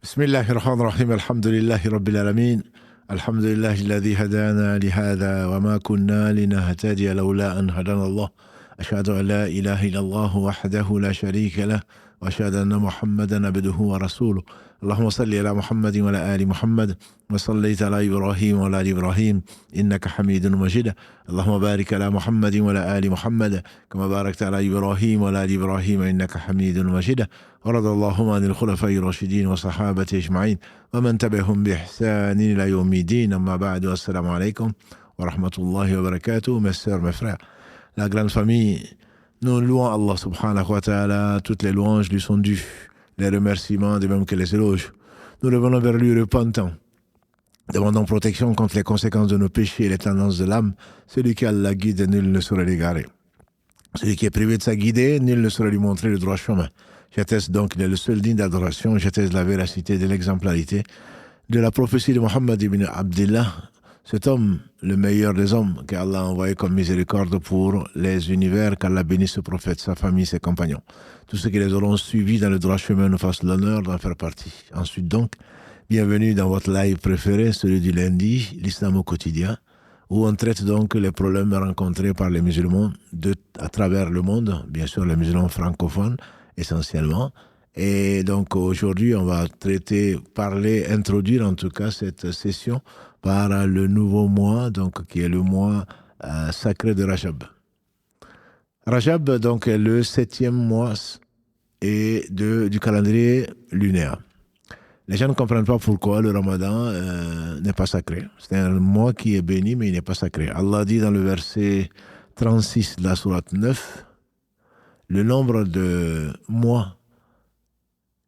بسم الله الرحمن الرحيم الحمد لله رب العالمين الحمد لله الذي هدانا لهذا وما كنا لنهتدي لولا أن هدانا الله أشهد أن لا إله إلا الله وحده لا شريك له وأشهد أن محمدا عبده ورسوله اللهم صل على محمد وعلى آل محمد وصليت على إبراهيم وعلى آل إبراهيم إنك حميد مجيد اللهم بارك على محمد وعلى آل محمد كما باركت على إبراهيم وعلى آل إبراهيم إنك حميد مجيد ورضى اللهم عن الخلفاء الراشدين وصحابة أجمعين ومن تبعهم بإحسان إلى يوم الدين أما بعد والسلام عليكم ورحمة الله وبركاته mes sœurs, mes frères. La grande famille, nous louons Allah subhanahu wa ta'ala, toutes les louanges lui sont dues, les remerciements de même que les éloges. Nous revenons vers lui repentants, demandons protection contre les conséquences de nos péchés et les tendances de l'âme. Celui qui a la guide, nul ne saurait l'égarer. Celui qui est privé de sa guidée, nul ne saurait lui montrer le droit chemin. J'atteste donc qu'il est le seul digne d'adoration, j'atteste la véracité de l'exemplarité de la prophétie de Muhammad ibn Abdillah, cet homme, le meilleur des hommes, qu'Allah a envoyé comme miséricorde pour les univers, qu'Allah bénisse ce prophète, sa famille, ses compagnons. Tous ceux qui les auront suivis dans le droit chemin nous fassent l'honneur d'en faire partie. Ensuite donc, bienvenue dans votre live préféré, celui du lundi, l'islam au quotidien, où on traite donc les problèmes rencontrés par les musulmans à travers le monde, bien sûr les musulmans francophones essentiellement. Et donc aujourd'hui, on va introduire en tout cas cette session par le nouveau mois, donc qui est le mois sacré de Rajab. Rajab, donc, est le 7e mois du calendrier lunaire. Les gens ne comprennent pas pourquoi le Ramadan n'est pas sacré. C'est un mois qui est béni, mais il n'est pas sacré. Allah dit dans le verset 36 de la sourate 9, le nombre de mois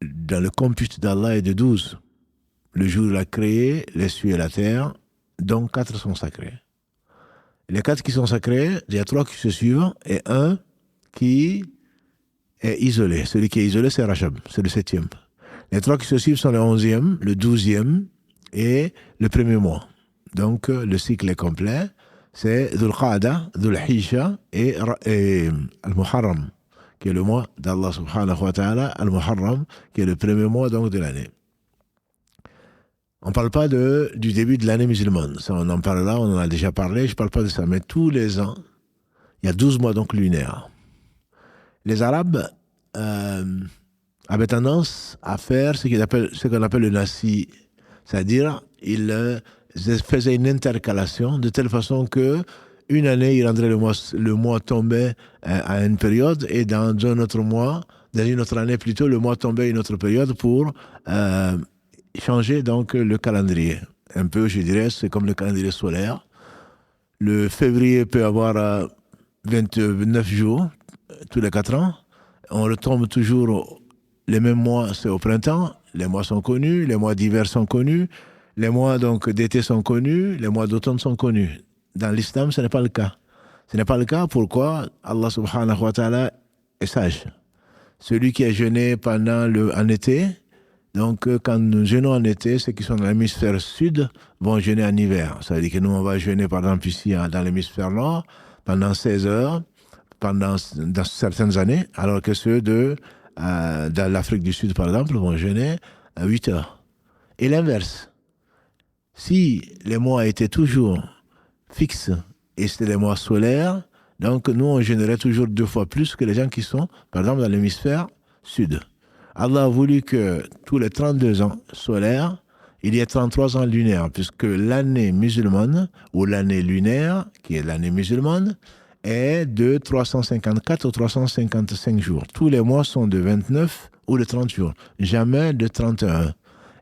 dans le compute d'Allah est de 12. Le jour où il a créé les cieux et la terre, dont 4 sont sacrés. Les 4 qui sont sacrés, il y a 3 qui se suivent et un qui est isolé. Celui qui est isolé, c'est Rajab, c'est le 7e. Les 3 qui se suivent sont le 11e, le 12e et le premier mois. Donc le cycle est complet. C'est Dhul Qa'da, Dhul Hijja et Al-Muharram, qui est le mois d'Allah subhanahu wa ta'ala, Al-Muharram, qui est le premier mois donc de l'année. On ne parle pas du début de l'année musulmane. Ça, on en parle là, on en a déjà parlé, je ne parle pas de ça. Mais tous les ans, il y a 12 mois donc lunaires. Les Arabes avaient tendance à faire ce qu'on appelle le nasi, c'est-à-dire ils faisaient une intercalation de telle façon que une année, ils rendraient le mois tombait à une période et dans un autre mois, dans une autre année plutôt, le mois tombait à une autre période pour changer donc le calendrier. Un peu, je dirais, c'est comme le calendrier solaire. Le février peut avoir 29 jours tous les 4 ans. On retombe toujours les mêmes mois, c'est au printemps. Les mois sont connus, les mois d'hiver sont connus, les mois donc d'été sont connus, les mois d'automne sont connus. Dans l'islam, ce n'est pas le cas. Ce n'est pas le cas. Pourquoi? Allah subhanahu wa ta'ala est sage. Celui qui a jeûné en été, donc quand nous jeûnons en été, ceux qui sont dans l'hémisphère sud vont jeûner en hiver. Ça veut dire que nous, on va jeûner par exemple ici dans l'hémisphère nord pendant 16 heures, dans certaines années, alors que ceux dans l'Afrique du Sud, par exemple, vont jeûner à 8 heures. Et l'inverse. Si les mois étaient toujours fixes et c'était les mois solaires, donc nous, on jeûnerait toujours 2 fois plus que les gens qui sont, par exemple, dans l'hémisphère sud. Allah a voulu que tous les 32 ans solaires, il y ait 33 ans lunaires, puisque l'année musulmane, ou l'année lunaire, qui est l'année musulmane, est de 354 ou 355 jours. Tous les mois sont de 29 ou de 30 jours, jamais de 31.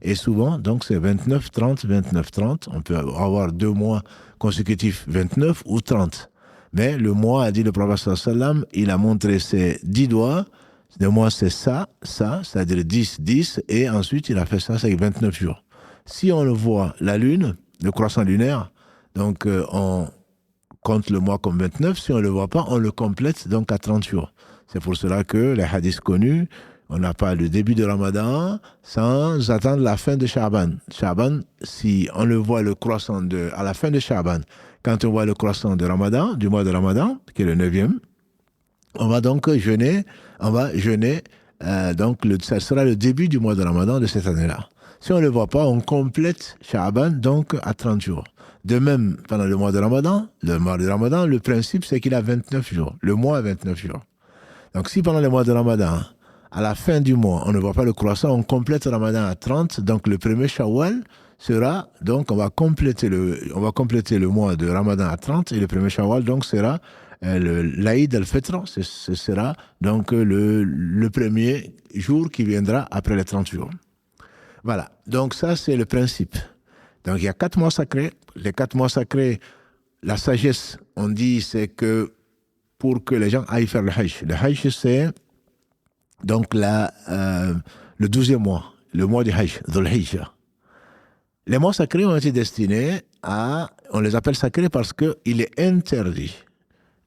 Et souvent, donc c'est 29, 30, 29, 30. On peut avoir 2 mois consécutifs 29 ou 30. Mais le mois, a dit le prophète sallallahu alayhi wa sallam, il a montré ses 10 doigts. Le mois, c'est ça, c'est-à-dire 10, 10, et ensuite, il a fait ça, c'est avec 29 jours. Si on le voit, la lune, le croissant lunaire, donc on compte le mois comme 29, si on ne le voit pas, on le complète donc à 30 jours. C'est pour cela que les hadiths connus, on n'a pas le début de Ramadan sans attendre la fin de Sha'ban. Sha'ban, si on le voit le croissant à la fin de Sha'ban, quand on voit le croissant de Ramadan, du mois de Ramadan, qui est le 9e, on va donc jeûner donc ça sera le début du mois de Ramadan de cette année-là. Si on ne le voit pas, on complète Sha'ban donc à 30 jours. De même, pendant le mois de Ramadan, le principe c'est qu'il a 29 jours. Le mois a 29 jours. Donc si pendant le mois de Ramadan, à la fin du mois, on ne voit pas le croissant, on complète le Ramadan à 30, donc le premier Shawwal sera, donc on va compléter le mois de Ramadan à 30 et le premier Shawwal donc sera l'Aïd al-Fitr, ce sera donc le premier jour qui viendra après les 30 jours. Voilà, donc ça c'est le principe. Donc il y a 4 mois sacrés. Les 4 mois sacrés, la sagesse, on dit, c'est que pour que les gens aillent faire le Hajj. Le Hajj, c'est donc le 12e mois, le mois du Hajj, Dhul Hijjah. Les mois sacrés ont été destinés on les appelle sacrés parce qu'il est interdit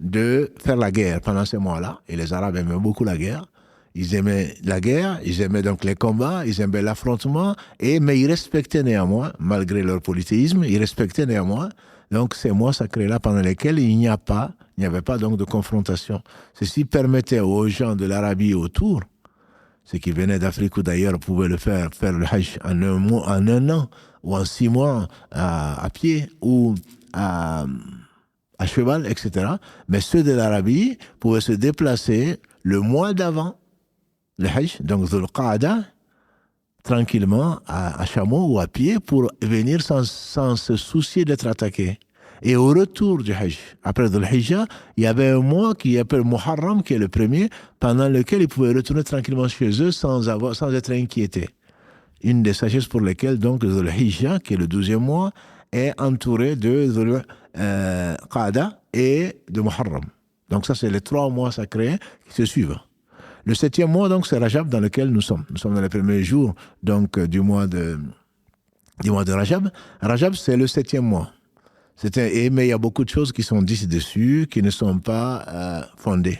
de faire la guerre pendant ces mois-là. Et les Arabes aimaient beaucoup la guerre. Ils aimaient la guerre, ils aimaient donc les combats, ils aimaient l'affrontement, mais ils respectaient néanmoins, malgré leur polythéisme, ils respectaient néanmoins donc ces mois sacrés-là pendant lesquels il n'y avait pas donc de confrontation. Ceci permettait aux gens de l'Arabie autour, ceux qui venaient d'Afrique ou d'ailleurs pouvaient le faire le Hajj en un an ou en 6 mois à pied ou à cheval, etc. Mais ceux de l'Arabie pouvaient se déplacer le mois d'avant le Hajj, donc Dhul Qa'dah, tranquillement à chameau ou à pied pour venir sans se soucier d'être attaqué. Et au retour du Hajj, après Dhul Hijjah, il y avait un mois qui s'appelle Muharram, qui est le premier, pendant lequel ils pouvaient retourner tranquillement chez eux sans être inquiétés. Une des sagesses pour lesquelles donc Dhul Hijjah, qui est le 12e mois, est entouré de Dhul Qa'dah et de Muharram. Donc ça, c'est les 3 mois sacrés qui se suivent. Le 7e mois, donc, c'est Rajab dans lequel nous sommes. Nous sommes dans les premiers jours donc, du mois de Rajab. Rajab, c'est le 7e mois. Mais il y a beaucoup de choses qui sont dites dessus, qui ne sont pas fondées.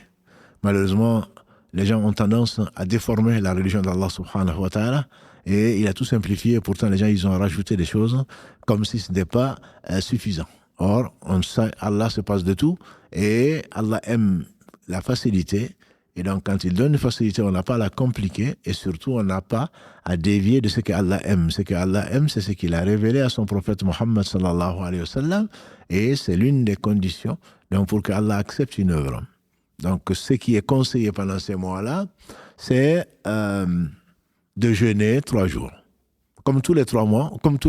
Malheureusement, les gens ont tendance à déformer la religion d'Allah subhanahu wa ta'ala, et il a tout simplifié. Pourtant, les gens, ils ont rajouté des choses comme si ce n'était pas suffisant. Or, on sait, Allah se passe de tout, et Allah aime la facilité. Et donc, quand il donne une facilité, on n'a pas à la compliquer, et surtout, on n'a pas à dévier de ce qu'Allah aime. Ce qu'Allah aime, c'est ce qu'il a révélé à son prophète Muhammad sallallahu alayhi wa sallam, et c'est l'une des conditions donc, pour qu'Allah accepte une œuvre. Donc, ce qui est conseillé pendant ces mois-là, c'est de jeûner 3 jours. Comme tous les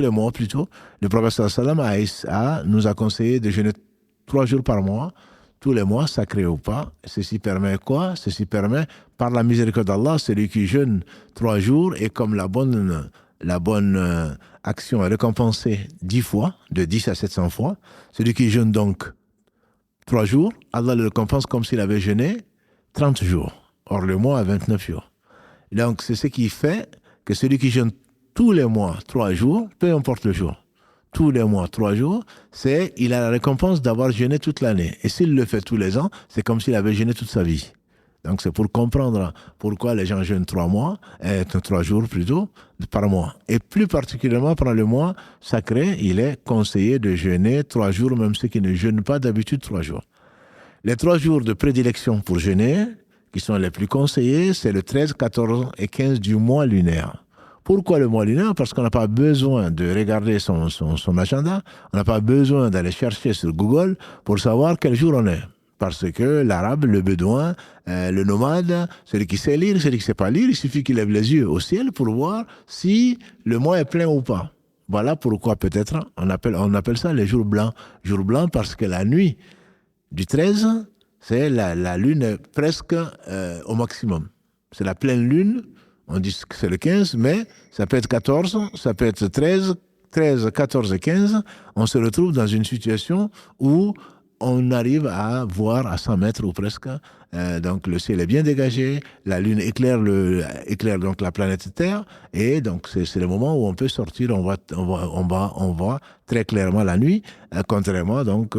mois plutôt, le prophète sallallahu alayhi wa sallam nous a conseillé de jeûner 3 jours par mois, tous les mois, sacrés ou pas. Ceci permet quoi? Ceci permet, par la miséricorde d'Allah, celui qui jeûne 3 jours et comme la bonne action est récompensée 10 fois, de 10 à 700 fois, celui qui jeûne donc 3 jours, Allah le récompense comme s'il avait jeûné 30 jours. Or, le mois a 29 jours. Donc, c'est ce qui fait que celui qui jeûne tous les mois 3 jours, peu importe le jour, tous les mois, 3 jours, il a la récompense d'avoir jeûné toute l'année. Et s'il le fait tous les ans, c'est comme s'il avait jeûné toute sa vie. Donc c'est pour comprendre pourquoi les gens jeûnent 3 jours plutôt, par mois. Et plus particulièrement pendant le mois sacré, il est conseillé de jeûner 3 jours, même ceux qui ne jeûnent pas d'habitude 3 jours. Les 3 jours de prédilection pour jeûner, qui sont les plus conseillés, c'est le 13, 14 et 15 du mois lunaire. Pourquoi le mois lunaire? Parce qu'on n'a pas besoin de regarder son agenda, on n'a pas besoin d'aller chercher sur Google pour savoir quel jour on est. Parce que l'arabe, le bédouin, le nomade, celui qui sait lire, celui qui ne sait pas lire, il suffit qu'il lève les yeux au ciel pour voir si le mois est plein ou pas. Voilà pourquoi peut-être on appelle ça les jours blancs. Jours blancs parce que la nuit du 13, c'est la lune presque au maximum. C'est la pleine lune. On dit que c'est le 15, mais ça peut être 14, ça peut être 13, 14 et 15. On se retrouve dans une situation où on arrive à voir à 100 mètres ou presque. Donc le ciel est bien dégagé, la lune éclaire donc la planète Terre, et donc c'est le moment où on peut sortir, on voit très clairement la nuit, contrairement donc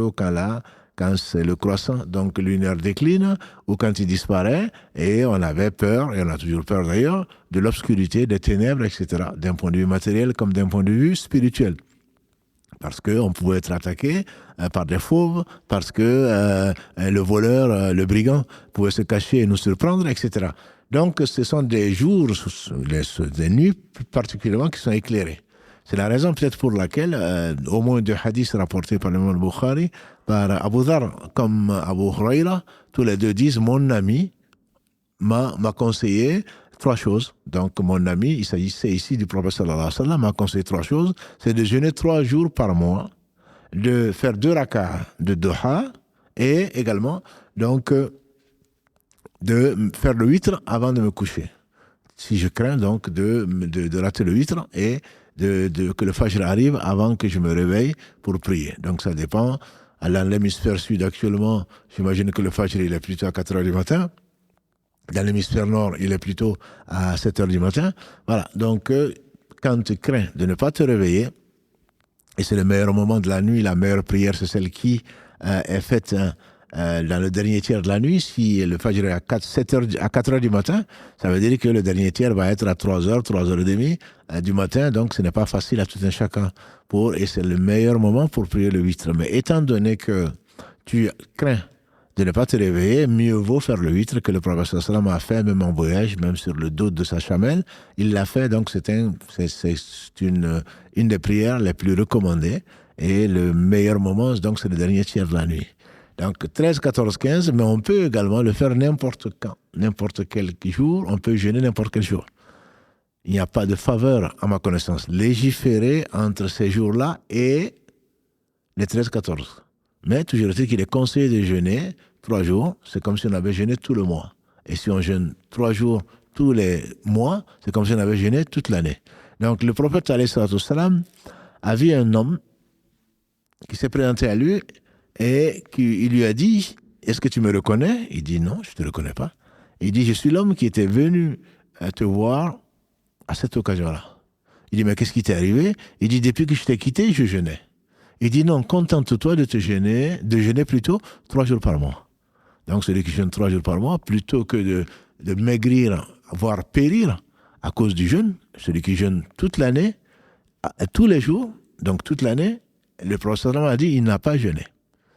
quand c'est le croissant donc lunaire décline, ou quand il disparaît, et on avait peur, et on a toujours peur d'ailleurs, de l'obscurité, des ténèbres, etc., d'un point de vue matériel comme d'un point de vue spirituel. Parce qu'on pouvait être attaqué par des fauves, parce que le voleur, le brigand pouvait se cacher et nous surprendre, etc. Donc, ce sont des jours, des nuits particulièrement qui sont éclairées. C'est la raison peut-être pour laquelle, au moins deux hadiths rapportés par l'imam Bukhari, par Abu Dhar comme Abu Huraira, tous les deux disent, mon ami m'a conseillé trois choses. Donc, mon ami, il s'agissait ici du prophète sallallahu alayhi wa sallam, m'a conseillé trois choses. C'est de jeûner 3 jours par mois, de faire 2 rak'ahs de duha et également, donc, de faire le witr avant de me coucher. Si je crains donc de rater le witr et que le fajr arrive avant que je me réveille pour prier. Donc ça dépend. Dans l'hémisphère sud actuellement, j'imagine que le fajr il est plutôt à 4 heures du matin. Dans l'hémisphère nord, il est plutôt à 7 heures du matin. Voilà. Donc quand tu crains de ne pas te réveiller, et c'est le meilleur moment de la nuit, la meilleure prière, c'est celle qui est faite dans le dernier tiers de la nuit. Si le fajr est à 4 heures du matin, ça veut dire que le dernier tiers va être à 3 heures, 3 heures et demie du matin. Donc, ce n'est pas facile à tout un chacun et c'est le meilleur moment pour prier le witr. Mais étant donné que tu crains de ne pas te réveiller, mieux vaut faire le witr que le prophète sallallahu alayhi wa sallam a fait, même en voyage, même sur le dos de sa chamelle. Il l'a fait, donc c'est une des prières les plus recommandées. Et le meilleur moment, donc, c'est le dernier tiers de la nuit. Donc 13, 14, 15, mais on peut également le faire n'importe quand, n'importe quel jour, on peut jeûner n'importe quel jour. Il n'y a pas de faveur, à ma connaissance, légiférée entre ces jours-là et les 13, 14. Mais toujours est-il qu'il est conseillé de jeûner 3 jours, c'est comme si on avait jeûné tout le mois. Et si on jeûne 3 jours tous les mois, c'est comme si on avait jeûné toute l'année. Donc le prophète alayhi salatu wassalam a vu un homme qui s'est présenté à lui et il lui a dit, est-ce que tu me reconnais? Il dit, non, je ne te reconnais pas. Il dit, je suis l'homme qui était venu te voir à cette occasion-là. Il dit, mais qu'est-ce qui t'est arrivé? Il dit, depuis que je t'ai quitté, je jeûnais. Il dit, non, contente-toi de jeûner plutôt 3 jours par mois. Donc, celui qui jeûne 3 jours par mois, plutôt que de maigrir, voire périr à cause du jeûne, celui qui jeûne toute l'année, tous les jours, donc toute l'année, le prophète a dit, il n'a pas jeûné.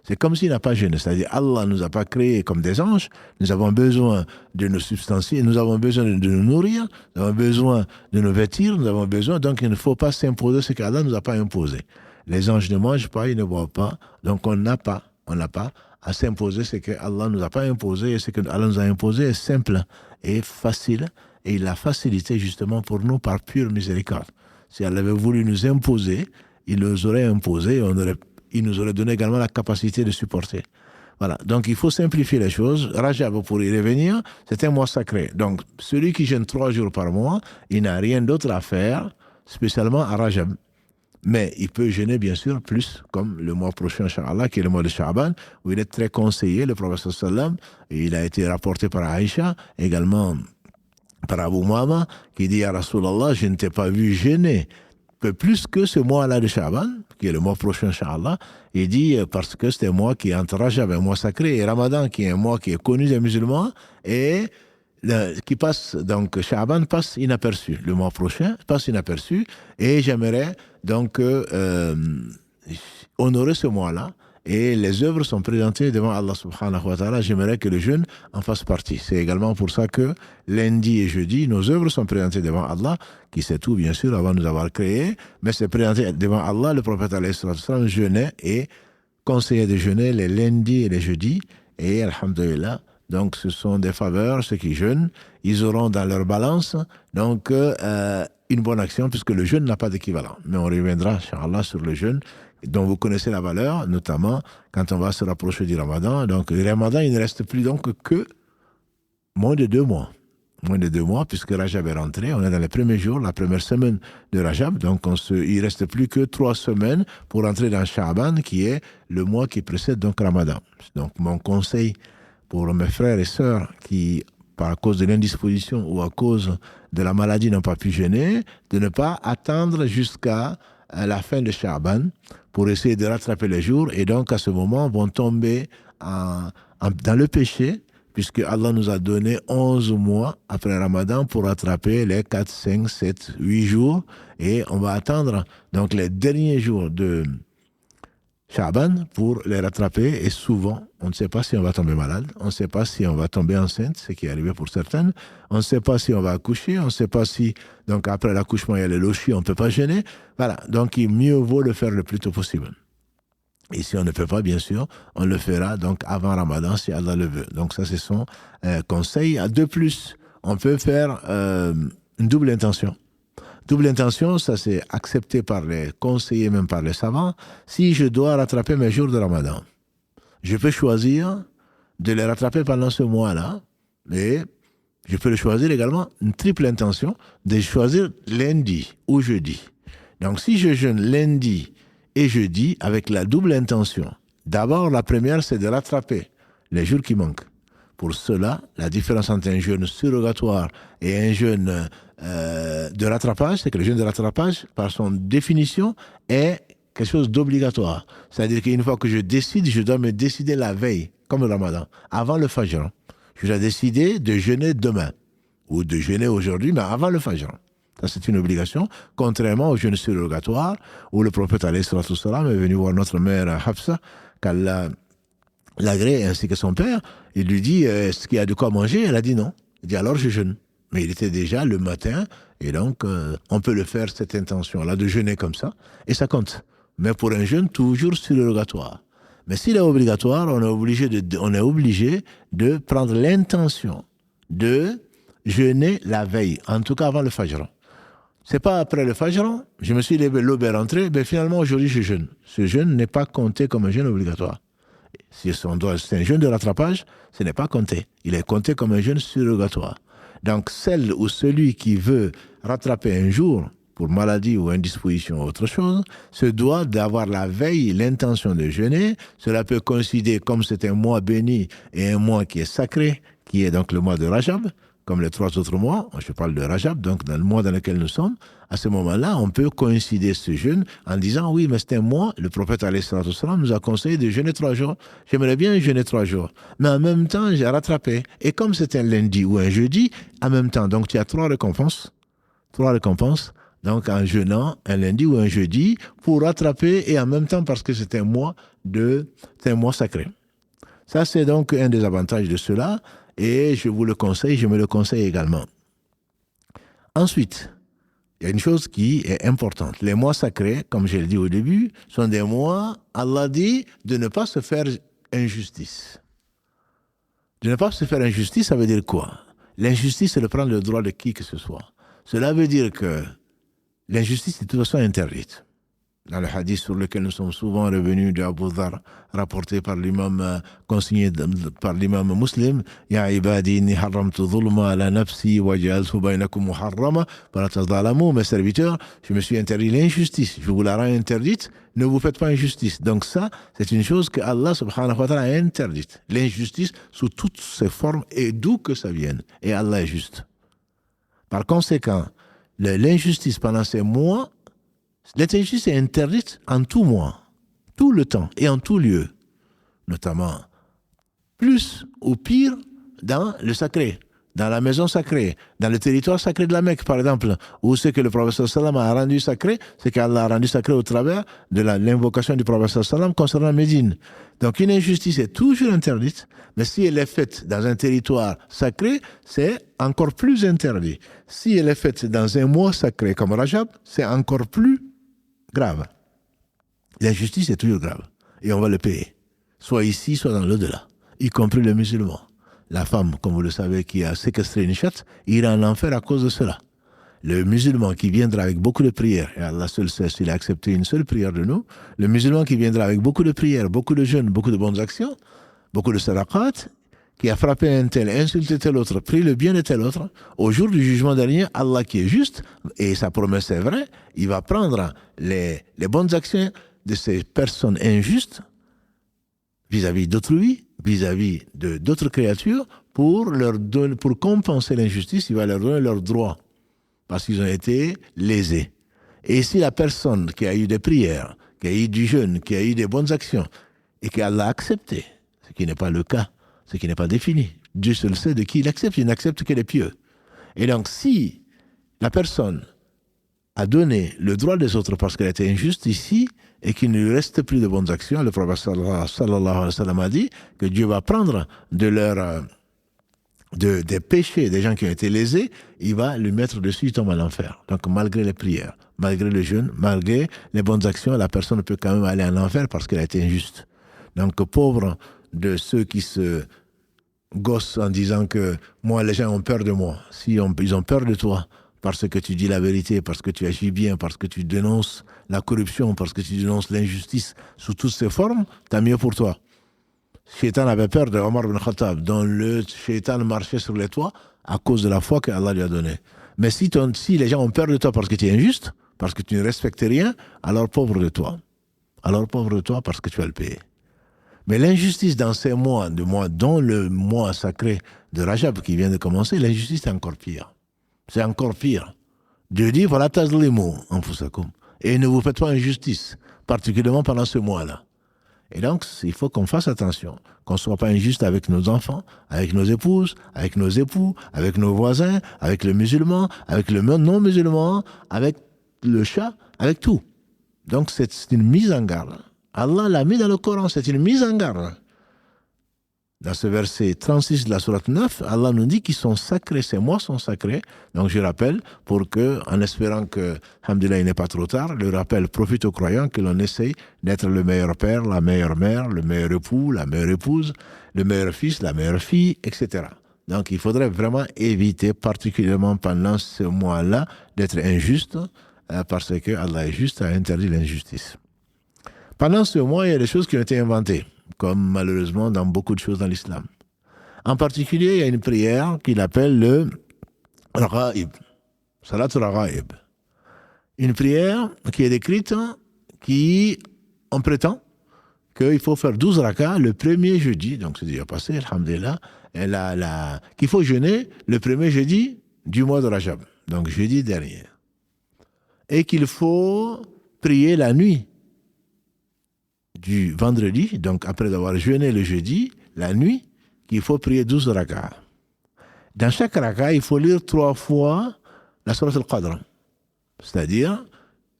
C'est comme s'il n'a pas jeûné. C'est-à-dire, Allah ne nous a pas créés comme des anges. Nous avons besoin de nous substancier, nous avons besoin de nous nourrir, nous avons besoin de nous vêtir, nous avons besoin. Donc, il ne faut pas s'imposer ce qu'Allah ne nous a pas imposé. Les anges ne mangent pas, ils ne boivent pas. Donc, on n'a pas à s'imposer ce qu'Allah ne nous a pas imposé. Et ce qu'Allah nous a imposé est simple et facile. Et il l'a facilité justement pour nous par pure miséricorde. Si Allah avait voulu nous imposer, il nous aurait imposé, il nous aurait donné également la capacité de supporter. Voilà. Donc, il faut simplifier les choses. Rajab, pour y revenir, c'est un mois sacré. Donc, celui qui jeûne 3 jours par mois, il n'a rien d'autre à faire, spécialement à Rajab. Mais il peut jeûner, bien sûr, plus, comme le mois prochain, Inch'Allah, qui est le mois de Sha'ban, où il est très conseillé, le prophète sallam, il a été rapporté par Aïcha, également par Abu Muhammad, qui dit à Rasulallah, je ne t'ai pas vu jeûner plus que ce mois-là de Sha'ban, qui est le mois prochain, Inch'Allah. Il dit, parce que c'est un mois qui est entre Rajab, un mois sacré, et Ramadan, qui est un mois qui est connu des musulmans, et qui passe, donc Sha'ban passe inaperçu. Le mois prochain passe inaperçu, et j'aimerais donc honorer ce mois-là, et les œuvres sont présentées devant Allah subhanahu wa ta'ala. J'aimerais que le jeûne en fasse partie. C'est également pour ça que lundi et jeudi, nos œuvres sont présentées devant Allah, qui sait tout bien sûr avant de nous avoir créés, mais c'est présenté devant Allah. Le prophète alayhi sallam jeûnait et conseillait de jeûner les lundis et les jeudis, et alhamdulillah, donc ce sont des faveurs. Ceux qui jeûnent, ils auront dans leur balance donc une bonne action, puisque le jeûne n'a pas d'équivalent. Mais on reviendra, Inch'Allah, sur le jeûne, dont vous connaissez la valeur, notamment quand on va se rapprocher du Ramadan. Donc, le Ramadan, il ne reste plus donc que moins de 2 mois. Moins de 2 mois, puisque Rajab est rentré. On est dans les premiers jours, la première semaine de Rajab. Donc, il ne reste plus que 3 semaines pour entrer dans Sha'ban, qui est le mois qui précède donc Ramadan. Donc, mon conseil pour mes frères et sœurs qui, par cause de l'indisposition ou à cause de la maladie, n'ont pas pu jeûner, de ne pas attendre jusqu'à la fin de Sha'ban pour essayer de rattraper les jours, et donc à ce moment vont tomber dans le péché, puisque Allah nous a donné 11 mois après Ramadan pour rattraper les 4, 5, 7, 8 jours, et on va attendre donc les derniers jours de Chaban pour les rattraper et souvent, on ne sait pas si on va tomber malade, on ne sait pas si on va tomber enceinte, ce qui est arrivé pour certaines, on ne sait pas si on va accoucher, on ne sait pas si, donc après l'accouchement, il y a le lochi, on ne peut pas jeûner. Voilà, donc il mieux vaut le faire le plus tôt possible. Et si on ne peut pas, bien sûr, on le fera donc avant Ramadan si Allah le veut. Donc ça, c'est son conseil. De plus, on peut faire une double intention. Double intention, ça c'est accepté par les conseillers, même par les savants. Si je dois rattraper mes jours de Ramadan, je peux choisir de les rattraper pendant ce mois-là, mais je peux le choisir également, une triple intention, de choisir lundi ou jeudi. Donc si je jeûne lundi et jeudi avec la double intention, d'abord la première c'est de rattraper les jours qui manquent. Pour cela, la différence entre un jeûne surrogatoire et un jeûne de rattrapage, c'est que le jeûne de rattrapage, par son définition, est quelque chose d'obligatoire. C'est-à-dire qu'une fois que je décide, je dois me décider la veille, comme le Ramadan, avant le Fajr. Je dois décider de jeûner demain, ou de jeûner aujourd'hui, mais avant le Fajr. Ça, c'est une obligation, contrairement au jeûne surrogatoire, où le prophète alayhi salatu wassalam est venu voir notre mère Hafsa, qu'Allah l'agrée ainsi que son père. Il lui dit, est-ce qu'il y a de quoi manger? Elle a dit non. Il dit, alors je jeûne. Mais il était déjà le matin, et donc on peut le faire, cette intention-là, de jeûner comme ça, et ça compte. Mais pour un jeûne, toujours surrogatoire. Mais s'il est obligatoire, on est obligé de prendre l'intention de jeûner la veille, en tout cas avant le Fajr. C'est pas après le Fajr, je me suis levé, l'aube est rentrée, mais finalement aujourd'hui je jeûne. Ce jeûne n'est pas compté comme un jeûne obligatoire. Si c'est un jeûne de rattrapage, ce n'est pas compté. Il est compté comme un jeûne surrogatoire. Donc, celle ou celui qui veut rattraper un jour pour maladie ou indisposition ou autre chose, se doit d'avoir la veille l'intention de jeûner. Cela peut coïncider comme c'est un mois béni et un mois qui est sacré, qui est donc le mois de Rajab, comme les 3 autres mois. Je parle de Rajab, donc dans le mois dans lequel nous sommes. À ce moment-là, on peut coïncider ce jeûne en disant, oui, mais c'est un mois, le prophète alayhi salatu wassalam nous a conseillé de jeûner 3 jours. J'aimerais bien jeûner 3 jours. Mais en même temps, j'ai rattrapé. Et comme c'est un lundi ou un jeudi, en même temps, donc tu as 3 récompenses. 3 récompenses, donc en jeûnant un lundi ou un jeudi, pour rattraper et en même temps parce que c'est un mois sacré. Ça, c'est donc un des avantages de cela. Et je vous le conseille, je me le conseille également. Ensuite, il y a une chose qui est importante. Les mois sacrés, comme je l'ai dit au début, sont des mois, Allah dit, de ne pas se faire injustice. De ne pas se faire injustice, ça veut dire quoi? L'injustice, c'est de prendre le droit de qui que ce soit. Cela veut dire que l'injustice est de toute façon interdite. Dans le hadith sur lequel nous sommes souvent revenus de Abu Dhar, rapporté par l'imam, consigné par l'imam muslim, Ya ibadi inni haramtu dhulma ala nafsi wa ja'altu bainakum muharrama fala tazalamu, mes serviteurs, je me suis interdit l'injustice, je vous la rends interdite, ne vous faites pas injustice. Donc ça, c'est une chose que Allah subhanahu wa ta'ala a interdite. L'injustice sous toutes ses formes et d'où que ça vienne. Et Allah est juste. Par conséquent, l'injustice pendant ces mois, l'injustice est interdite en tout mois, tout le temps et en tout lieu, notamment plus ou pire dans le sacré, dans la maison sacrée, dans le territoire sacré de la Mecque, par exemple, où ce que le prophète sallam a rendu sacré, c'est qu'Allah a rendu sacré au travers de l'invocation du prophète sallam concernant Médine. Donc une injustice est toujours interdite, mais si elle est faite dans un territoire sacré, c'est encore plus interdit. Si elle est faite dans un mois sacré comme Rajab, c'est encore plus grave. L'injustice est toujours grave. Et on va le payer. Soit ici, soit dans l'au-delà. Y compris les musulmans. La femme, comme vous le savez, qui a séquestré une chatte, ira en enfer à cause de cela. Le musulman qui viendra avec beaucoup de prières, et Allah seul sait s'il a accepté une seule prière de nous, le musulman qui viendra avec beaucoup de prières, beaucoup de jeûnes, beaucoup de bonnes actions, beaucoup de sadaqat, qui a frappé un tel, insulté tel autre, pris le bien de tel autre, au jour du jugement dernier, Allah qui est juste, et sa promesse est vraie, il va prendre les bonnes actions de ces personnes injustes vis-à-vis d'autrui, vis-à-vis d'autres créatures, pour compenser l'injustice, il va leur donner leurs droits, parce qu'ils ont été lésés. Et si la personne qui a eu des prières, qui a eu du jeûne, qui a eu des bonnes actions, et qu'Allah a accepté, ce qui n'est pas le cas, ce qui n'est pas défini. Dieu seul sait de qui il n'accepte que les pieux. Et donc, si la personne a donné le droit des autres parce qu'elle était injuste ici et qu'il ne lui reste plus de bonnes actions, le prophète sallallahu alayhi wa sallam a dit que Dieu va prendre des péchés des gens qui ont été lésés, il va lui mettre dessus, il tombe en enfer. Donc malgré les prières, malgré le jeûne, malgré les bonnes actions, la personne peut quand même aller en enfer parce qu'elle a été injuste. Donc pauvre de ceux qui se gossent en disant que moi, les gens ont peur de moi. Si ils ont peur de toi parce que tu dis la vérité, parce que tu agis bien, parce que tu dénonces la corruption, parce que tu dénonces l'injustice sous toutes ses formes, tant mieux pour toi. Shaitan avait peur de Omar ibn Khattab, dont le Shaitan marchait sur les toits à cause de la foi qu'Allah lui a donnée. Mais si les gens ont peur de toi parce que tu es injuste, parce que tu ne respectes rien, alors pauvre de toi. Alors pauvre de toi parce que tu vas le payer. Mais l'injustice dans ces mois, dont le mois sacré de Rajab qui vient de commencer, l'injustice est encore pire. C'est encore pire. Dieu dit, voilà tazlimu anfusakum. Et ne vous faites pas injustice, particulièrement pendant ce mois-là. Et donc, il faut qu'on fasse attention, qu'on ne soit pas injuste avec nos enfants, avec nos épouses, avec nos époux, avec nos voisins, avec le musulman, avec le non-musulman, avec le chat, avec tout. Donc, c'est une mise en garde. Allah l'a mis dans le Coran, c'est une mise en garde. Dans ce verset 36 de la sourate 9, Allah nous dit qu'ils sont sacrés, ces mois sont sacrés. Donc je rappelle, pour que, en espérant que, alhamdoulilah, il n'est pas trop tard, le rappel profite aux croyants que l'on essaye d'être le meilleur père, la meilleure mère, le meilleur époux, la meilleure épouse, le meilleur fils, la meilleure fille, etc. Donc il faudrait vraiment éviter, particulièrement pendant ce mois-là, d'être injuste, parce que Allah est juste, a interdit l'injustice. Pendant ce mois, il y a des choses qui ont été inventées, comme malheureusement dans beaucoup de choses dans l'islam. En particulier, il y a une prière qu'il appelle le Raghaib, Salat al-Raghaib. Une prière qui est décrite, qui, on prétend qu'il faut faire 12 rakats le premier jeudi, donc c'est déjà passé, alhamdulillah, qu'il faut jeûner le premier jeudi du mois de Rajab, donc jeudi dernier. Et qu'il faut prier la nuit du vendredi, donc après avoir jeûné le jeudi, la nuit, qu'il faut prier 12 rakats. Dans chaque raka, il faut lire 3 fois la sourate al-Qadr. C'est-à-dire,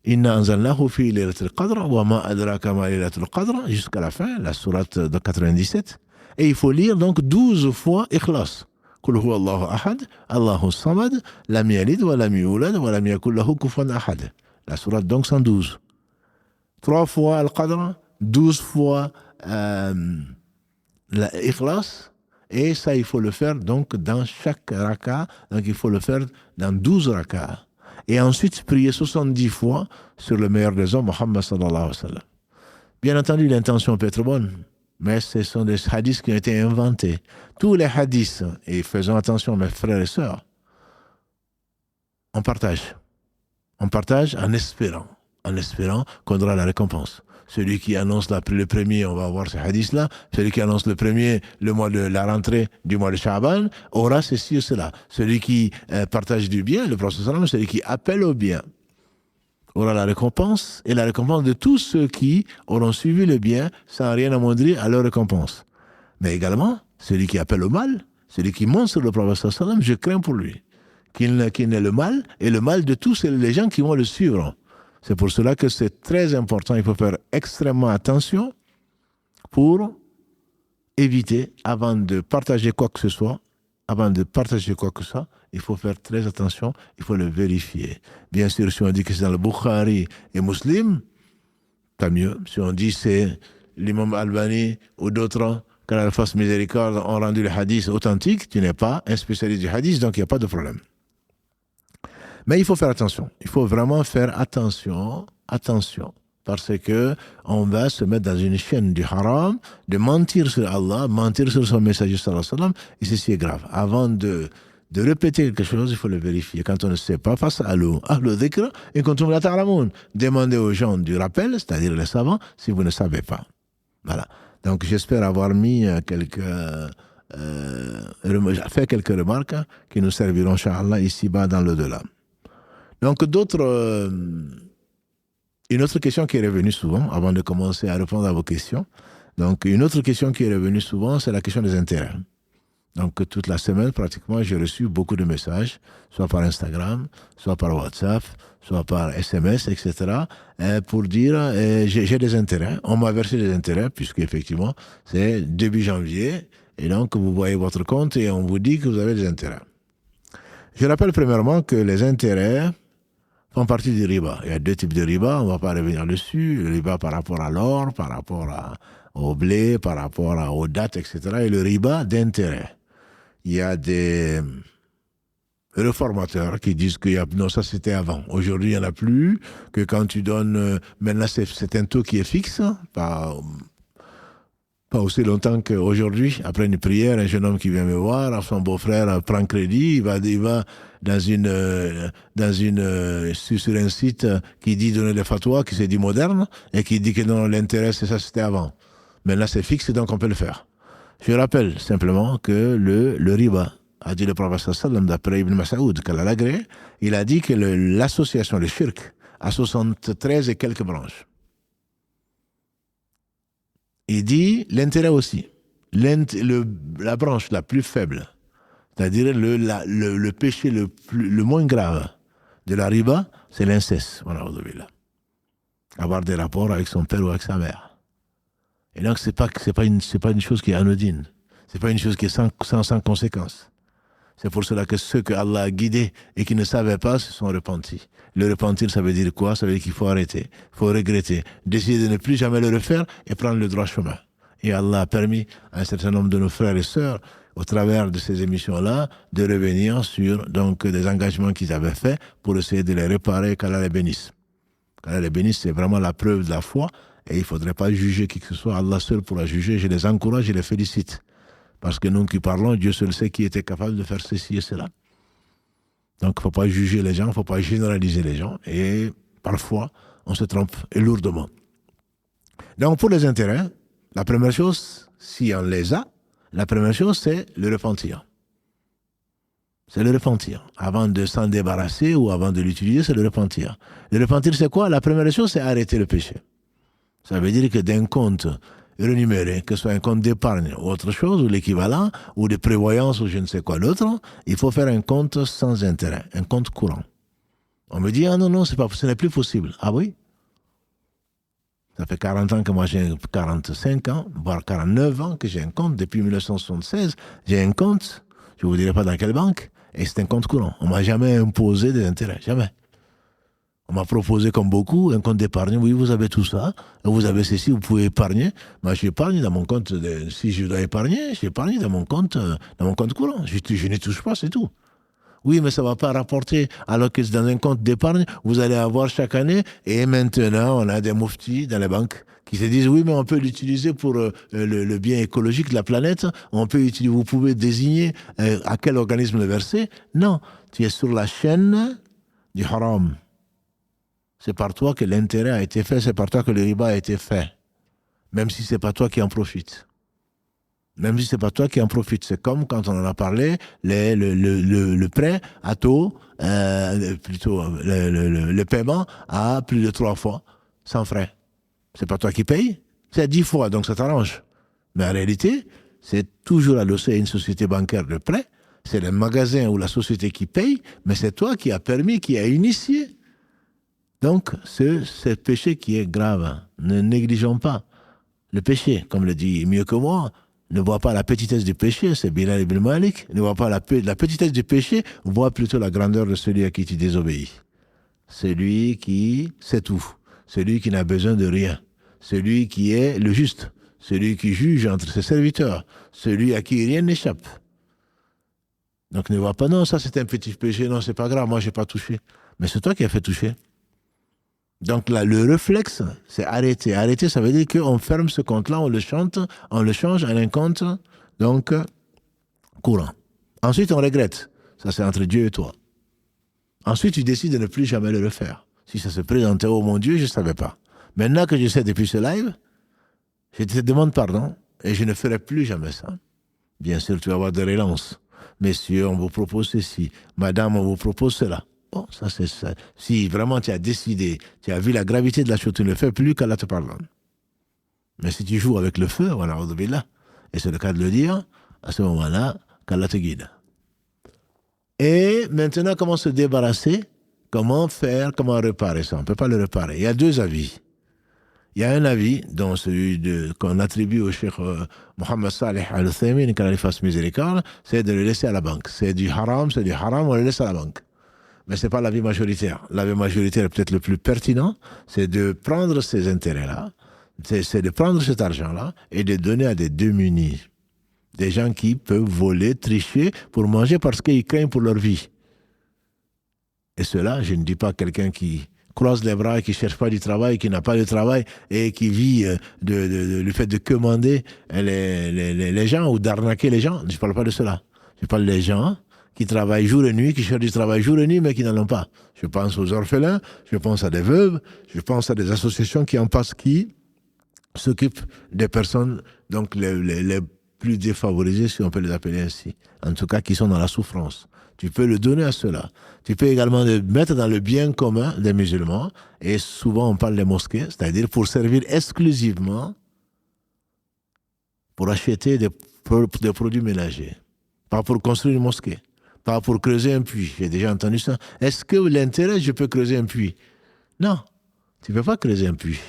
Inna anzalnahu fi laylatil qadr wa ma adraka ma laylatul qadr, jusqu'à la fin, la sourate de 97. Et il faut lire donc 12 fois Ikhlas. Qul huwa Allahu ahad, Allahu samad, lam yalid wa lam yulad wa lam yakul lahu kufuwan ahad. La sourate donc 112. 3 fois Al-Qadr, 12 fois l'Ikhlas, et ça il faut le faire donc dans chaque raka, donc il faut le faire dans 12 raka. Et ensuite prier 70 fois sur le meilleur des hommes, Muhammad sallallahu alayhi wa sallam. Bien entendu, l'intention peut être bonne, mais ce sont des hadiths qui ont été inventés. Tous les hadiths, et faisons attention mes frères et sœurs, on partage en espérant qu'on aura la récompense. Celui qui annonce le premier, on va voir ce hadith-là. Celui qui annonce le mois de la rentrée du mois de Sha'ban, aura ceci ou cela. Celui qui partage du bien, le prophète sallam, celui qui appelle au bien, aura la récompense, et la récompense de tous ceux qui auront suivi le bien sans rien amoindrir à leur récompense. Mais également, celui qui appelle au mal, celui qui monte sur le prophète sallam, je crains pour lui qu'il n'ait le mal, et le mal de tous les gens qui vont le suivre. C'est pour cela que c'est très important, il faut faire extrêmement attention pour éviter, avant de partager quoi que ce soit, il faut faire très attention, il faut le vérifier. Bien sûr, si on dit que c'est dans le Bukhari et Muslim, tant mieux. Si on dit que c'est l'imam Albani ou d'autres, qu'Allah fasse miséricorde, ont rendu le hadith authentique, tu n'es pas un spécialiste du hadith, donc il n'y a pas de problème. Mais il faut faire attention. Il faut vraiment faire attention, parce que on va se mettre dans une chaîne du haram, de mentir sur Allah, mentir sur son messager sallallahu alayhi wa sallam, et ceci est grave. Avant de répéter quelque chose, il faut le vérifier. Quand on ne sait pas, face à ahlu dhikr, in kuntum la ta'lamun. Demandez aux gens du rappel, c'est-à-dire les savants, si vous ne savez pas. Voilà. Donc j'espère avoir mis fait quelques remarques qui nous serviront, Inch'Allah, ici-bas dans l'au-delà. Donc une autre question qui est revenue souvent, avant de commencer à répondre à vos questions, donc une autre question qui est revenue souvent, c'est la question des intérêts. Donc, toute la semaine, pratiquement, j'ai reçu beaucoup de messages, soit par Instagram, soit par WhatsApp, soit par SMS, etc., pour dire j'ai des intérêts. On m'a versé des intérêts, puisque effectivement, c'est début janvier, et donc vous voyez votre compte et on vous dit que vous avez des intérêts. Je rappelle premièrement que les intérêts font partie du riba. Il y a deux types de riba, on ne va pas revenir dessus. Le riba par rapport à l'or, par rapport au blé, par rapport aux dates, etc. Et le riba d'intérêt. Il y a des réformateurs qui disent que non, ça c'était avant. Aujourd'hui, il n'y en a plus, que quand tu donnes... maintenant, c'est un taux qui est fixe, pas aussi longtemps qu'aujourd'hui. Après une prière, un jeune homme qui vient me voir, son beau-frère prend crédit, il va sur un site qui dit donner des fatwas, qui se dit moderne, et qui dit que non, l'intérêt, c'est ça, c'était avant. Maintenant, c'est fixe, donc on peut le faire. Je rappelle simplement que le riba, a dit le prophète sallam d'après Ibn Mas'oud, qu'Allah agrée, il a dit que l'association, le shirk, a 73 et quelques branches. Il dit l'intérêt aussi. La branche la plus faible, c'est-à-dire le péché le moins grave de la riba, c'est l'inceste. Avoir des rapports avec son père ou avec sa mère. Et donc, c'est pas une chose qui est anodine. C'est pas une chose qui est sans conséquence. C'est pour cela que ceux que Allah a guidés et qui ne savaient pas se sont repentis. Le repentir, ça veut dire quoi? Ça veut dire qu'il faut arrêter, il faut regretter, décider de ne plus jamais le refaire et prendre le droit chemin. Et Allah a permis à un certain nombre de nos frères et sœurs, au travers de ces émissions-là, de revenir sur donc des engagements qu'ils avaient faits pour essayer de les réparer, qu'Allah les bénisse. Qu'Allah les bénisse, c'est vraiment la preuve de la foi. Et il ne faudrait pas juger qui que ce soit. Allah seul pourra juger. Je les encourage, je les félicite. Parce que nous qui parlons, Dieu seul sait qui était capable de faire ceci et cela. Donc il ne faut pas juger les gens, il ne faut pas généraliser les gens. Et parfois, on se trompe, et lourdement. Donc pour les intérêts, la première chose, si on les a, la première chose, c'est le repentir. C'est le repentir. Avant de s'en débarrasser ou avant de l'utiliser, c'est le repentir. Le repentir, c'est quoi? La première chose, c'est arrêter le péché. Ça veut dire que d'un compte rémunéré, que ce soit un compte d'épargne ou autre chose, ou l'équivalent, ou de prévoyance ou je ne sais quoi d'autre, il faut faire un compte sans intérêt, un compte courant. On me dit, ah non, ce n'est plus possible. Ah oui? Ça fait 40 ans que moi j'ai 45 ans, voire 49 ans que j'ai un compte. Depuis 1976, j'ai un compte, je ne vous dirai pas dans quelle banque, et c'est un compte courant. On ne m'a jamais imposé des intérêts, jamais. On m'a proposé, comme beaucoup, un compte d'épargne. Oui, vous avez tout ça. Vous avez ceci, vous pouvez épargner. Moi, j'épargne dans mon compte. Si je dois épargner, j'épargne dans mon compte courant. Je n'y touche pas, c'est tout. Oui, mais ça ne va pas rapporter. Alors que dans un compte d'épargne, vous allez avoir chaque année. Et maintenant, on a des mouftis dans les banques qui se disent, oui, mais on peut l'utiliser pour le bien écologique de la planète. Vous pouvez désigner à quel organisme le verser. Non, tu es sur la chaîne du haram. C'est par toi que l'intérêt a été fait, c'est par toi que le riba a été fait. Même si ce n'est pas toi qui en profites. Même si ce n'est pas toi qui en profites. C'est comme quand on en a parlé, le prêt à taux, le paiement à plus de 3 fois, sans frais. C'est pas toi qui payes, c'est 10 fois, donc ça t'arrange. Mais en réalité, c'est toujours adossé à une société bancaire de prêt. C'est le magasin ou la société qui paye, mais c'est toi qui as permis, qui as initié. Donc, c'est ce péché qui est grave. Ne négligeons pas le péché. Comme le dit mieux que moi, ne vois pas la petitesse du péché, c'est Bilal ibn Malik. Ne vois pas la petitesse du péché, vois plutôt la grandeur de celui à qui tu désobéis. Celui qui sait tout. Celui qui n'a besoin de rien. Celui qui est le juste. Celui qui juge entre ses serviteurs. Celui à qui rien n'échappe. Donc ne vois pas, non, ça c'est un petit péché, non, c'est pas grave, moi j'ai pas touché. Mais c'est toi qui as fait toucher. Donc là, le réflexe, c'est arrêter. Arrêter, ça veut dire qu'on ferme ce compte-là, on le change en un compte, donc, courant. Ensuite, on regrette. Ça, c'est entre Dieu et toi. Ensuite, tu décides de ne plus jamais le refaire. Si ça se présentait, oh mon Dieu, je ne savais pas. Maintenant que je sais depuis ce live, je te demande pardon et je ne ferai plus jamais ça. Bien sûr, tu vas avoir des relances. Messieurs, on vous propose ceci. Madame, on vous propose cela. Bon, ça c'est ça. Si vraiment tu as décidé, tu as vu la gravité de la chose, tu ne le fais plus qu'Allah te pardonne. Mais si tu joues avec le feu, voilà, et c'est le cas de le dire, à ce moment-là, qu'Allah te guide. Et maintenant, comment se débarrasser? Comment faire? Comment réparer ça? On ne peut pas le réparer. Il y a deux avis. Il y a un avis, dont celui qu'on attribue au cheikh Mohammed Saleh Al-Uthaymin, qu'Allah lui fasse miséricorde, c'est de le laisser à la banque. C'est du haram, on le laisse à la banque. Mais ce n'est pas l'avis majoritaire. L'avis majoritaire est peut-être le plus pertinent, c'est de prendre ces intérêts-là, c'est de prendre cet argent-là et de donner à des démunis. Des gens qui peuvent voler, tricher pour manger parce qu'ils craignent pour leur vie. Et cela, je ne dis pas quelqu'un qui croise les bras et qui ne cherche pas du travail, qui n'a pas de travail et qui vit le fait de commander les gens ou d'arnaquer les gens. Je ne parle pas de cela. Je parle des gens qui travaillent jour et nuit, qui cherchent du travail jour et nuit, mais qui n'en ont pas. Je pense aux orphelins, je pense à des veuves, je pense à des associations qui en passent, qui s'occupent des personnes, donc les plus défavorisées, si on peut les appeler ainsi. En tout cas, qui sont dans la souffrance. Tu peux le donner à cela. Tu peux également le mettre dans le bien commun des musulmans. Et souvent, on parle des mosquées, c'est-à-dire pour servir exclusivement pour acheter des produits ménagers. Pas pour construire une mosquée. Pas pour creuser un puits. J'ai déjà entendu ça. Est-ce que l'intérêt, je peux creuser un puits? Non. Tu ne peux pas creuser un puits.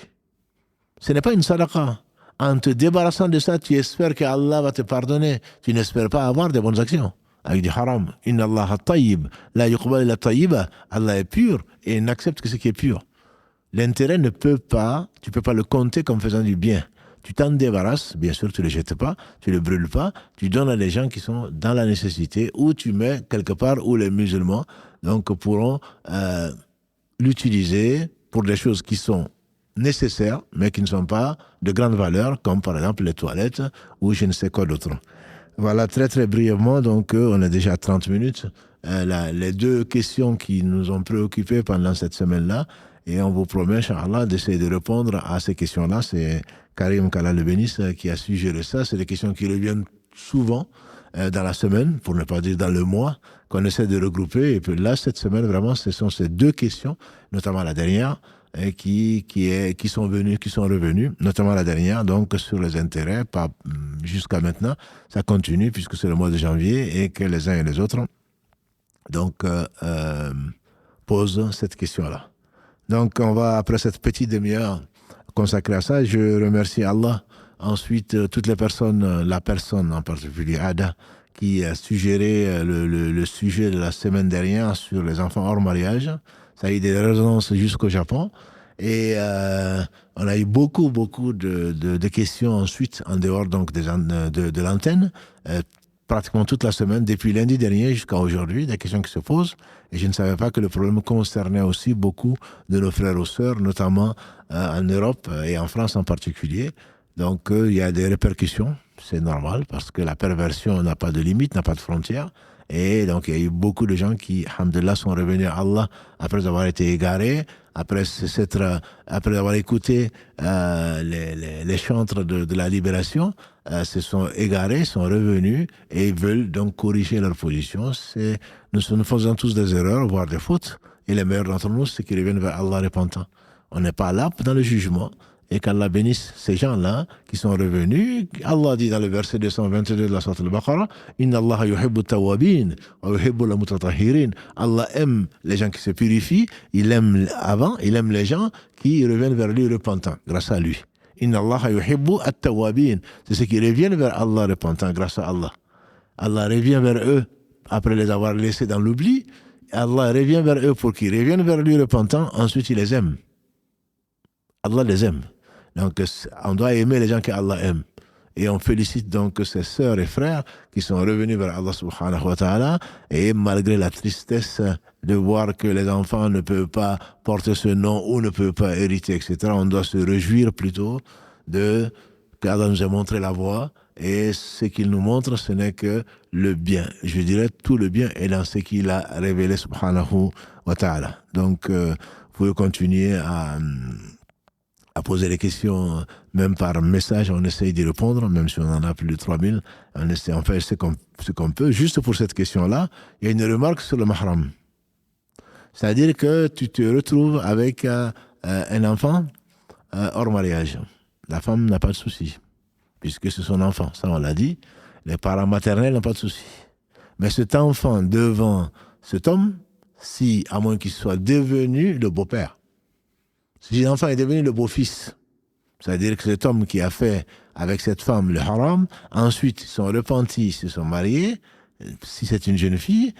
Ce n'est pas une sadaqa. En te débarrassant de ça, tu espères que Allah va te pardonner. Tu n'espères pas avoir de bonnes actions. Avec du haram. Inna Allah tayyib. La yuqbal illa tayyiba. Allah est pur et il n'accepte que ce qui est pur. L'intérêt ne peut pas, tu ne peux pas le compter comme faisant du bien. Tu t'en débarrasses, bien sûr, tu ne le jettes pas, tu ne le brûles pas, tu donnes à des gens qui sont dans la nécessité ou tu mets quelque part où les musulmans donc, pourront l'utiliser pour des choses qui sont nécessaires, mais qui ne sont pas de grande valeur, comme par exemple les toilettes ou je ne sais quoi d'autre. Voilà, très très brièvement, donc on a déjà 30 minutes. Les deux questions qui nous ont préoccupés pendant cette semaine-là, et on vous promet, Inch'Allah, d'essayer de répondre à ces questions-là. C'est Karim Kala le bénisse qui a suggéré ça. C'est des questions qui reviennent souvent dans la semaine, pour ne pas dire dans le mois, qu'on essaie de regrouper. Et puis là, cette semaine, vraiment, ce sont ces deux questions, notamment la dernière, qui sont revenus, notamment la dernière, donc sur les intérêts, pas jusqu'à maintenant. Ça continue puisque c'est le mois de janvier et que les uns et les autres donc posent cette question-là. Donc on va, après cette petite demi-heure consacrée à ça, je remercie Allah. Ensuite, toutes les personnes, la personne en particulier, Ada, qui a suggéré le sujet de la semaine dernière sur les enfants hors mariage. Ça a eu des résonances jusqu'au Japon. Et on a eu beaucoup de questions ensuite, en dehors donc de l'antenne, pratiquement toute la semaine, depuis lundi dernier jusqu'à aujourd'hui, des questions qui se posent. Et je ne savais pas que le problème concernait aussi beaucoup de nos frères ou sœurs, notamment en Europe et en France en particulier. Donc il y a des répercussions, c'est normal, parce que la perversion n'a pas de limite, n'a pas de frontières. Et donc, il y a eu beaucoup de gens qui, alhamdoulilah, sont revenus à Allah après avoir été égarés, après avoir écouté les chantres de la libération, se sont égarés, sont revenus et veulent donc corriger leur position. Nous faisons tous des erreurs, voire des fautes, et les meilleurs d'entre nous, c'est qu'ils reviennent vers Allah repentant. On n'est pas là dans le jugement. Et qu'Allah bénisse ces gens-là qui sont revenus. Allah dit dans le verset 222 de la Sourate Al-Baqarah, Inna Allah yuhibbu tawwabin wa yuhibbu la mutatahhirin. Allah aime les gens qui se purifient, il aime les gens qui reviennent vers lui repentants, grâce à lui. Inna Allah yuhibbu at-tawwabin. C'est ceux qui reviennent vers Allah repentants, grâce à Allah. Allah revient vers eux après les avoir laissés dans l'oubli. Allah revient vers eux pour qu'ils reviennent vers lui repentants, ensuite il les aime. Allah les aime. Donc, on doit aimer les gens qu'Allah aime. Et on félicite donc ces sœurs et frères qui sont revenus vers Allah subhanahu wa ta'ala. Et malgré la tristesse de voir que les enfants ne peuvent pas porter ce nom ou ne peuvent pas hériter, etc., on doit se réjouir plutôt qu'Allah nous a montré la voie. Et ce qu'il nous montre, ce n'est que le bien. Je dirais tout le bien est dans ce qu'il a révélé subhanahu wa ta'ala. Donc, vous pouvez continuer à poser les questions, même par message, on essaye d'y répondre, même si on en a plus de 3000, on essaie, on fait ce qu'on peut. Juste pour cette question-là, il y a une remarque sur le mahram. C'est-à-dire que tu te retrouves avec un enfant hors mariage. La femme n'a pas de souci, puisque c'est son enfant, ça on l'a dit. Les parents maternels n'ont pas de souci. Mais cet enfant devant cet homme, si, à moins qu'il soit devenu le beau-père, si l'enfant est devenu le beau-fils, c'est-à-dire que cet homme qui a fait avec cette femme le haram, ensuite ils sont repentis, ils se sont mariés, si c'est une jeune fille,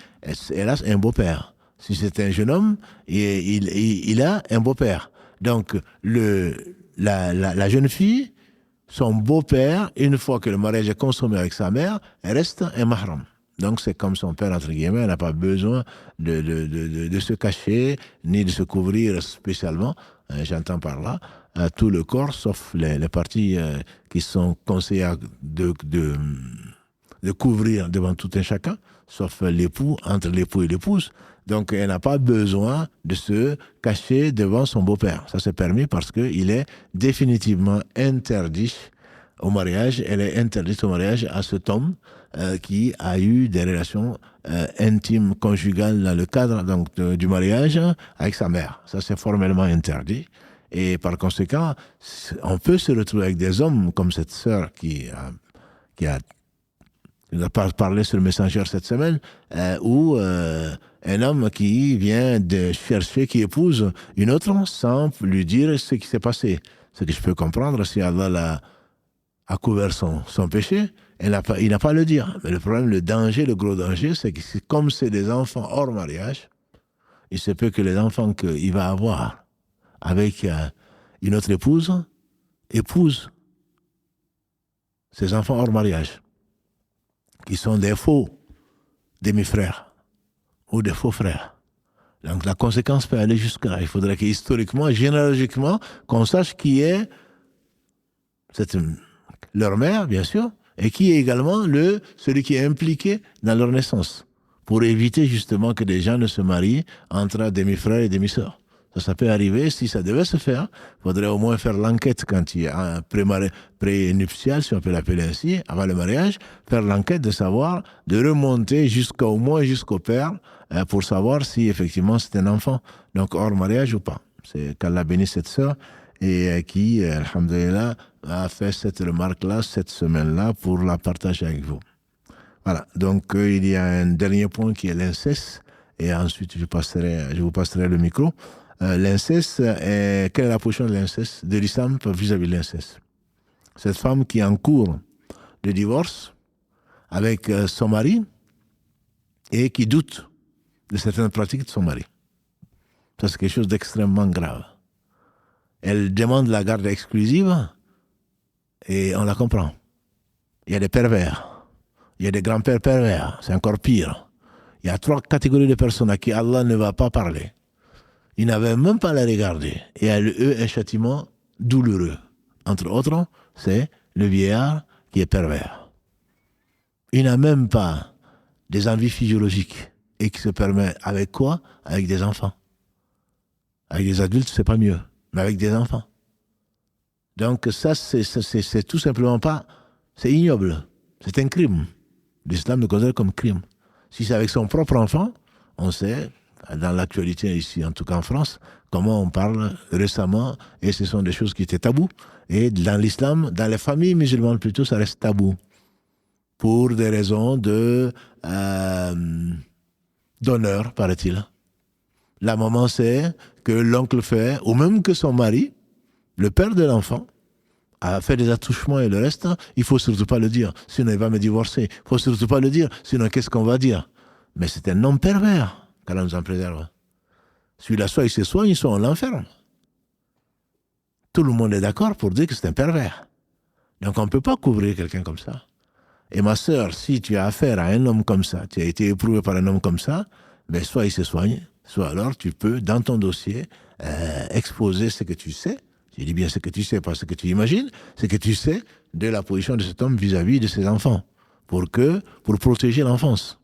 elle a un beau-père. Si c'est un jeune homme, il a un beau-père. Donc, la jeune fille, son beau-père, une fois que le mariage est consommé avec sa mère, elle reste un mahram. Donc, c'est comme son père, entre guillemets, elle n'a pas besoin de se cacher, ni de se couvrir spécialement, j'entends par là, tout le corps, sauf les parties qui sont conseillées de couvrir devant tout un chacun, sauf l'époux, entre l'époux et l'épouse. Donc, elle n'a pas besoin de se cacher devant son beau-père. Ça, c'est permis parce qu'il est définitivement interdit au mariage. Elle est interdite au mariage à cet homme qui a eu des relations intimes, conjugales dans le cadre donc, du mariage avec sa mère. Ça, c'est formellement interdit. Et par conséquent, on peut se retrouver avec des hommes comme cette sœur qui a parlé sur le Messenger cette semaine, où un homme qui vient de chercher, qui épouse une autre sans lui dire ce qui s'est passé. Ce que je peux comprendre, si Allah a couvert son péché, il n'a pas à le dire. Mais le problème, le danger, le gros danger, c'est que comme c'est des enfants hors mariage, il se peut que les enfants qu'il va avoir avec une autre épouse ses enfants hors mariage, qui sont des faux demi-frères ou des faux frères. Donc la conséquence peut aller jusque-là. Il faudrait qu'historiquement, généalogiquement, qu'on sache qui est leur mère, bien sûr, et qui est également celui qui est impliqué dans leur naissance, pour éviter justement que des gens ne se marient entre demi-frères et demi-sœurs. Ça peut arriver, si ça devait se faire, il faudrait au moins faire l'enquête quand il y a un pré-nuptial, si on peut l'appeler ainsi, avant le mariage, faire l'enquête de savoir, de remonter au moins jusqu'au père, pour savoir si effectivement c'est un enfant, donc hors mariage ou pas. C'est qu'Allah bénisse cette sœur, et qui, alhamdoulilah, a fait cette remarque-là, cette semaine-là, pour la partager avec vous. Voilà, donc il y a un dernier point qui est l'inceste, et ensuite je vous passerai le micro. L'inceste, quelle est la position de l'inceste, de l'islam vis-à-vis de l'inceste? Cette femme qui est en cours de divorce avec son mari et qui doute de certaines pratiques de son mari. Ça, c'est quelque chose d'extrêmement grave. Elle demande la garde exclusive et on la comprend. Il y a des pervers, il y a des grands-pères pervers, c'est encore pire. Il y a 3 catégories de personnes à qui Allah ne va pas parler. Il n'avait même pas à les regarder. Et à eux, un châtiment douloureux. Entre autres, c'est le vieillard qui est pervers. Il n'a même pas des envies physiologiques et qui se permet avec quoi? Avec des enfants. Avec des adultes, c'est pas mieux, mais avec des enfants. Donc ça, c'est tout simplement pas... C'est ignoble. C'est un crime. L'islam le considère comme crime. Si c'est avec son propre enfant, on sait... dans l'actualité ici, en tout cas en France, comment on parle récemment, et ce sont des choses qui étaient tabous. Et dans l'islam, dans les familles musulmanes plutôt, ça reste tabou. Pour des raisons d'honneur, paraît-il. La maman sait que l'oncle fait, ou même que son mari, le père de l'enfant, a fait des attouchements et le reste, il ne faut surtout pas le dire, sinon il va me divorcer. Il ne faut surtout pas le dire, sinon qu'est-ce qu'on va dire? Mais c'est un homme pervers. qu'Allah nous en préserve. Celui-là, soit il se soigne, soit on l'enferme. Tout le monde est d'accord pour dire que c'est un pervers. Donc on ne peut pas couvrir quelqu'un comme ça. Et ma sœur, si tu as affaire à un homme comme ça, tu as été éprouvé par un homme comme ça, ben soit il se soigne, soit alors tu peux, dans ton dossier, exposer ce que tu sais. Je dis bien ce que tu sais, pas ce que tu imagines, ce que tu sais de la position de cet homme vis-à-vis de ses enfants, pour protéger l'enfance.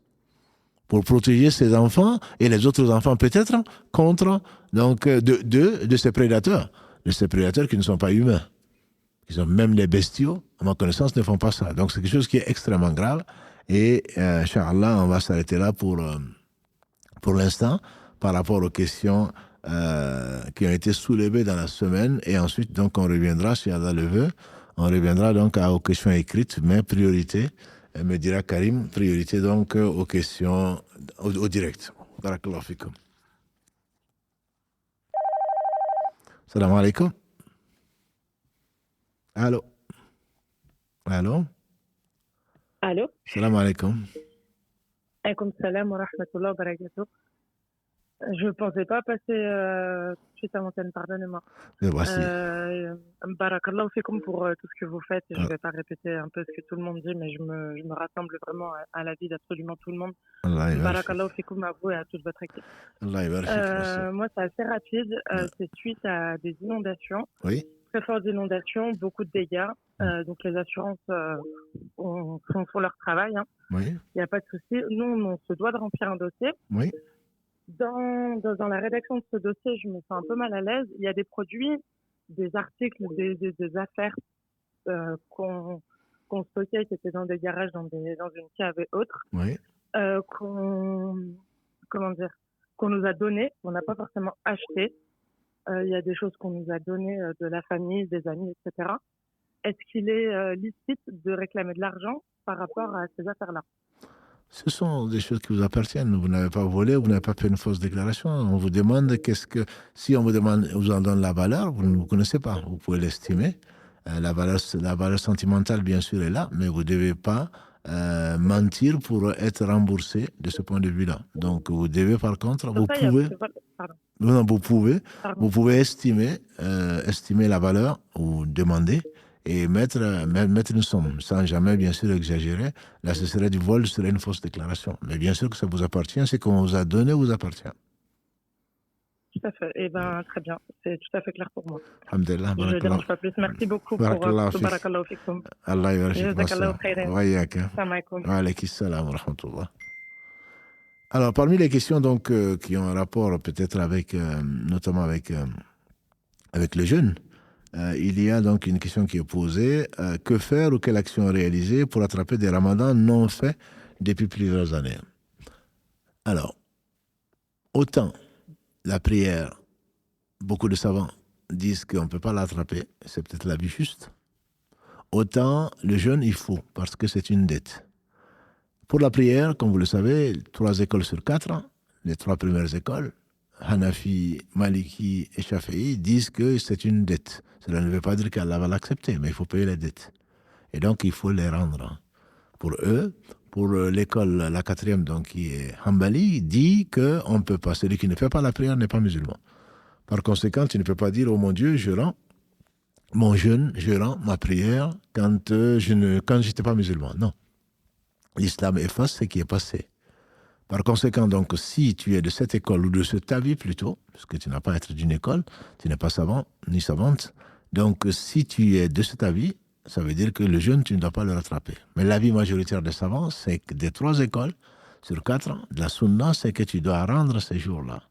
Pour protéger ses enfants et les autres enfants peut-être contre donc, de ces prédateurs. De ces prédateurs qui ne sont pas humains. Qui sont même les bestiaux, à ma connaissance, ne font pas ça. Donc c'est quelque chose qui est extrêmement grave. Et, Inch'Allah, on va s'arrêter là pour l'instant, par rapport aux questions qui ont été soulevées dans la semaine. Et ensuite, donc, on reviendra, si Allah le veut, on reviendra donc aux questions écrites, mais priorité Elle me dira, Karim, priorité donc aux questions au direct. Barakallahu fikum. Salam alaikum. Allô? Allô? Allô? Salam alaikum. Alaykoum salam wa rahmatullah wa barakatuh. Je ne pensais pas passer tout de suite à l'antenne, pardonnez-moi. Voici. Barakallahu fikum pour tout ce que vous faites. Je ne vais pas répéter un peu ce que tout le monde dit, mais je me rassemble vraiment à la vie d'absolument tout le monde. Barakallahu fikum à vous et à toute votre équipe. Moi, c'est assez rapide. C'est suite à des inondations. Oui. Très fortes inondations, beaucoup de dégâts. Donc les assurances font leur travail. Hein. Oui. Il n'y a pas de souci. Nous, on se doit de remplir un dossier. Oui. Dans la rédaction de ce dossier, je me sens un peu mal à l'aise. Il y a des produits, des articles, des affaires qu'on stockait, qui étaient dans des garages, dans une cave et autres, oui. Qu'on nous a donné, on n'a pas forcément acheté. Il y a des choses qu'on nous a données de la famille, des amis, etc. Est-ce qu'il est licite de réclamer de l'argent par rapport à ces affaires-là? Ce sont des choses qui vous appartiennent. Vous n'avez pas volé, vous n'avez pas fait une fausse déclaration. On vous demande si on vous demande, vous en donne la valeur, vous ne vous connaissez pas. Vous pouvez l'estimer. La valeur sentimentale, bien sûr, est là, mais vous ne devez pas mentir pour être remboursé de ce point de vue-là. Donc, vous devez, par contre, vous pouvez estimer la valeur ou demander et mettre une somme, sans jamais, bien sûr, exagérer. Là, ce serait du vol, ce serait une fausse déclaration. Mais bien sûr que ça vous appartient, c'est qu'on vous a donné, vous appartient. Tout à fait. Eh bien, très bien. C'est tout à fait clair pour moi. Alhamdulillah. Je ne dérange pas plus. Merci beaucoup pour tout. Barakallahu fikum. Allah yabarak. Jazakallahu khairan. Wa iyyak. Salam alaikum. Wa alaykum salam wa rahmatullah. Alors, parmi les questions donc, qui ont un rapport peut-être avec, notamment avec le jeûne, il y a donc une question qui est posée. Que faire ou quelle action réaliser pour attraper des ramadans non faits depuis plusieurs années? Alors, autant la prière, beaucoup de savants disent qu'on ne peut pas l'attraper, c'est peut-être l'avis juste. Autant le jeûne, il faut, parce que c'est une dette. Pour la prière, comme vous le savez, 3 écoles sur 4, les 3 premières écoles, Hanafi, Maliki et Shafi'i, disent que c'est une dette. Cela ne veut pas dire qu'Allah va l'accepter, mais il faut payer les dettes. Et donc, il faut les rendre. Pour eux, pour l'école, la 4e, donc, qui est Hanbali, dit qu'on ne peut pas. Celui qui ne fait pas la prière n'est pas musulman. Par conséquent, tu ne peux pas dire, oh mon Dieu, je rends mon jeûne, je rends ma prière quand je n'étais pas musulman. Non. L'islam efface ce qui est passé. Par conséquent, donc, si tu es de cette école, ou de cet avis plutôt, parce que tu n'as pas à être d'une école, tu n'es pas savant, ni savante, donc si tu es de cet avis, ça veut dire que le jeûne, tu ne dois pas le rattraper. Mais l'avis majoritaire des savants, c'est que des 3 écoles sur 4, la sunna, c'est que tu dois rendre ces jours-là.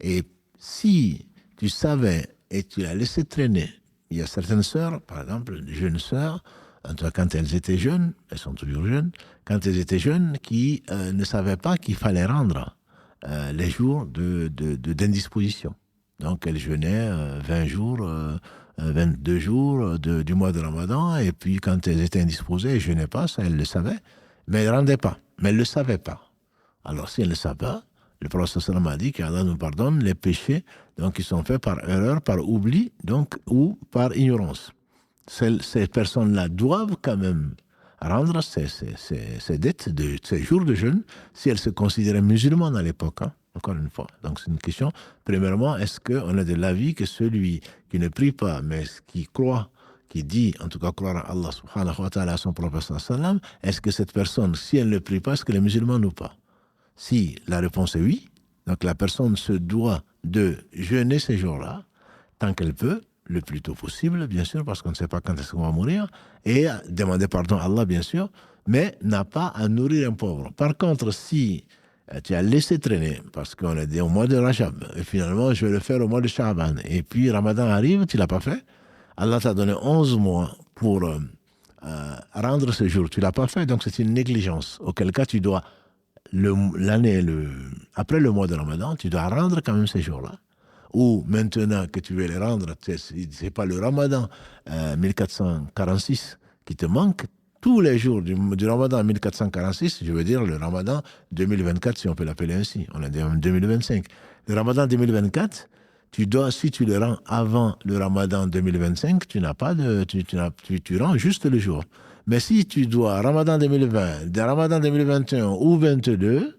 Et si tu savais et tu l'as laissé traîner, il y a certaines sœurs, par exemple, des jeunes sœurs, en tout cas quand elles étaient jeunes, elles sont toujours jeunes, quand elles étaient jeunes, qui ne savaient pas qu'il fallait rendre les jours d'indisposition. Donc elles jeûnaient 20 jours, 22 jours du mois de Ramadan, et puis quand elles étaient indisposées, elles ne jeûnaient pas, ça elles le savaient, mais elles ne rendaient pas, mais elles ne le savaient pas. Alors si elles ne le savent pas, le prophète sallam a dit qu'Allah nous pardonne les péchés donc, qui sont faits par erreur, par oubli, donc, ou par ignorance. Ces personnes-là doivent quand même rendre ces dettes, ces jours de jeûne, si elles se considéraient musulmanes à l'époque, hein, encore une fois. Donc c'est une question, premièrement, est-ce qu'on a de l'avis que celui qui ne prie pas, mais qui croit, qui dit, en tout cas croire à Allah subhanahu wa ta'ala, à son prophète sallam, est-ce que cette personne, si elle ne prie pas, est-ce qu'elle est musulmane ou pas? Si la réponse est oui, donc la personne se doit de jeûner ces jours-là, tant qu'elle peut, le plus tôt possible, bien sûr, parce qu'on ne sait pas quand est-ce qu'on va mourir, et demander pardon à Allah, bien sûr, mais n'a pas à nourrir un pauvre. Par contre, si tu as laissé traîner, parce qu'on est au mois de Rajab, et finalement, je vais le faire au mois de Sha'ban, et puis Ramadan arrive, tu ne l'as pas fait, Allah t'a donné 11 mois pour rendre ce jour, tu ne l'as pas fait, donc c'est une négligence, auquel cas tu dois, après le mois de Ramadan, tu dois rendre quand même ces jours-là. Ou maintenant que tu veux les rendre, ce n'est pas le Ramadan 1446 qui te manque, tous les jours du Ramadan 1446, je veux dire le Ramadan 2024, si on peut l'appeler ainsi. On est en 2025. Le Ramadan 2024, si tu le rends avant le Ramadan 2025, tu rends juste le jour. Mais si tu dois Ramadan 2020, Ramadan 2021 ou 22,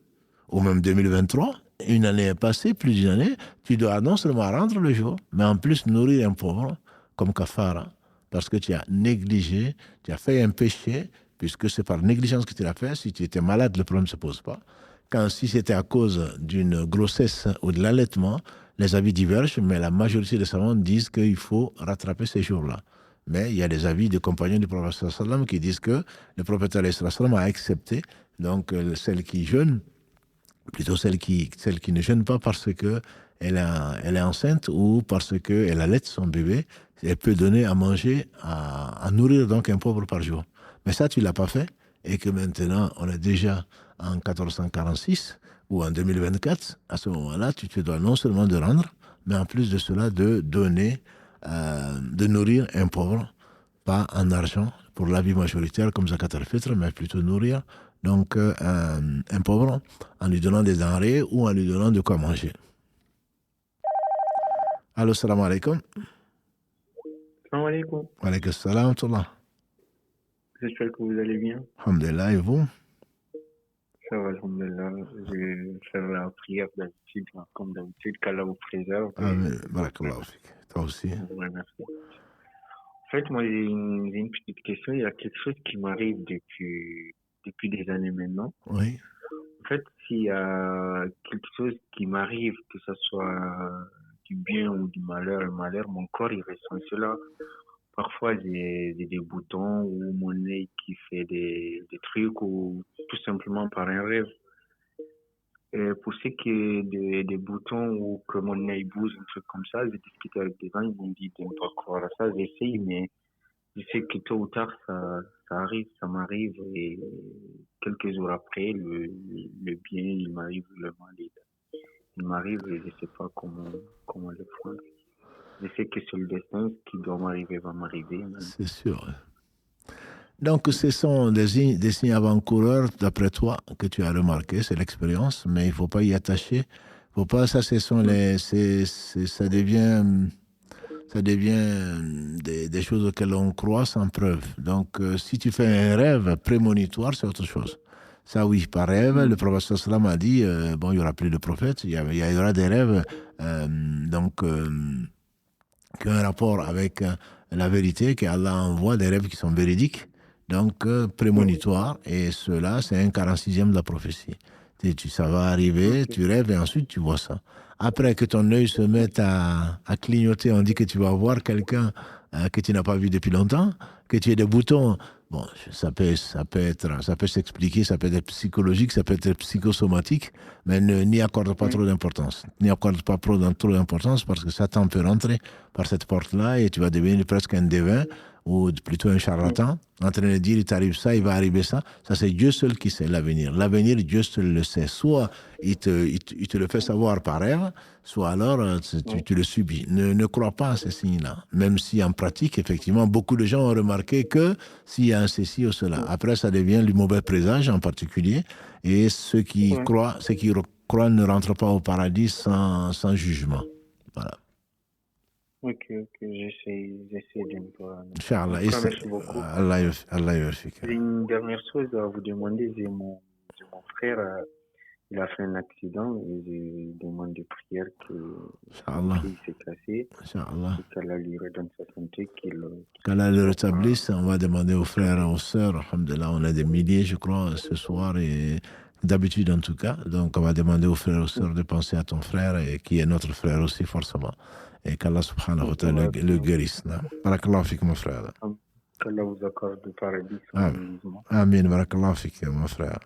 ou même 2023, une année est passée, plus d'une année, tu dois non seulement rendre le jour, mais en plus nourrir un pauvre, comme kafara, parce que tu as négligé, tu as fait un péché, puisque c'est par négligence que tu l'as fait. Si tu étais malade, le problème ne se pose pas. Si c'était à cause d'une grossesse ou de l'allaitement, les avis divergent, mais la majorité des savants disent qu'il faut rattraper ces jours-là. Mais il y a des avis de compagnons du prophète sallam qui disent que le prophète sallam a accepté donc celle qui jeûne, plutôt celle qui ne jeûne pas parce que elle est enceinte ou parce qu'elle allaite son bébé, elle peut donner à manger, à nourrir donc un pauvre par jour. Mais ça, tu ne l'as pas fait, et que maintenant, on est déjà en 1446 ou en 2024, à ce moment-là, tu te dois non seulement de rendre, mais en plus de cela, de donner, de nourrir un pauvre, pas en argent, pour la vie majoritaire comme Zakat al-Fitr, mais plutôt nourrir donc un pauvre en lui donnant des denrées ou en lui donnant de quoi manger. Allô, salam alaikum. Salam alaikum. Wa alaikum salam, Tullah. J'espère que vous allez bien. Alhamdulillah, et vous? Ça va, alhamdulillah. Je vais faire la prière d'habitude, comme d'habitude, qu'Allah vous préserve. Amen. Barakallahu fik. Toi aussi. Ouais, merci. En fait, moi, j'ai une petite question. Il y a quelque chose qui m'arrive depuis des années maintenant. Oui. En fait, s'il y a quelque chose qui m'arrive, que ce soit du bien ou du malheur, le malheur, mon corps, il ressent cela. Parfois, j'ai des boutons ou mon nez qui fait des trucs ou tout simplement par un rêve. Et pour ce qui est des boutons ou que mon nez bouge, un truc comme ça, j'ai discuté avec des gens, ils m'ont dit de ne pas croire à ça. J'essaye, mais je sais que tôt ou tard, ça arrive, ça m'arrive. Et quelques jours après, le bien, il m'arrive, le mal, il m'arrive et je ne sais pas comment le prendre. Je sais que c'est le destin, ce qui doit m'arriver va m'arriver. Mais... C'est sûr. Donc, ce sont des signes avant-coureurs, d'après toi, que tu as remarqué, c'est l'expérience, mais il ne faut pas y attacher. Faut pas, ça, ça devient des choses auxquelles on croit sans preuve. Donc, si tu fais un rêve prémonitoire, c'est autre chose. Ça, oui, par rêve, le prophète sallam a dit, bon, il n'y aura plus de prophètes, il y aura des rêves, qui ont un rapport avec la vérité, qu'Allah envoie des rêves qui sont véridiques, donc prémonitoires, et cela, c'est un 46e de la prophétie. Ça va arriver, tu rêves et ensuite tu vois ça. Après que ton œil se mette à clignoter, on dit que tu vas voir quelqu'un que tu n'as pas vu depuis longtemps, que tu aies des boutons. Bon, ça peut s'expliquer, ça peut être psychologique, ça peut être psychosomatique, mais n'y accorde pas trop d'importance. N'y accorde pas trop d'importance parce que Satan peut rentrer par cette porte-là et tu vas devenir presque un devin ou plutôt un charlatan, en train de dire il t'arrive ça, il va arriver ça. Ça, c'est Dieu seul qui sait l'avenir. L'avenir, Dieu seul le sait. Soit il te le fait savoir par rêve, soit alors tu le subis. Ne crois pas à ces signes-là. Même si en pratique, effectivement, beaucoup de gens ont remarqué que s'il y a un ceci ou cela, après ça devient du mauvais présage en particulier. Et ceux qui croient ne rentrent pas au paradis sans jugement. Voilà. Ok, j'essaie de me voir. Inch'Allah. Merci beaucoup. Allah yafik. J'ai une dernière chose à vous demander. J'ai mon frère, il a fait un accident et je demande de prière qu'il s'est cassé. Inch'Allah. Qu'Allah lui redonne sa santé. Qu'Allah le rétablisse. On va demander aux frères et aux sœurs. Alhamdulillah, on a des milliers, je crois, ce soir et d'habitude en tout cas. Donc on va demander aux frères et aux sœurs de penser à ton frère et qui est notre frère aussi forcément. Et qu'Allah subhanahu wa ta'ala le guérisse. Barakallahu fik, mon frère. Qu'Allah vous accorde le paradis. Amin, barakallahu fik, mon frère.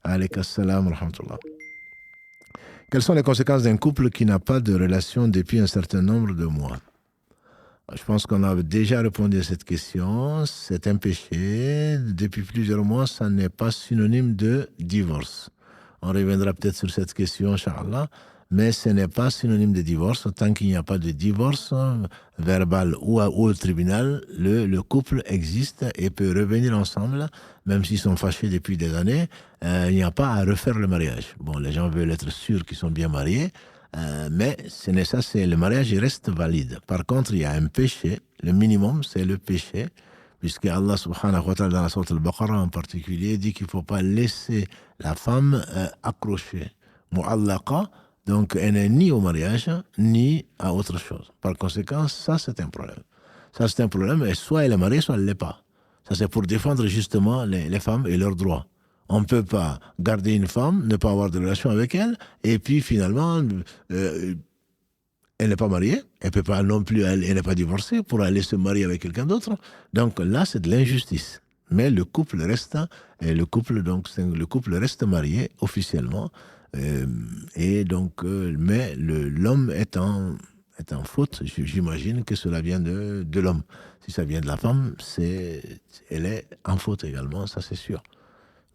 Alayka salam wa rahmatullah. Quelles sont les conséquences d'un couple qui n'a pas de relation depuis un certain nombre de mois? Je pense qu'on a déjà répondu à cette question. C'est un péché. Depuis plusieurs mois, ça n'est pas synonyme de divorce. On reviendra peut-être sur cette question, Inch'Allah. mais ce n'est pas synonyme de divorce. Tant qu'il n'y a pas de divorce verbal ou au tribunal, le couple existe et peut revenir ensemble, même s'ils sont fâchés depuis des années. Il n'y a pas à refaire le mariage. Bon, les gens veulent être sûrs qu'ils sont bien mariés, mais ce n'est ça, c'est le mariage, il reste valide. Par contre, il y a un péché. Le minimum, c'est le péché, puisque Allah subhanahu wa ta'ala dans la sourate Al-Baqarah en particulier dit qu'il ne faut pas laisser la femme accrochée. Mu'allaqa, donc elle n'est ni au mariage, ni à autre chose. Par conséquent, ça c'est un problème. Ça c'est un problème, et soit elle est mariée, soit elle ne l'est pas. Ça c'est pour défendre justement les femmes et leurs droits. On ne peut pas garder une femme, ne pas avoir de relation avec elle, et puis finalement, elle n'est pas mariée, elle peut pas non plus, elle n'est pas divorcée pour aller se marier avec quelqu'un d'autre. Donc là, c'est de l'injustice. Mais le couple reste, le couple reste marié officiellement. Et donc, mais l'homme est en faute. J'imagine que cela vient de l'homme. Si ça vient de la femme, elle est en faute également, ça c'est sûr.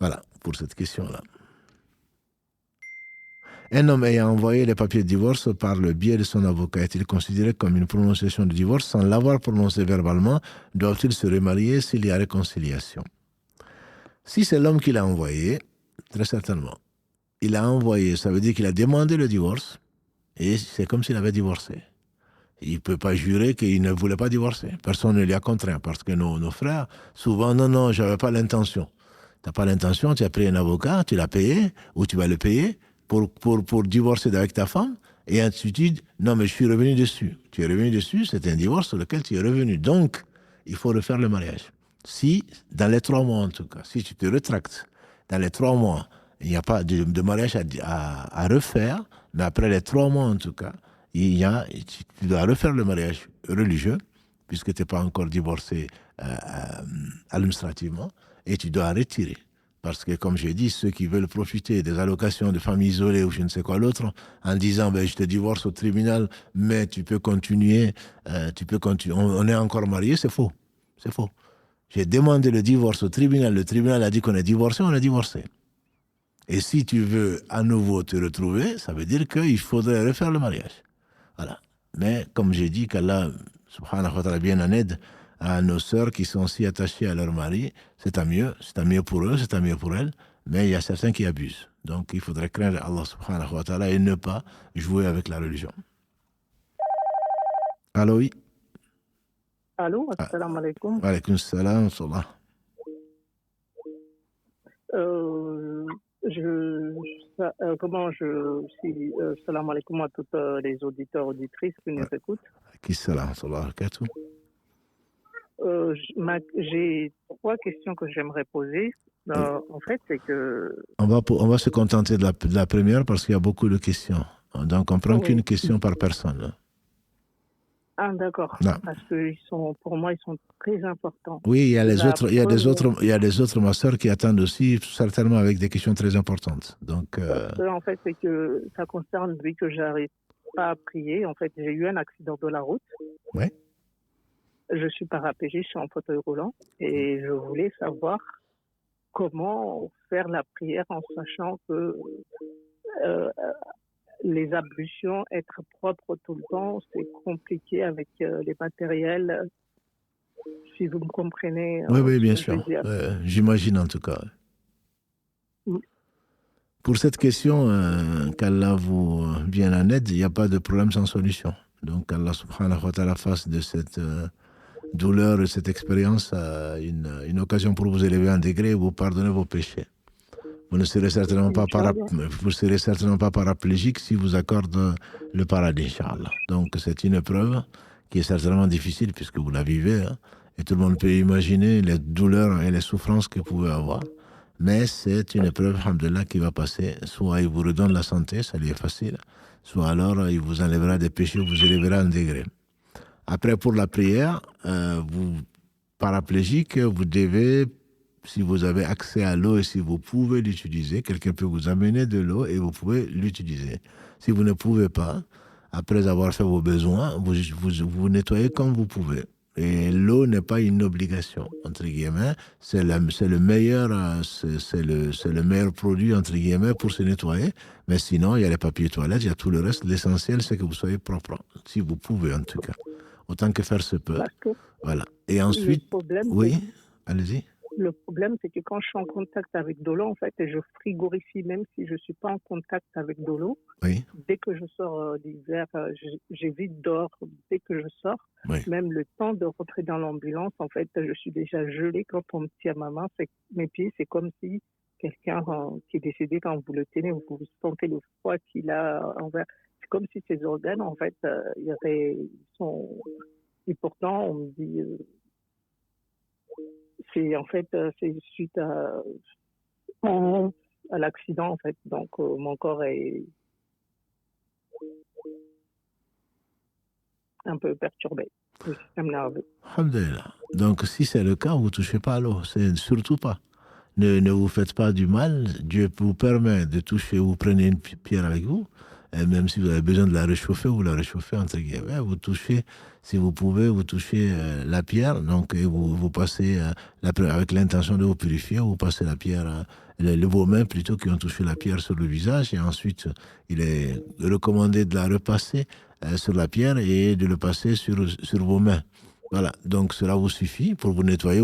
Voilà, pour cette question-là. Un homme ayant envoyé les papiers de divorce par le biais de son avocat est-il considéré comme une prononciation de divorce sans l'avoir prononcé verbalement? Doit-il se remarier s'il y a réconciliation? Si c'est l'homme qui l'a envoyé, très certainement. Il a envoyé, ça veut dire qu'il a demandé le divorce et c'est comme s'il avait divorcé. Il ne peut pas jurer qu'il ne voulait pas divorcer. Personne ne l'y a contraint parce que nos frères, souvent, non, je n'avais pas l'intention. Tu n'as pas l'intention, tu as pris un avocat, tu l'as payé ou tu vas le payer pour divorcer avec ta femme, et ensuite tu dis, non mais je suis revenu dessus. Tu es revenu dessus, c'est un divorce sur lequel tu es revenu. Donc, il faut refaire le mariage. Si, dans les 3 mois en tout cas, si tu te rétractes, dans les 3 mois, il n'y a pas de mariage à refaire, mais après les 3 mois en tout cas, tu dois refaire le mariage religieux, puisque tu n'es pas encore divorcé administrativement, et tu dois retirer. Parce que, comme j'ai dit, ceux qui veulent profiter des allocations de familles isolées ou je ne sais quoi l'autre, en disant je te divorce au tribunal, mais tu peux continuer, on est encore mariés, c'est faux. C'est faux. J'ai demandé le divorce au tribunal, le tribunal a dit qu'on est divorcé, on est divorcé. Et si tu veux à nouveau te retrouver, ça veut dire qu'il faudrait refaire le mariage. Voilà. Mais, comme j'ai dit, qu'Allah, subhanahu wa ta'ala, bien en aide à nos sœurs qui sont si attachées à leur mari, c'est à mieux pour eux, c'est à mieux pour elles, mais il y a certains qui abusent. Donc il faudrait craindre Allah subhanahu wa ta'ala et ne pas jouer avec la religion. Allô, oui. Allô, assalamu alaikum. Wa alaikum salam, salam. Salam alaikum à toutes les auditeurs, auditrices qui nous écoutent. Qui salam, salam, katou. J'ai 3 questions que j'aimerais poser. En fait, c'est que... On va se contenter de la première parce qu'il y a beaucoup de questions. Donc, on prend qu'une question par personne. Ah, d'accord. Non. Parce que pour moi, ils sont très importants. Oui, il y a des autres, ma soeur, qui attendent aussi, certainement avec des questions très importantes. Donc, en fait, c'est que ça concerne lui que j'arrive pas à prier. En fait, j'ai eu un accident de la route. Oui. Je suis paraplégique, je suis en fauteuil roulant et je voulais savoir comment faire la prière en sachant que les ablutions, être propre tout le temps, c'est compliqué avec les matériels. Si vous me comprenez. Oui, bien sûr. J'imagine en tout cas. Pour cette question, qu'Allah vous vienne en aide, il n'y a pas de problème sans solution. Donc Allah subhanahu wa ta'ala fasse de cette douleur et cette expérience une occasion pour vous élever un degré et vous pardonner vos péchés. Vous ne serez certainement pas paraplégique si vous accorde le paradis, Inch'Allah. Donc c'est une épreuve qui est certainement difficile puisque vous la vivez, hein, et tout le monde peut imaginer les douleurs et les souffrances que vous pouvez avoir. Mais c'est une épreuve, alhamdoulilah, qui va passer. Soit il vous redonne la santé, ça lui est facile, soit alors il vous enlèvera des péchés, vous élèvera un degré. Après, pour la prière, vous, paraplégique, vous devez, si vous avez accès à l'eau et si vous pouvez l'utiliser, quelqu'un peut vous amener de l'eau et vous pouvez l'utiliser. Si vous ne pouvez pas, après avoir fait vos besoins, vous nettoyez comme vous pouvez. Et l'eau n'est pas une obligation, entre guillemets. C'est le meilleur produit, entre guillemets, pour se nettoyer. Mais sinon, il y a les papiers toilettes, il y a tout le reste. L'essentiel, c'est que vous soyez propre, si vous pouvez, en tout cas. Autant que faire se peut. Voilà. Et ensuite, oui, allez-y. Le problème, c'est que quand je suis en contact avec de l'eau, en fait, et je frigorifie, même si je ne suis pas en contact avec de l'eau, oui. Dès que je sors d'hiver, j'évite dehors. Dès que je sors, oui. Même le temps de rentrer dans l'ambulance, en fait, je suis déjà gelée quand on me tient ma main. Mes pieds, c'est comme si quelqu'un qui est décédé, quand vous le tenez, vous sentez le froid qu'il a envers. C'est comme si ses organes, en fait, ils sont... Et pourtant, on me dit... c'est suite à l'accident, en fait. Donc, mon corps est un peu perturbé, le système nerveux. Alhamdulillah. Donc, si c'est le cas, vous ne touchez pas à l'eau. C'est surtout pas. Ne vous faites pas du mal. Dieu vous permet de toucher, vous prenez une pierre avec vous, et même si vous avez besoin de la réchauffer, vous la réchauffez, entre guillemets. Vous touchez, si vous pouvez, vous touchez la pierre, donc et vous passez, avec l'intention de vous purifier, vous passez la pierre, vos mains plutôt qui ont touché la pierre sur le visage, et ensuite, il est recommandé de la repasser sur la pierre et de le passer sur vos mains. Voilà, donc cela vous suffit pour vous nettoyer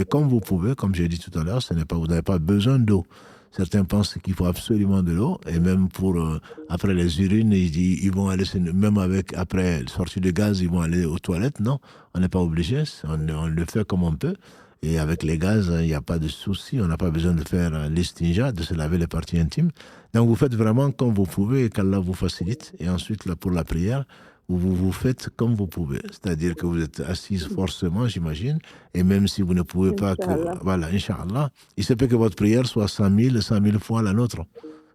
comme vous pouvez, comme j'ai dit tout à l'heure, vous n'avez pas besoin d'eau. Certains pensent qu'il faut absolument de l'eau, et même pour, après les urines, ils vont aller, même après sortie de gaz, ils vont aller aux toilettes. Non, on n'est pas obligé, on le fait comme on peut. Et avec les gaz, il n'y a pas de souci, on n'a pas besoin de faire l'estinja, de se laver les parties intimes. Donc vous faites vraiment comme vous pouvez, et qu'Allah vous facilite. Et ensuite, là, pour la prière, vous faites comme vous pouvez. C'est-à-dire que vous êtes assise forcément, j'imagine, et même si vous ne pouvez pas... Voilà, Inch'Allah, il se peut que votre prière soit 100 000 fois la nôtre.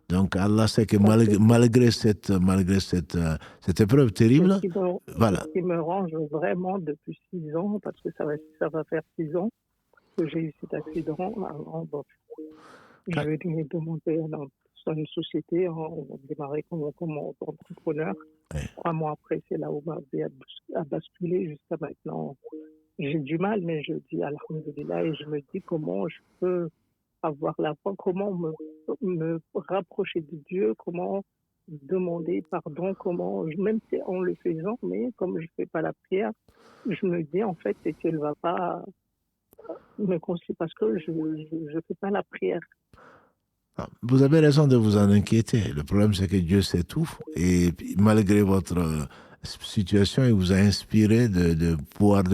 Donc Allah sait que malgré cette épreuve terrible... Ce qui me range vraiment depuis 6 ans, parce que ça va faire 6 ans que j'ai eu cet accident. Je vais demander dans une société, on va démarrer comme entrepreneur. 3 mois après, c'est là où ma vie a basculé jusqu'à maintenant. J'ai du mal, mais je dis alhamdoulilah, et je me dis comment je peux avoir la foi, comment me rapprocher de Dieu, comment demander pardon, même si en le faisant, mais comme je ne fais pas la prière, je me dis en fait c'est qu'elle ne va pas me conseiller parce que je ne fais pas la prière. Vous avez raison de vous en inquiéter. Le problème, c'est que Dieu sait tout. Et malgré votre situation, il vous a inspiré de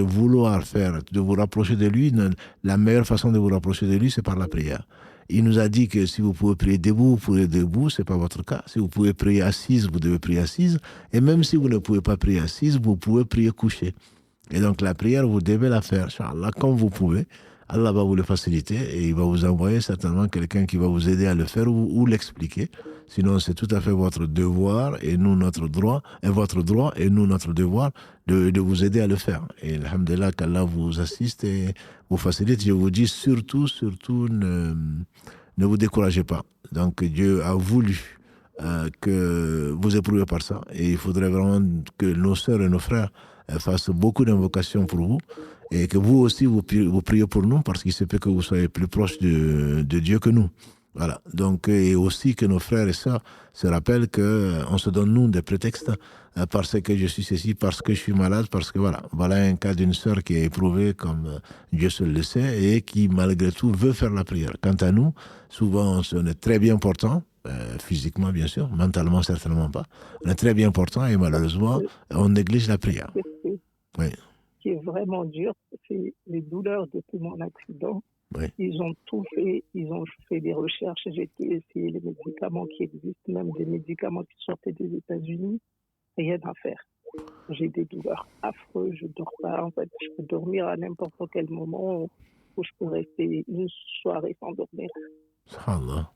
vouloir faire, de vous rapprocher de lui. La meilleure façon de vous rapprocher de lui, c'est par la prière. Il nous a dit que si vous pouvez prier debout, vous pouvez debout, ce n'est pas votre cas. Si vous pouvez prier assise, vous devez prier assise. Et même si vous ne pouvez pas prier assise, vous pouvez prier couché. Et donc la prière, vous devez la faire, Inch'Allah, comme vous pouvez. Allah va vous le faciliter et il va vous envoyer certainement quelqu'un qui va vous aider à le faire ou l'expliquer. Sinon, c'est tout à fait votre devoir et nous notre droit, et votre droit et nous notre devoir de vous aider à le faire. Et alhamdulillah qu'Allah vous assiste et vous facilite. Je vous dis surtout, ne vous découragez pas. Donc Dieu a voulu que vous éprouviez par ça. Et il faudrait vraiment que nos sœurs et nos frères fassent beaucoup d'invocations pour vous. Et que vous aussi, vous priez pour nous, parce qu'il se peut que vous soyez plus proche de Dieu que nous. Voilà. Donc, et aussi que nos frères et sœurs se rappellent qu'on se donne, nous, des prétextes parce que je suis ceci, parce que je suis malade, parce que voilà un cas d'une sœur qui est éprouvée comme Dieu seul le sait et qui, malgré tout, veut faire la prière. Quant à nous, souvent, on est très bien portant, physiquement, bien sûr, mentalement, certainement pas. On est très bien portant et malheureusement, on néglige la prière. Oui. Ce qui est vraiment dur, c'est les douleurs depuis mon accident. Oui. Ils ont tout fait, ils ont fait des recherches, j'ai essayé les médicaments qui existent, même des médicaments qui sortaient des États-Unis, rien à faire. J'ai des douleurs affreuses, je ne dors pas, en fait, je peux dormir à n'importe quel moment où je peux rester une soirée sans dormir. Subhanallah.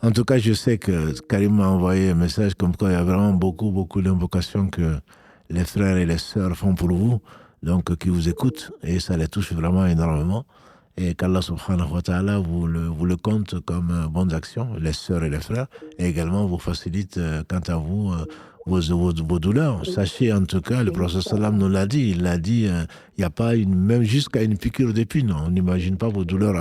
En tout cas, je sais que Karim m'a envoyé un message comme quoi il y a vraiment beaucoup d'invocations que les frères et les sœurs font pour vous, donc qui vous écoutent, et ça les touche vraiment énormément. Et qu'Allah subhanahu wa ta'ala vous le compte comme bonnes actions, les sœurs et les frères, et également vous facilite, quant à vous, vos douleurs. Sachez en tout cas, le prophète sallam nous l'a dit. Il l'a dit, il n'y a pas même jusqu'à une piqûre d'épine. On n'imagine pas vos douleurs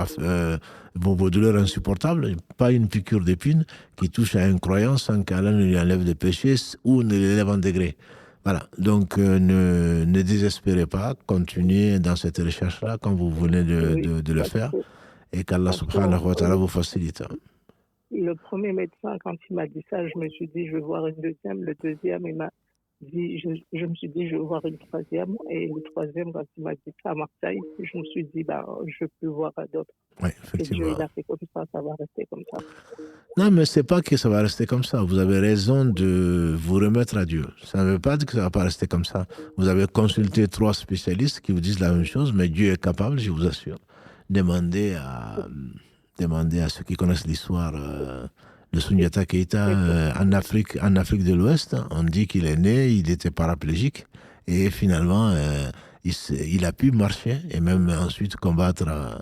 insupportables. Pas une piqûre d'épine qui touche à une croyance sans qu'Allah ne lui enlève des péchés ou ne l'élève en degré. Voilà. Donc, ne désespérez pas. Continuez dans cette recherche-là quand vous venez de le faire. Et qu'Allah subhanahu wa ta'ala vous facilite. Le premier médecin, quand il m'a dit ça, je me suis dit, je vais voir une deuxième. Le deuxième, il m'a dit, je me suis dit, je vais voir une troisième. Et le troisième, quand il m'a dit ça à Marseille, je me suis dit, je peux voir à d'autres. Oui, effectivement. Et Dieu, il a fait comme ça va rester comme ça. Non, mais c'est pas que ça va rester comme ça. Vous avez raison de vous remettre à Dieu. Ça ne veut pas dire que ça va pas rester comme ça. Vous avez consulté 3 spécialistes qui vous disent la même chose, mais Dieu est capable, je vous assure. Demandez à ceux qui connaissent l'histoire de Soundiata Keïta en Afrique de l'Ouest. On dit qu'il est né, il était paraplégique et finalement il a pu marcher et même ensuite combattre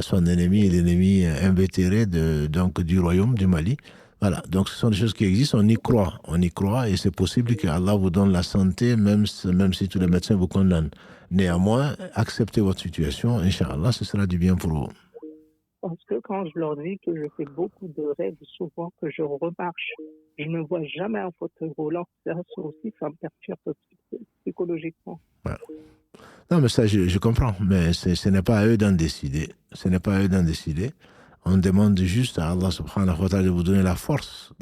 son ennemi, l'ennemi invétéré du royaume du Mali. Voilà, donc ce sont des choses qui existent, on y croit et c'est possible que Allah vous donne la santé même si tous les médecins vous condamnent. Néanmoins, acceptez votre situation, Inch'Allah, ce sera du bien pour vous. Parce que quand je leur dis que je fais beaucoup de rêves, souvent que je remarche, je ne vois jamais un fauteuil roulant. Ça aussi, ça me perturbe psychologiquement. Ouais. Non, mais ça, je comprends. Mais ce n'est pas à eux d'en décider. On demande juste à Allah subhanahu wa ta'ala de vous donner la force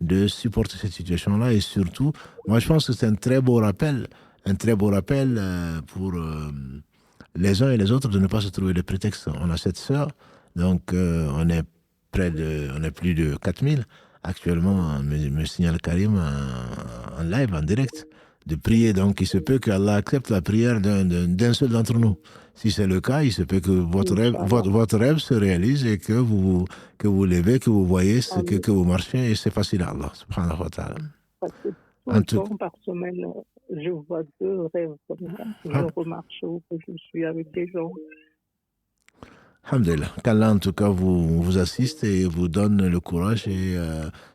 de supporter cette situation-là. Et surtout, moi, je pense que c'est un très beau rappel pour les uns et les autres de ne pas se trouver de prétexte. On a 7 sœurs, donc on est plus de 4000. Actuellement, me signale Karim en live, en direct, de prier. Donc, il se peut qu'Allah accepte la prière d'un seul d'entre nous. Si c'est le cas, il se peut que votre rêve se réalise et que vous levez, que vous voyez, que vous marchez, et c'est facile à Allah, subhanahu wa ta'ala. Parce que tout le temps par semaine, je vois 2 rêves comme ça. Je remarche ou que je suis avec des gens. Alhamdulillah. Qu'Allah, en tout cas, vous assiste et vous donne le courage et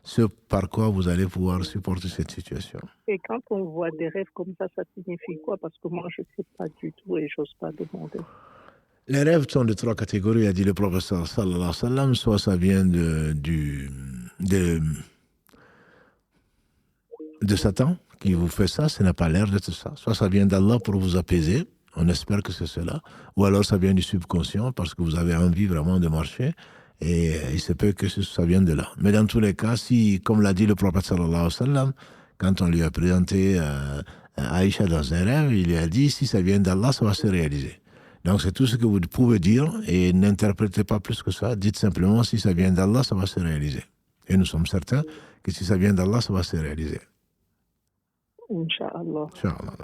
ce par quoi vous allez pouvoir supporter cette situation. Et quand on voit des rêves comme ça signifie quoi? Parce que moi, je ne sais pas du tout et je n'ose pas demander. Les rêves sont de 3 catégories, a dit le professeur sallallahu alayhi wa sallam. Soit ça vient de Satan qui vous fait ça, ce n'a pas l'air d'être ça. Soit ça vient d'Allah pour vous apaiser. On espère que c'est cela. Ou alors ça vient du subconscient parce que vous avez envie vraiment de marcher et il se peut que ça vienne de là. Mais dans tous les cas, si, comme l'a dit le prophète sallallahu alayhi wa sallam, quand on lui a présenté Aïcha dans un rêve, il lui a dit si ça vient d'Allah, ça va se réaliser. Donc c'est tout ce que vous pouvez dire et n'interprétez pas plus que ça. Dites simplement si ça vient d'Allah, ça va se réaliser. Et nous sommes certains que si ça vient d'Allah, ça va se réaliser. Inch'Allah. Inch'Allah.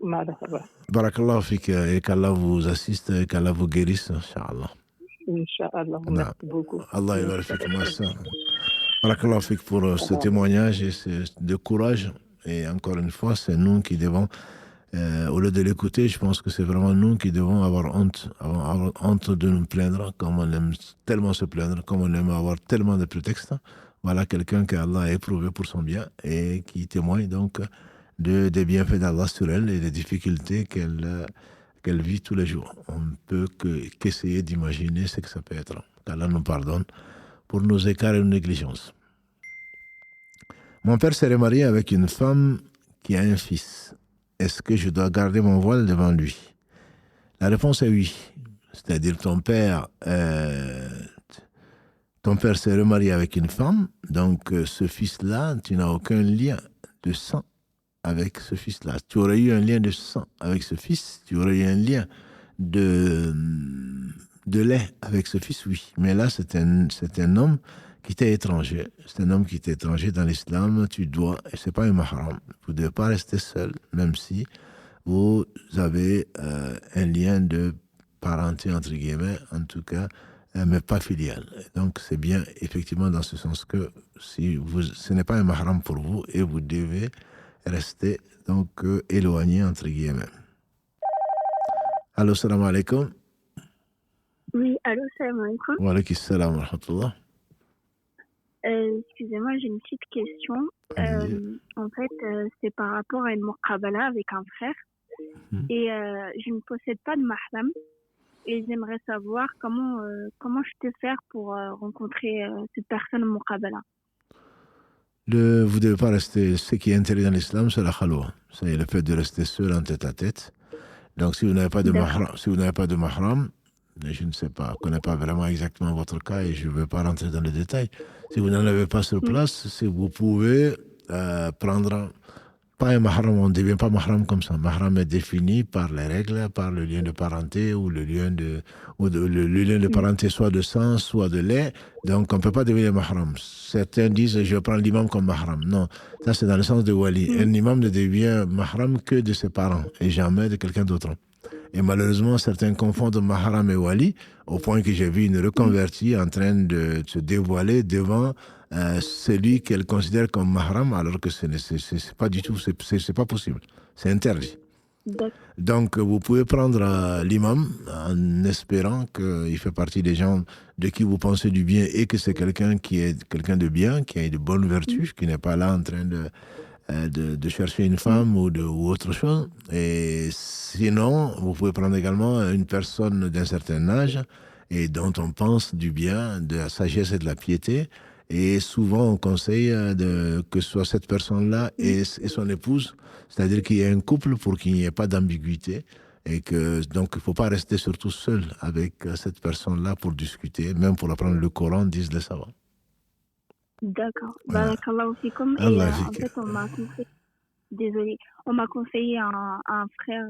Marhaba. Barakallahu fik et qu'Allah vous assiste et qu'Allah vous guérisse, Inch'Allah. Inch'Allah, merci beaucoup. Allah yabarak fik, Barakallahu fik pour ce témoignage et de courage. Et encore une fois, c'est nous qui devons, au lieu de l'écouter, je pense que c'est vraiment nous qui devons avoir honte de nous plaindre, comme on aime tellement se plaindre, comme on aime avoir tellement de prétextes. Voilà quelqu'un qu'Allah a éprouvé pour son bien et qui témoigne donc des bienfaits d'Allah sur elle et des difficultés qu'elle vit tous les jours. On ne peut qu'essayer d'imaginer ce que ça peut être. Qu'Allah nous pardonne pour nos écarts et nos négligences. Mon père s'est remarié avec une femme qui a un fils. Est-ce que je dois garder mon voile devant lui? La réponse est oui. C'est-à-dire ton père s'est remarié avec une femme, donc ce fils-là, tu n'as aucun lien de sang avec ce fils-là. Tu aurais eu un lien de sang avec ce fils, tu aurais eu un lien de lait avec ce fils, oui. Mais là, c'est un homme qui t'est étranger. C'est un homme qui t'est étranger dans l'islam. Et c'est pas un mahram. Vous ne devez pas rester seul, même si vous avez un lien de parenté, entre guillemets, en tout cas, mais pas filial. Donc, c'est bien, effectivement, dans ce sens que ce n'est pas un mahram pour vous et vous devez rester donc éloigné, entre guillemets. Allô, salam alaikum. Oui, allô, salam alaikum. Wa alaikum salam wa rahmatullah. Excusez-moi, j'ai une petite question. En fait, c'est par rapport à une muqabala avec un frère. Et je ne possède pas de mahram. Et j'aimerais savoir comment je peux faire pour rencontrer cette personne au muqabala. Vous ne devez pas rester. Ce qui est interdit dans l'islam, c'est la khalwa. C'est le fait de rester seul en tête à tête. Donc, si vous n'avez pas de mahram, je ne sais pas, je ne connais pas vraiment exactement votre cas et je ne veux pas rentrer dans les détails. Si vous n'en avez pas sur place, si vous pouvez prendre, pas un mahram, on ne devient pas mahram comme ça. Mahram est défini par les règles, par le lien de parenté ou le lien de parenté soit de sang, soit de lait. Donc, on ne peut pas devenir mahram. Certains disent, je prends l'imam comme mahram. Non, ça c'est dans le sens de wali. Un imam ne devient mahram que de ses parents et jamais de quelqu'un d'autre. Et malheureusement, certains confondent mahram et wali, au point que j'ai vu une reconvertie en train de se dévoiler devant celui qu'elle considère comme mahram, alors que c'est pas du tout, c'est pas possible, c'est interdit. Donc, vous pouvez prendre l'imam en espérant qu'il fait partie des gens de qui vous pensez du bien et que c'est quelqu'un qui est quelqu'un de bien, qui a de bonnes vertus, qui n'est pas là en train de chercher une femme ou autre chose. Et sinon, vous pouvez prendre également une personne d'un certain âge et dont on pense du bien, de la sagesse et de la piété. Et souvent, on conseille que ce soit cette personne-là et son épouse, c'est-à-dire qu'il y ait un couple pour qu'il n'y ait pas d'ambiguïté. Et que, donc, il ne faut pas rester surtout seul avec cette personne-là pour discuter, même pour apprendre le Coran, disent les savants. D'accord. Barakallahu fikoum. Et en fait, on m'a conseillé un frère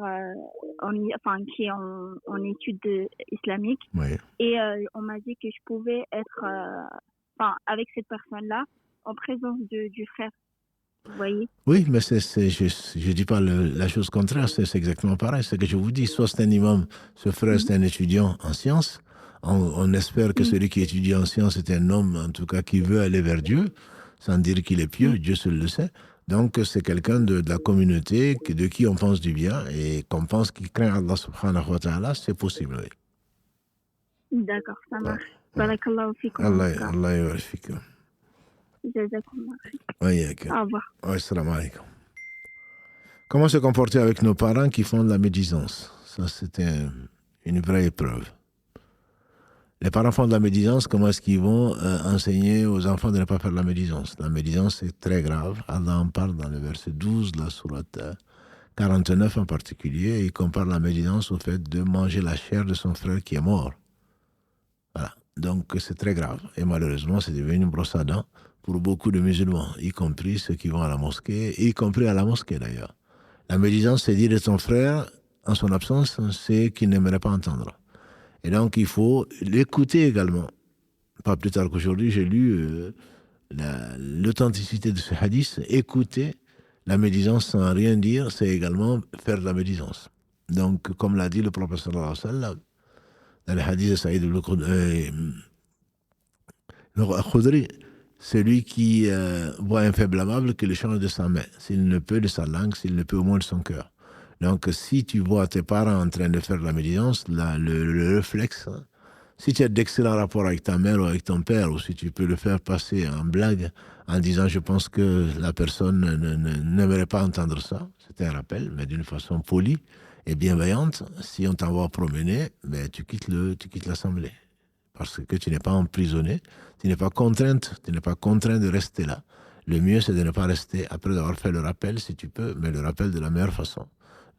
qui est en études islamiques. Oui. Et on m'a dit que je pouvais être avec cette personne-là en présence du frère. Vous voyez? Oui, mais je ne dis pas la chose contraire, c'est exactement pareil. C'est ce que je vous dis. Soit c'est un imam, ce frère c'est un étudiant en sciences. On espère que celui qui étudie en sciences est un homme, en tout cas, qui veut aller vers Dieu, sans dire qu'il est pieux, Dieu seul le sait. Donc, c'est quelqu'un de la communauté de qui on pense du bien et qu'on pense qu'il craint Allah subhanahu wa ta'ala, c'est possible, oui. D'accord, ça marche. Barakallahu fikoum. Allah yawafikoum. Jazakumullah. Au revoir. Assalamu alaikum. Comment se comporter avec nos parents qui font de la médisance? Ça, c'est une vraie épreuve. Les parents font de la médisance, comment est-ce qu'ils vont enseigner aux enfants de ne pas faire de la médisance? La médisance, c'est très grave. Allah en parle dans le verset 12, la sourate 49 en particulier, et il compare la médisance au fait de manger la chair de son frère qui est mort. Voilà. Donc, c'est très grave. Et malheureusement, c'est devenu une brosse à dents pour beaucoup de musulmans, y compris ceux qui vont à la mosquée, y compris à la mosquée d'ailleurs. La médisance, c'est dire de ton frère, en son absence, c'est qu'il n'aimerait pas entendre. Et donc, il faut l'écouter également. Pas plus tard qu'aujourd'hui, j'ai lu l'authenticité de ce hadith. Écouter la médisance sans rien dire, c'est également faire de la médisance. Donc, comme l'a dit le prophète sallallahu alayhi wa sallam, dans le hadith de Saïd al-Khudri, celui qui voit un faible amable, qu'il le change de sa main. S'il ne peut, de sa langue, s'il ne peut, au moins de son cœur. Donc, si tu vois tes parents en train de faire de la médisance, le réflexe, si tu as d'excellents rapports avec ta mère ou avec ton père, ou si tu peux le faire passer en blague, en disant « je pense que la personne n'aimerait pas entendre ça », c'est un rappel, mais d'une façon polie et bienveillante. Si on t'envoie promener, ben, tu quittes l'assemblée. Parce que tu n'es pas emprisonné, tu n'es pas contraint de rester là. Le mieux, c'est de ne pas rester après avoir fait le rappel, si tu peux, mais le rappel de la meilleure façon.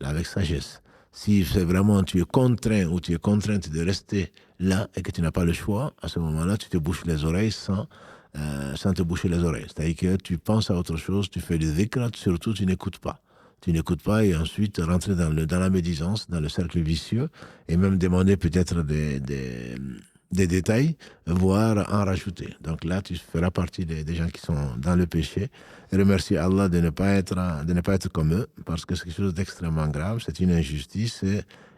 Avec sagesse. Si c'est vraiment tu es contraint ou tu es contrainte de rester là et que tu n'as pas le choix, à ce moment-là, tu te bouches les oreilles sans te boucher les oreilles. C'est-à-dire que tu penses à autre chose, tu fais des dhikr, surtout tu n'écoutes pas. Tu n'écoutes pas et ensuite rentrer dans la médisance, dans le cercle vicieux et même demander peut-être des détails, voire en rajouter. Donc là, tu feras partie des gens qui sont dans le péché. Et remercie Allah de ne pas être comme eux, parce que c'est quelque chose d'extrêmement grave, c'est une injustice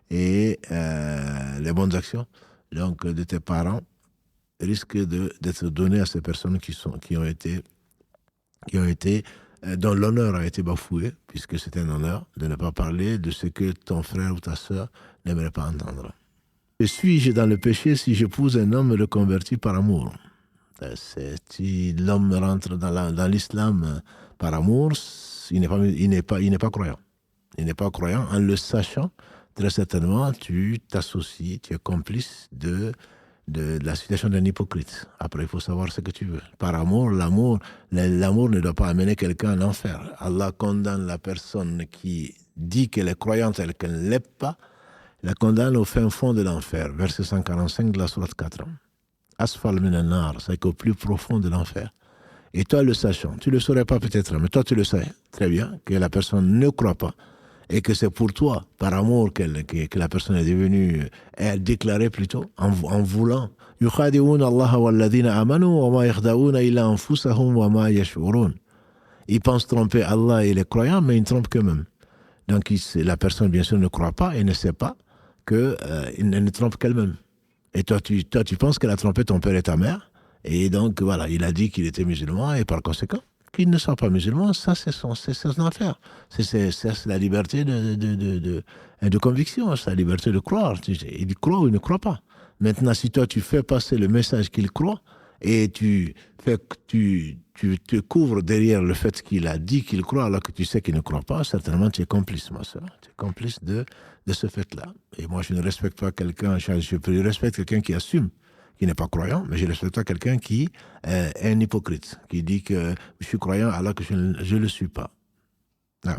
et les bonnes actions donc, de tes parents risquent d'être données à ces personnes qui ont été dont l'honneur a été bafoué, puisque c'est un honneur de ne pas parler de ce que ton frère ou ta sœur n'aimerait pas entendre. Suis-je dans le péché si j'épouse un homme reconverti par amour? Si l'homme rentre dans l'islam par amour, il n'est pas croyant. Il n'est pas croyant. En le sachant, très certainement, tu t'associes, tu es complice de la situation d'un hypocrite. Après, il faut savoir ce que tu veux. Par amour, l'amour ne doit pas amener quelqu'un en enfer. Allah condamne la personne qui dit qu'elle est croyante et qu'elle ne l'est pas, la condamne au fin fond de l'enfer. Verset 145 de la sourate 4. Asfal min an-nar, c'est qu'au plus profond de l'enfer. Et toi, le sachant, tu ne le saurais pas peut-être, mais toi, tu le sais très bien que la personne ne croit pas et que c'est pour toi, par amour, que la personne est devenue, est déclarée plutôt, en voulant. يُخَادِعُونَ اللَّهَ وَالَّذِينَ آمَنُوا وَمَا يَخْدَعُونَ إِلَّا أَنفُسَهُمْ وَمَا يَشْعُرُونَ. Ils pensent tromper Allah et les croyants, mais ils ne trompent qu'eux-mêmes. Donc la personne, bien sûr, ne croit pas et ne sait pas qu'elle ne trompe qu'elle-même. Et toi, tu penses qu'elle a trompé ton père et ta mère. Et donc, voilà, il a dit qu'il était musulman et par conséquent, qu'il ne soit pas musulman, ça, c'est son affaire. C'est la liberté de conviction, c'est la liberté de croire. Il croit ou il ne croit pas. Maintenant, si toi, tu fais passer le message qu'il croit et tu te couvres derrière le fait qu'il a dit qu'il croit alors que tu sais qu'il ne croit pas, certainement, tu es complice, ma soeur. Tu es complice de ce fait-là. Et moi, je ne respecte pas quelqu'un, je respecte quelqu'un qui assume, qui n'est pas croyant, mais je respecte pas quelqu'un qui est un hypocrite, qui dit que je suis croyant alors que je ne le suis pas. Ah.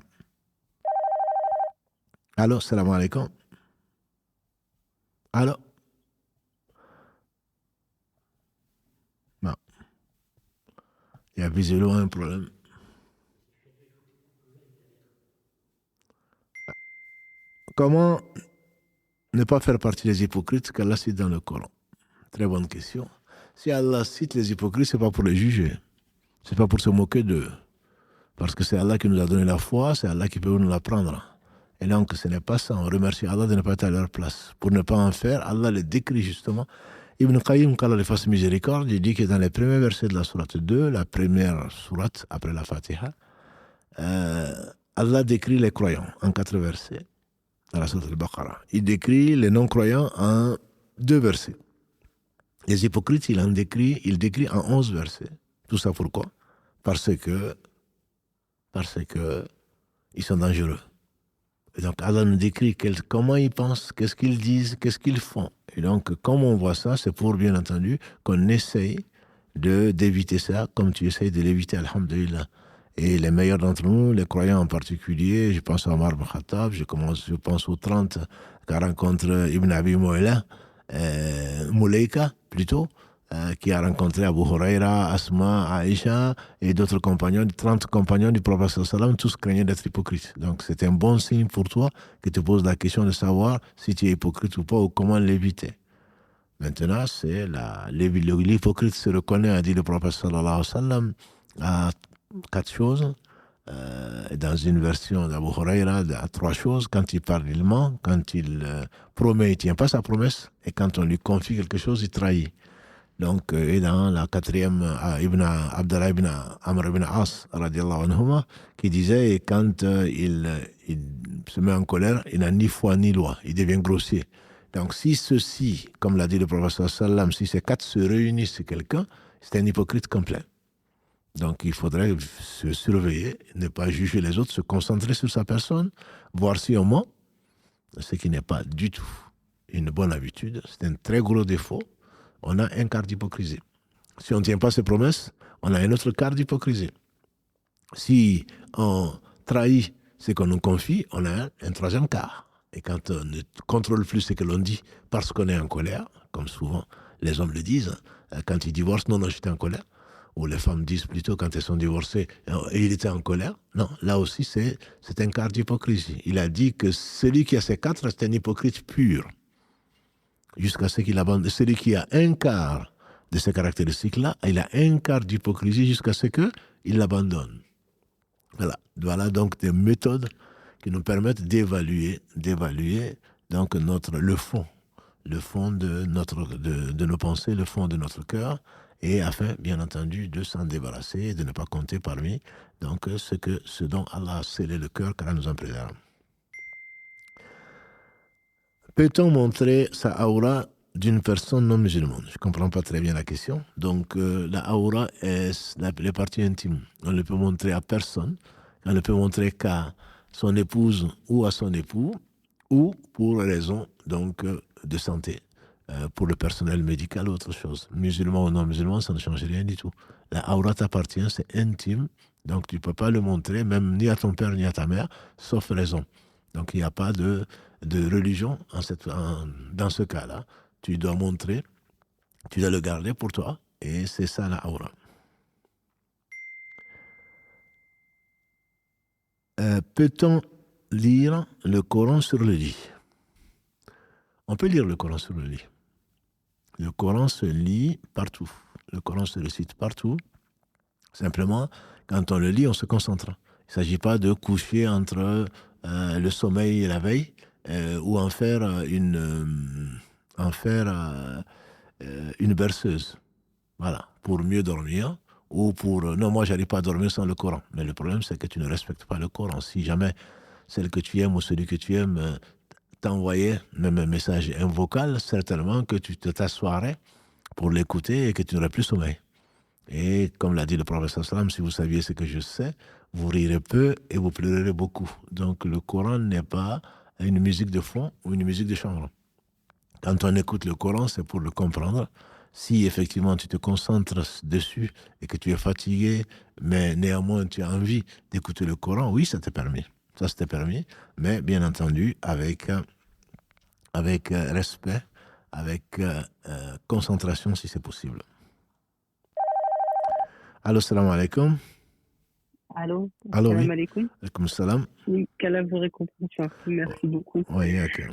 Allô, salam alaikum. Allô. Non. Il y a visiblement un problème. Comment ne pas faire partie des hypocrites qu'Allah cite dans le Coran? Très bonne question. Si Allah cite les hypocrites, ce n'est pas pour les juger. Ce n'est pas pour se moquer d'eux. Parce que c'est Allah qui nous a donné la foi, c'est Allah qui peut nous l'apprendre. Et donc, ce n'est pas ça. On remercie Allah de ne pas être à leur place. Pour ne pas en faire, Allah les décrit justement. Ibn Qayyim, qu'Allah les fasse miséricorde, il dit que dans les premiers versets de la sourate 2, la première sourate après la Fatiha, Allah décrit les croyants en 4 versets. Dans la sourate al-Baqarah. Il décrit les non-croyants en 2 versets. Les hypocrites, il décrit en 11 versets. Tout ça pourquoi? Parce que ils sont dangereux. Et donc Allah nous décrit comment ils pensent, qu'est-ce qu'ils disent, qu'est-ce qu'ils font. Et donc, comme on voit ça, c'est pour, bien entendu, qu'on essaye d'éviter ça, comme tu essayes de l'éviter, alhamdulillah. Et les meilleurs d'entre nous, les croyants en particulier, je pense à Omar ibn Khattab, je pense aux 30 qu'a rencontré Ibn Abi Mulaika, plutôt, qui a rencontré Abu Huraira, Asma, Aïcha et d'autres compagnons, 30 compagnons du prophète sallam, tous craignaient d'être hypocrites. Donc c'est un bon signe pour toi que tu poses la question de savoir si tu es hypocrite ou pas ou comment l'éviter. Maintenant, c'est l'hypocrite se reconnaît, a dit le prophète sallallahu alayhi wa sallam, à 4 choses. Dans une version d'Abu Huraira, à 3 choses. Quand il parle, il ment. Quand il promet, il ne tient pas sa promesse. Et quand on lui confie quelque chose, il trahit. Donc, et dans la 4e, Abdallah ibn Amr ibn As, radiallahu anhuma, qui disait, quand il se met en colère, il n'a ni foi ni loi. Il devient grossier. Donc, si ceci, comme l'a dit le prophète sallam, si ces 4 se réunissent chez quelqu'un, c'est un hypocrite complet. Donc, il faudrait se surveiller, ne pas juger les autres, se concentrer sur sa personne, voir si on ment, ce qui n'est pas du tout une bonne habitude. C'est un très gros défaut. On a un quart d'hypocrisie. Si on ne tient pas ses promesses, on a un autre quart d'hypocrisie. Si on trahit ce qu'on nous confie, on a un 3e quart. Et quand on ne contrôle plus ce que l'on dit parce qu'on est en colère, comme souvent les hommes le disent, quand ils divorcent, non, j'étais en colère. Ou les femmes disent plutôt quand elles sont divorcées, et il était en colère. Non, là aussi, c'est un quart d'hypocrisie. Il a dit que celui qui a ces 4, c'est un hypocrite pur. Jusqu'à ce qu'il abandonne. Celui qui a un quart de ces caractéristiques-là, il a un quart d'hypocrisie jusqu'à ce qu'il l'abandonne. Voilà donc des méthodes qui nous permettent d'évaluer donc le fond de nos pensées, le fond de notre cœur, et afin, bien entendu, de s'en débarrasser, de ne pas compter parmi donc ce dont Allah a scellé le cœur, qu'Allah nous en préserve. Peut-on montrer sa aura d'une personne non musulmane. Je ne comprends pas très bien la question. Donc, la aura est les parties intimes. On ne peut montrer à personne. On ne peut montrer qu'à son épouse ou à son époux, ou pour raison donc, de santé, pour le personnel médical ou autre chose. Musulman ou non musulman, ça ne change rien du tout. La aura t'appartient, c'est intime. Donc, tu ne peux pas le montrer, même ni à ton père ni à ta mère, sauf raison. Donc, il n'y a pas de religion dans ce cas-là. Tu dois montrer, tu dois le garder pour toi, et c'est ça la aura. Peut-on lire le Coran sur le lit? On peut lire le Coran sur le lit. Le Coran se lit partout. Le Coran se récite partout. Simplement, quand on le lit, on se concentre. Il ne s'agit pas de coucher entre le sommeil et la veille, ou en faire une berceuse. Voilà, pour mieux dormir. Ou pour... Non, moi, je n'arrive pas à dormir sans le Coran. Mais le problème, c'est que tu ne respectes pas le Coran. Si jamais celle que tu aimes ou celui que tu aimes t'envoyait même un message, un vocal, certainement que tu t'assoirais pour l'écouter et que tu n'aurais plus sommeil. Et comme l'a dit le prophète sallam, si vous saviez ce que je sais, vous rirez peu et vous pleurerez beaucoup. Donc le Coran n'est pas une musique de fond ou une musique de chambre. Quand on écoute le Coran, c'est pour le comprendre. Si effectivement tu te concentres dessus et que tu es fatigué, mais néanmoins tu as envie d'écouter le Coran, oui, ça t'est permis. Ça t'est permis, mais bien entendu avec respect, avec concentration si c'est possible. Allô, salam alaikum. Allô, salam oui. Alaikum. Alaikum salam. Oui, qu'Allah vous récompense. Merci beaucoup. Oui, ok.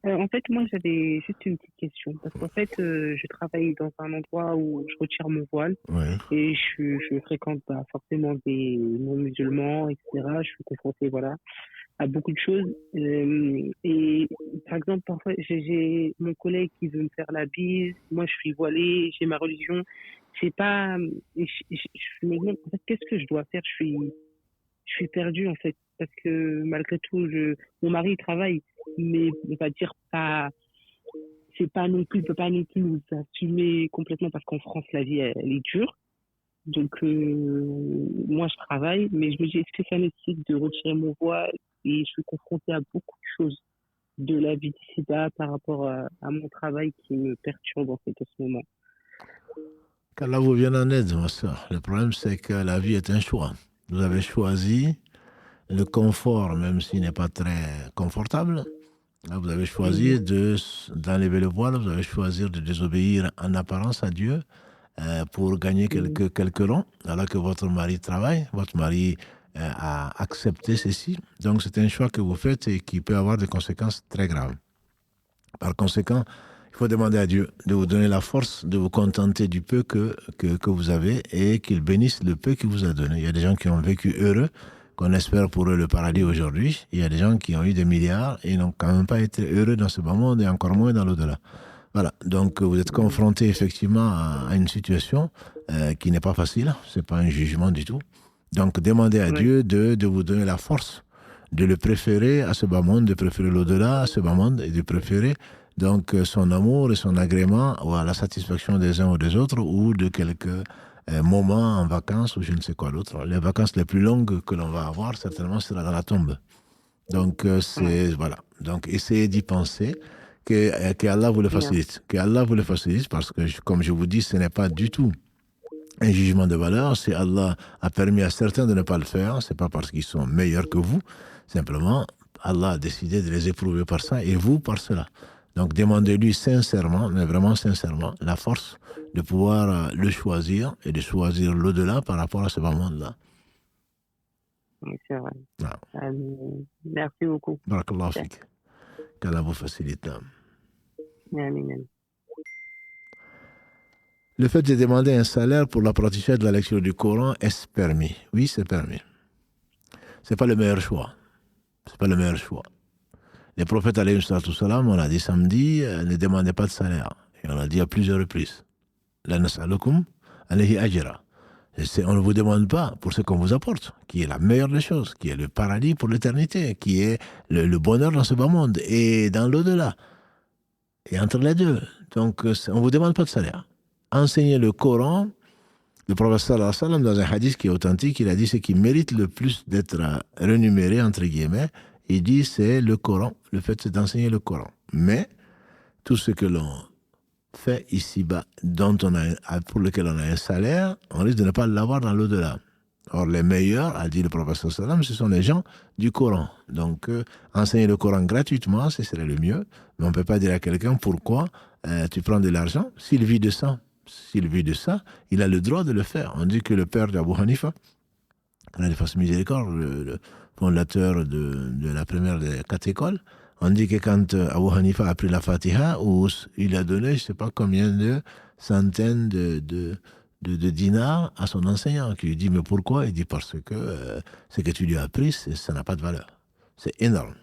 En fait, moi, j'avais juste une petite question. Parce qu'en fait, je travaille dans un endroit où je retire mon voile. Ouais. Et je fréquente forcément des non-musulmans, etc. Je suis confrontée, à beaucoup de choses. Et par exemple, parfois, j'ai mon collègue qui veut me faire la bise. Moi, je suis voilée, j'ai ma religion. Je me demande, en fait, qu'est-ce que je dois faire? Je suis perdue, en fait. Parce que malgré tout, mon mari travaille, mais on va dire pas, c'est pas non plus, il peut pas non plus nous assumer complètement parce qu'en France, la vie, elle est dure. Donc, moi, je travaille, mais je me dis, est-ce que ça nécessite de retirer mon voile? Et je suis confrontée à beaucoup de choses de la vie d'ici-bas par rapport à mon travail qui me perturbe en fait à ce moment. Qu'Allah vous vienne en aide, ma soeur. Le problème, c'est que la vie est un choix. Vous avez choisi le confort, même s'il n'est pas très confortable. Vous avez choisi d'enlever le voile, vous avez choisi de désobéir en apparence à Dieu pour gagner quelques ronds, alors que votre mari travaille, votre mari a accepté ceci. Donc c'est un choix que vous faites et qui peut avoir des conséquences très graves. Par conséquent, il faut demander à Dieu de vous donner la force de vous contenter du peu que vous avez et qu'il bénisse le peu qu'il vous a donné. Il y a des gens qui ont vécu heureux, qu'on espère pour eux le paradis aujourd'hui. Il y a des gens qui ont eu des milliards et n'ont quand même pas été heureux dans ce bas monde et encore moins dans l'au-delà. Voilà, donc vous êtes confronté effectivement à une situation qui n'est pas facile, ce n'est pas un jugement du tout. Donc demandez à Dieu de vous donner la force de le préférer à ce bas monde, de préférer l'au-delà à ce bas monde et de préférer donc son amour et son agrément à la satisfaction des uns ou des autres ou de quelques moments en vacances ou je ne sais quoi d'autre. Les vacances les plus longues que l'on va avoir certainement sera dans la tombe. Donc voilà, donc essayez d'y penser. Que Allah vous le facilite. Que Allah vous le facilite parce que, comme je vous dis, ce n'est pas du tout un jugement de valeur. Si Allah a permis à certains de ne pas le faire, ce n'est pas parce qu'ils sont meilleurs que vous. Simplement, Allah a décidé de les éprouver par ça et vous par cela. Donc, demandez-lui sincèrement, mais vraiment sincèrement, la force de pouvoir le choisir et de choisir l'au-delà par rapport à ce monde-là. Oui, c'est vrai. Merci beaucoup. Barakallahu fik. Qu'Allah vous facilite. Amen. Le fait de demander un salaire pour l'apprentissage de la lecture du Coran, est-ce permis? Oui, c'est permis. Ce n'est pas le meilleur choix. C'est pas le meilleur choix. Les prophètes, alayhi salam, on a dit samedi, ne demandez pas de salaire. Et on a dit à plusieurs reprises. La nas'alukum alayhi ajra. On ne vous demande pas pour ce qu'on vous apporte, qui est la meilleure des choses, qui est le paradis pour l'éternité, qui est le bonheur dans ce bas monde et dans l'au-delà. Et entre les deux, donc on ne vous demande pas de salaire. Enseigner le Coran, le prophète sallallahu alayhi wa sallam, dans un hadith qui est authentique, il a dit ce qui mérite le plus d'être rémunéré, entre guillemets, il dit c'est le Coran, le fait d'enseigner le Coran. Mais tout ce que l'on fait ici-bas, pour lequel on a un salaire, on risque de ne pas l'avoir dans l'au-delà. Or, les meilleurs, a dit le prophète sallallahu alayhi wa sallam, ce sont les gens du Coran. Donc, enseigner le Coran gratuitement, ce serait le mieux. Mais on ne peut pas dire à quelqu'un pourquoi tu prends de l'argent s'il vit de ça. S'il vit de ça, il a le droit de le faire. On dit que le père d'Abu Hanifa, Allah lui fasse miséricorde, le fondateur de la première des 4 écoles, on dit que quand Abu Hanifa a pris la Fatiha, il a donné, je ne sais pas combien de centaines de dinars à son enseignant, qui lui dit, mais pourquoi? Il dit, parce que ce que tu lui as appris, ça n'a pas de valeur. C'est énorme.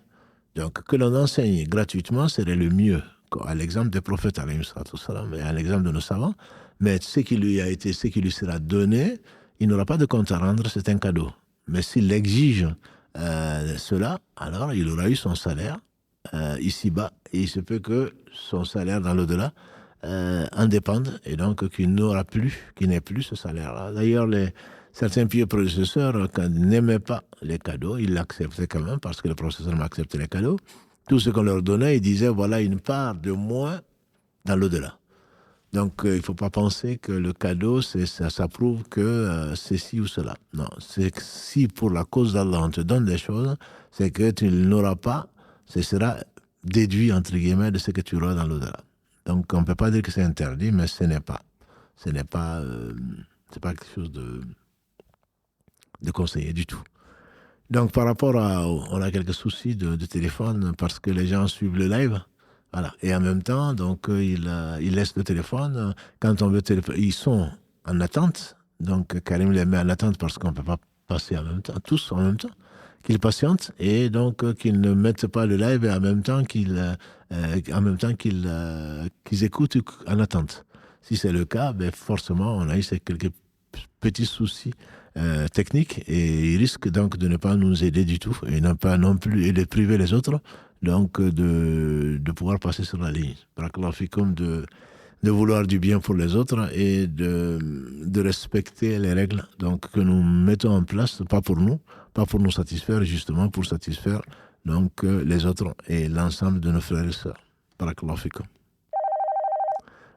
Donc, que l'on enseigne gratuitement serait le mieux, à l'exemple des prophètes, et à l'exemple de nos savants. Mais ce qui lui a été, ce qui lui sera donné, il n'aura pas de compte à rendre, c'est un cadeau. Mais s'il exige cela, alors il aura eu son salaire ici-bas, et il se peut que son salaire dans l'au-delà en dépende, et donc qu'il n'ait plus ce salaire-là. D'ailleurs, certains pieux prédécesseurs, quand ils n'aimaient pas les cadeaux, ils l'acceptaient quand même, parce que le professeur acceptait les cadeaux. Tout ce qu'on leur donnait, ils disaient, voilà une part de moins dans l'au-delà. Donc, il ne faut pas penser que le cadeau, ça prouve que c'est ci ou cela. Non, c'est que si pour la cause d'Allah, on te donne des choses, c'est que tu n'auras pas, ce sera déduit, entre guillemets, de ce que tu auras dans l'au-delà. Donc, on ne peut pas dire que c'est interdit, mais ce n'est pas quelque chose de conseillé du tout. Donc, par rapport on a quelques soucis de téléphone parce que les gens suivent le live. Voilà. Et en même temps, donc, ils laissent le téléphone. Quand on veut téléphoner, ils sont en attente. Donc, Karim les met en attente parce qu'on ne peut pas passer en même temps, tous en même temps. Qu'ils patientent et donc qu'ils ne mettent pas le live et en même temps qu'ils écoutent en attente. Si c'est le cas, ben forcément, on a eu quelques petits soucis techniques et ils risquent donc de ne pas nous aider du tout et non plus et de priver les autres donc de pouvoir passer sur la ligne. Barakallahu fikoum, de vouloir du bien pour les autres et de respecter les règles donc, que nous mettons en place, pas pour nous satisfaire, justement pour satisfaire donc, les autres et l'ensemble de nos frères et sœurs. Barakallahu fikoum.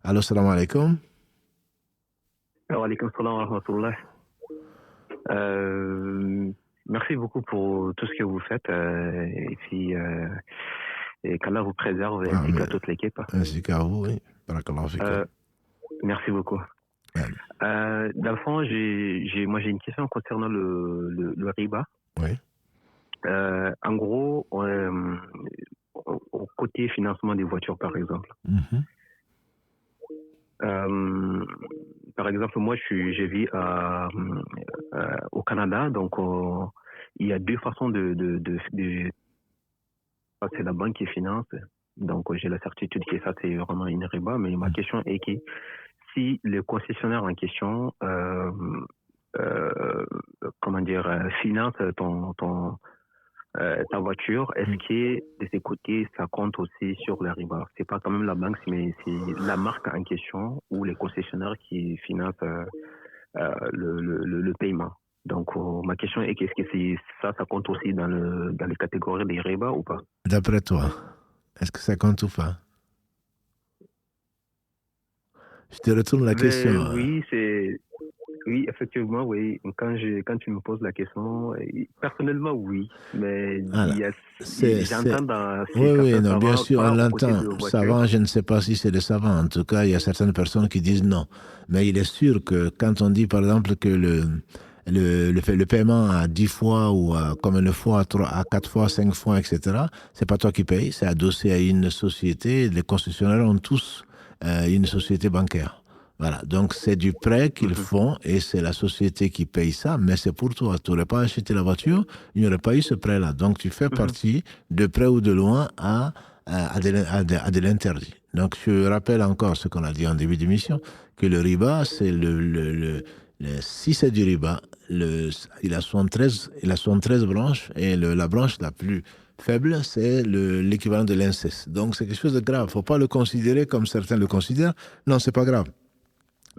Allô, salam alaikum. Wa alaikum salam wa rahmatullah. Merci beaucoup pour tout ce que vous faites et puis et qu'Allah vous préserve ainsi qu'à toute l'équipe. Ainsi qu'à vous, oui. Merci beaucoup. Dans le fond, moi j'ai une question concernant le riba. Oui. En gros, au côté financement des voitures, par exemple. Par exemple, moi, je vis au Canada, donc il y a 2 façons c'est la banque qui finance, donc j'ai la certitude que ça c'est vraiment une riba, mais ma question est que si le concessionnaire en question, finance ta voiture, est-ce que de ces côtés ça compte aussi sur la riba? C'est pas quand même la banque, mais c'est la marque en question ou les concessionnaires qui financent le paiement. Donc ma question est qu'est-ce que ça compte aussi dans les catégories des riba ou pas? D'après toi, est-ce que ça compte ou pas? Je te retourne la question. Oui, effectivement, oui. Quand tu me poses la question, personnellement, oui. Mais j'entends dans... Oui, non, bien sûr, on l'entend. Savant, je ne sais pas si c'est des savants. En tout cas, il y a certaines personnes qui disent non. Mais il est sûr que quand on dit, par exemple, que le paiement à 10 fois ou combien de fois, à 4 fois, 5 fois, etc., c'est pas toi qui payes, c'est adossé à une société. Les concessionnaires ont tous une société bancaire. Voilà, donc c'est du prêt qu'ils font et c'est la société qui paye ça, mais c'est pour toi. Tu n'aurais pas acheté la voiture, il n'y aurait pas eu ce prêt-là. Donc tu fais partie, de près ou de loin, à de l'interdit. Donc je rappelle encore ce qu'on a dit en début d'émission, que le riba, c'est Si c'est du riba, il a 73 branches, et la branche la plus faible, c'est l'équivalent de l'inceste. Donc c'est quelque chose de grave. Il ne faut pas le considérer comme certains le considèrent. Non, c'est pas grave.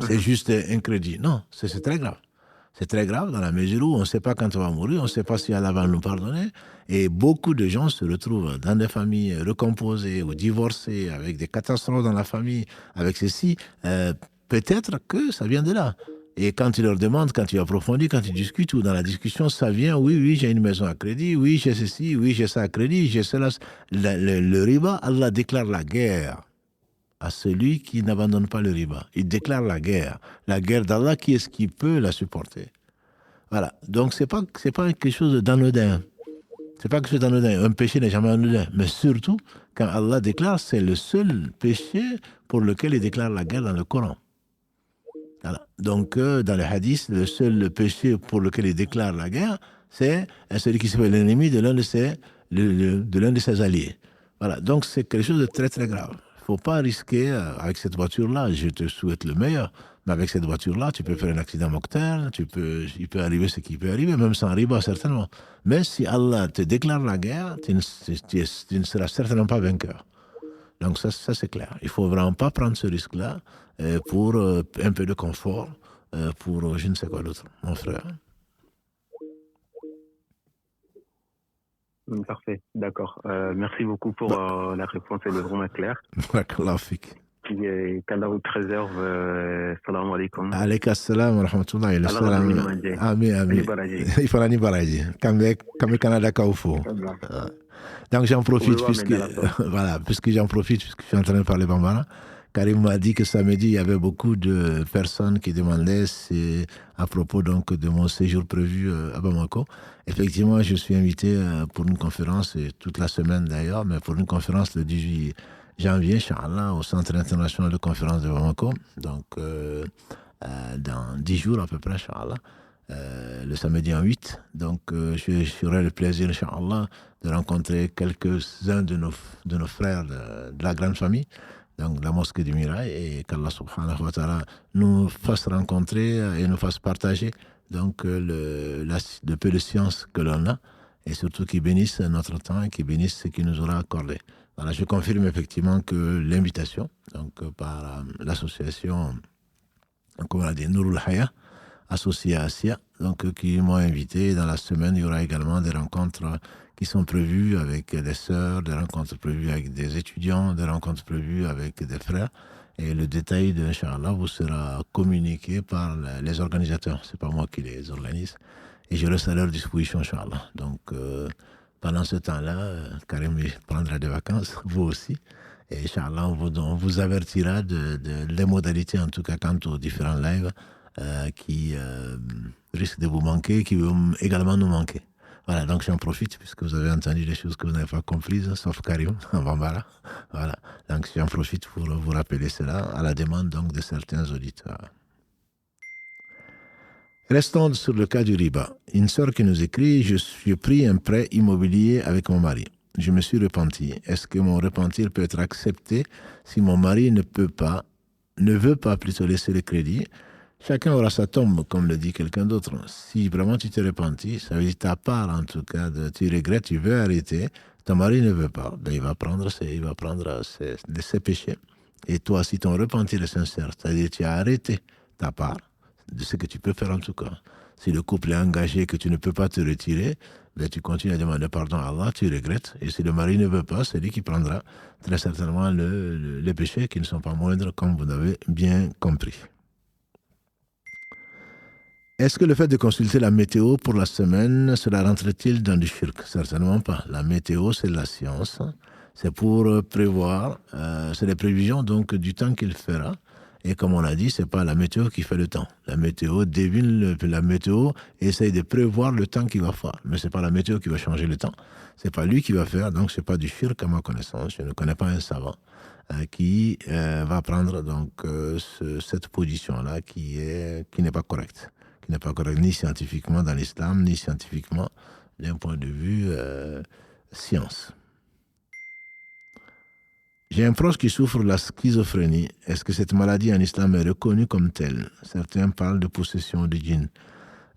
C'est juste un crédit. Non, c'est très grave. C'est très grave dans la mesure où on ne sait pas quand on va mourir, on ne sait pas si Allah va nous pardonner. Et beaucoup de gens se retrouvent dans des familles recomposées ou divorcées, avec des catastrophes dans la famille, avec ceci. Peut-être que ça vient de là. Et quand tu leur demandes, quand tu approfondis, quand tu discutes, ou dans la discussion, ça vient, oui, j'ai une maison à crédit, oui, j'ai ceci, oui, j'ai ça à crédit, j'ai cela. Le riba, Allah déclare la guerre à celui qui n'abandonne pas le riba. Il déclare la guerre. La guerre d'Allah, qui est-ce qui peut la supporter? Voilà. Donc, c'est pas quelque chose d'anodin. C'est pas quelque chose d'anodin. Un péché n'est jamais anodin. Mais surtout, quand Allah déclare, c'est le seul péché pour lequel il déclare la guerre dans le Coran. Voilà. Donc, dans les hadiths, le seul péché pour lequel il déclare la guerre, c'est celui qui se fait l'ennemi de l'un de ses alliés. Voilà. Donc, c'est quelque chose de très, très grave. Il ne faut pas risquer avec cette voiture-là. Je te souhaite le meilleur. Mais avec cette voiture-là, tu peux faire un accident mortel, il peut arriver ce qui peut arriver, même sans riba, certainement. Mais si Allah te déclare la guerre, tu ne seras certainement pas vainqueur. Donc ça c'est clair. Il ne faut vraiment pas prendre ce risque-là pour un peu de confort, pour je ne sais quoi d'autre, mon frère. Parfait, d'accord. Merci beaucoup pour la réponse, elle est vraiment claire. Barakallahu fik. Qu'Allah vous préserve. Salam alaikum. Alayka salam wa rahmatullahi wa salam. Amin. Il faut l'année baraji. Comme Canada Kaufo. Donc j'en profite puisque j'en profite puisque je suis en train de parler bambara. Karim m'a dit que samedi il y avait beaucoup de personnes qui demandaient à propos donc de mon séjour prévu à Bamako. Effectivement, je suis invité pour une conférence toute la semaine d'ailleurs, mais pour une conférence le 18 janvier, Inch'Allah, au Centre international de conférence de Bamako. Donc dans 10 jours à peu près, Inch'Allah. Le samedi en 8. Donc, j'aurai le plaisir, Inch'Allah, de rencontrer quelques-uns de nos frères de la grande famille, donc de la mosquée du Mirail, et qu'Allah subhanahu wa ta'ala nous fasse rencontrer et nous fasse partager donc, le peu de science que l'on a, et surtout qu'il bénisse notre temps et qu'il bénisse ce qu'il nous aura accordé. Voilà, je confirme effectivement que l'invitation, donc par l'association, comme on a dit, Nourul Haya, associé à ASIA, donc qui m'ont invité. Dans la semaine, il y aura également des rencontres qui sont prévues avec des sœurs, des rencontres prévues avec des étudiants, des rencontres prévues avec des frères. Et le détail de Inch'Allah vous sera communiqué par les organisateurs. C'est pas moi qui les organise. Et je reste à leur disposition, Inch'Allah. Donc, pendant ce temps-là, Karim prendra des vacances, vous aussi. Et Inch'Allah, on vous avertira des modalités, en tout cas, quant aux différents lives qui risquent de vous manquer, qui vont également nous manquer. Voilà, donc j'en profite puisque vous avez entendu des choses que vous n'avez pas comprises, sauf Karim en Bambara. Voilà, donc j'en profite pour vous rappeler cela à la demande donc de certains auditeurs. Restons sur le cas du riba. Une sœur qui nous écrit: je pris un prêt immobilier avec mon mari. Je me suis repenti. Est-ce que mon repentir peut être accepté si mon mari ne veut pas plutôt laisser le crédit? Chacun aura sa tombe, comme le dit quelqu'un d'autre. Si vraiment tu te repentis, ça veut dire ta part en tout cas, tu regrettes, tu veux arrêter, ton mari ne veut pas, ben il va prendre ses péchés. Et toi, si ton repentir est sincère, c'est-à-dire tu as arrêté ta part de ce que tu peux faire en tout cas. Si le couple est engagé, que tu ne peux pas te retirer, ben tu continues à demander pardon à Allah, tu regrettes. Et si le mari ne veut pas, c'est lui qui prendra très certainement les péchés qui ne sont pas moindres, comme vous l'avez bien compris. Est-ce que le fait de consulter la météo pour la semaine, cela rentre-t-il dans du shirk? Certainement pas. La météo, c'est la science. C'est pour prévoir, c'est les prévisions donc du temps qu'il fera. Et comme on l'a dit, c'est pas la météo qui fait le temps. La météo devine la météo et essaye de prévoir le temps qu'il va faire. Mais c'est pas la météo qui va changer le temps. C'est pas lui qui va faire, donc c'est pas du shirk à ma connaissance. Je ne connais pas un savant qui va prendre donc cette position-là qui n'est pas correcte. Qui n'est pas correct ni scientifiquement dans l'islam, ni scientifiquement d'un point de vue science. J'ai un proche qui souffre de la schizophrénie. Est-ce que cette maladie en islam est reconnue comme telle? Certains parlent de possession de djinn.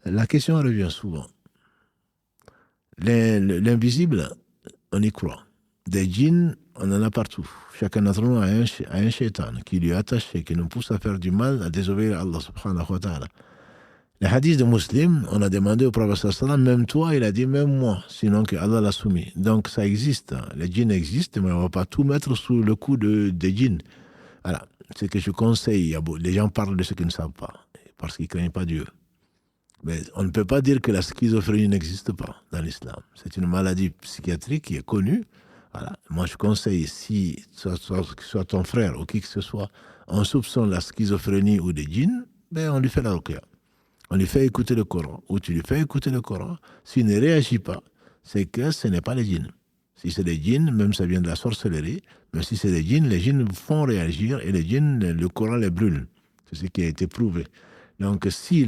La question revient souvent. L'invisible, on y croit. Des djinns, on en a partout. Chacun d'entre nous a un shaitan qui lui est attaché, qui nous pousse à faire du mal, à désobéir à Allah subhanahu wa ta'ala. Les hadiths de Muslim, on a demandé au prophète sallallahu alayhi wa sallam, même toi, il a dit même moi, sinon que Allah l'a soumis. Donc ça existe, les djinns existent, mais on ne va pas tout mettre sous le coup des djinns. Voilà, ce que je conseille, les gens parlent de ce qu'ils ne savent pas, parce qu'ils ne craignent pas Dieu. Mais on ne peut pas dire que la schizophrénie n'existe pas dans l'islam. C'est une maladie psychiatrique qui est connue. Voilà. Moi, je conseille, si soit ton frère ou qui que ce soit, on soupçonne la schizophrénie ou des djinns, ben on lui fait la ruqya. On lui fait écouter le Coran, ou tu lui fais écouter le Coran. S'il ne réagit pas, c'est que ce n'est pas les djinns. Si c'est des djinns, même ça vient de la sorcellerie, mais si c'est des djinns, les djinns font réagir et les djinns, le Coran les brûle. C'est ce qui a été prouvé. Donc, si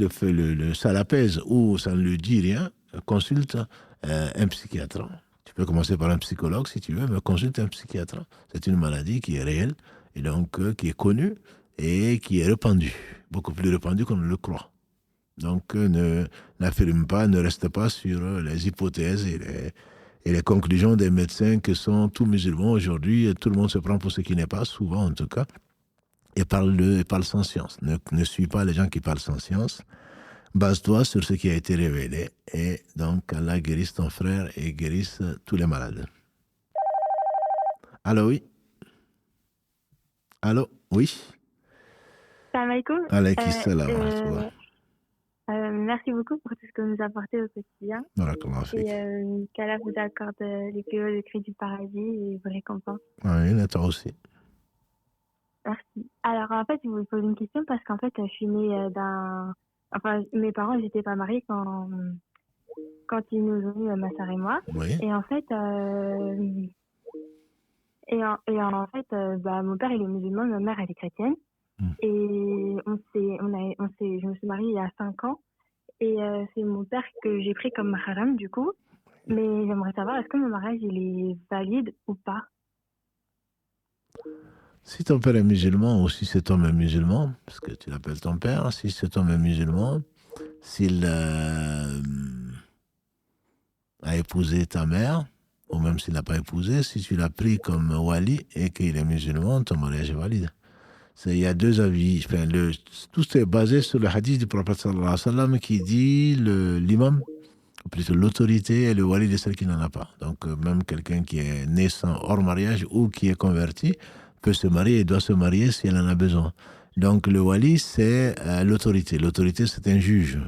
ça l'apaise ou ça ne lui dit rien, consulte un psychiatre. Tu peux commencer par un psychologue si tu veux, mais consulte un psychiatre. C'est une maladie qui est réelle et donc qui est connue et qui est répandue, beaucoup plus répandue qu'on ne le croit. Donc, n'affirme pas, ne reste pas sur les hypothèses et les conclusions des médecins qui sont tous musulmans aujourd'hui. Tout le monde se prend pour ce qui n'est pas, souvent en tout cas, et parle sans science. Ne suis pas les gens qui parlent sans science. Base-toi sur ce qui a été révélé. Et donc, Allah guérisse ton frère et guérisse tous les malades. Allô, oui? Allô, oui? Salam alaikum. Alaykoum salam. Merci beaucoup pour tout ce que vous nous apportez au quotidien. Et qu'Allah vous accorde les plus hauts degrés du paradis et vos récompenses. Oui, et toi aussi. Merci. Alors, en fait, je vous pose une question parce qu'en fait, je suis née d'un... Enfin, mes parents, ils n'étaient pas mariés quand ils nous ont eu, ma sœur et moi. Oui. Et en fait... en fait, mon père, il est musulman, ma mère, elle est chrétienne. Et je me suis mariée il y a 5 ans. Et c'est mon père que j'ai pris comme haram, du coup. Mais j'aimerais savoir, est-ce que mon mariage, il est valide ou pas? Si ton père est musulman ou si cet homme est musulman, parce que tu l'appelles ton père, si cet homme est musulman, s'il a épousé ta mère, ou même s'il n'a pas épousé, si tu l'as pris comme wali et qu'il est musulman, ton mariage est valide. Il y a deux avis. Enfin, tout est basé sur le hadith du prophète sallallahu alayhi wa sallam qui dit l'imam, ou plutôt l'autorité et le wali de celle qui n'en a pas. Donc même quelqu'un qui est né hors mariage ou qui est converti peut se marier et doit se marier si elle en a besoin. Donc le wali, c'est l'autorité. L'autorité, c'est un juge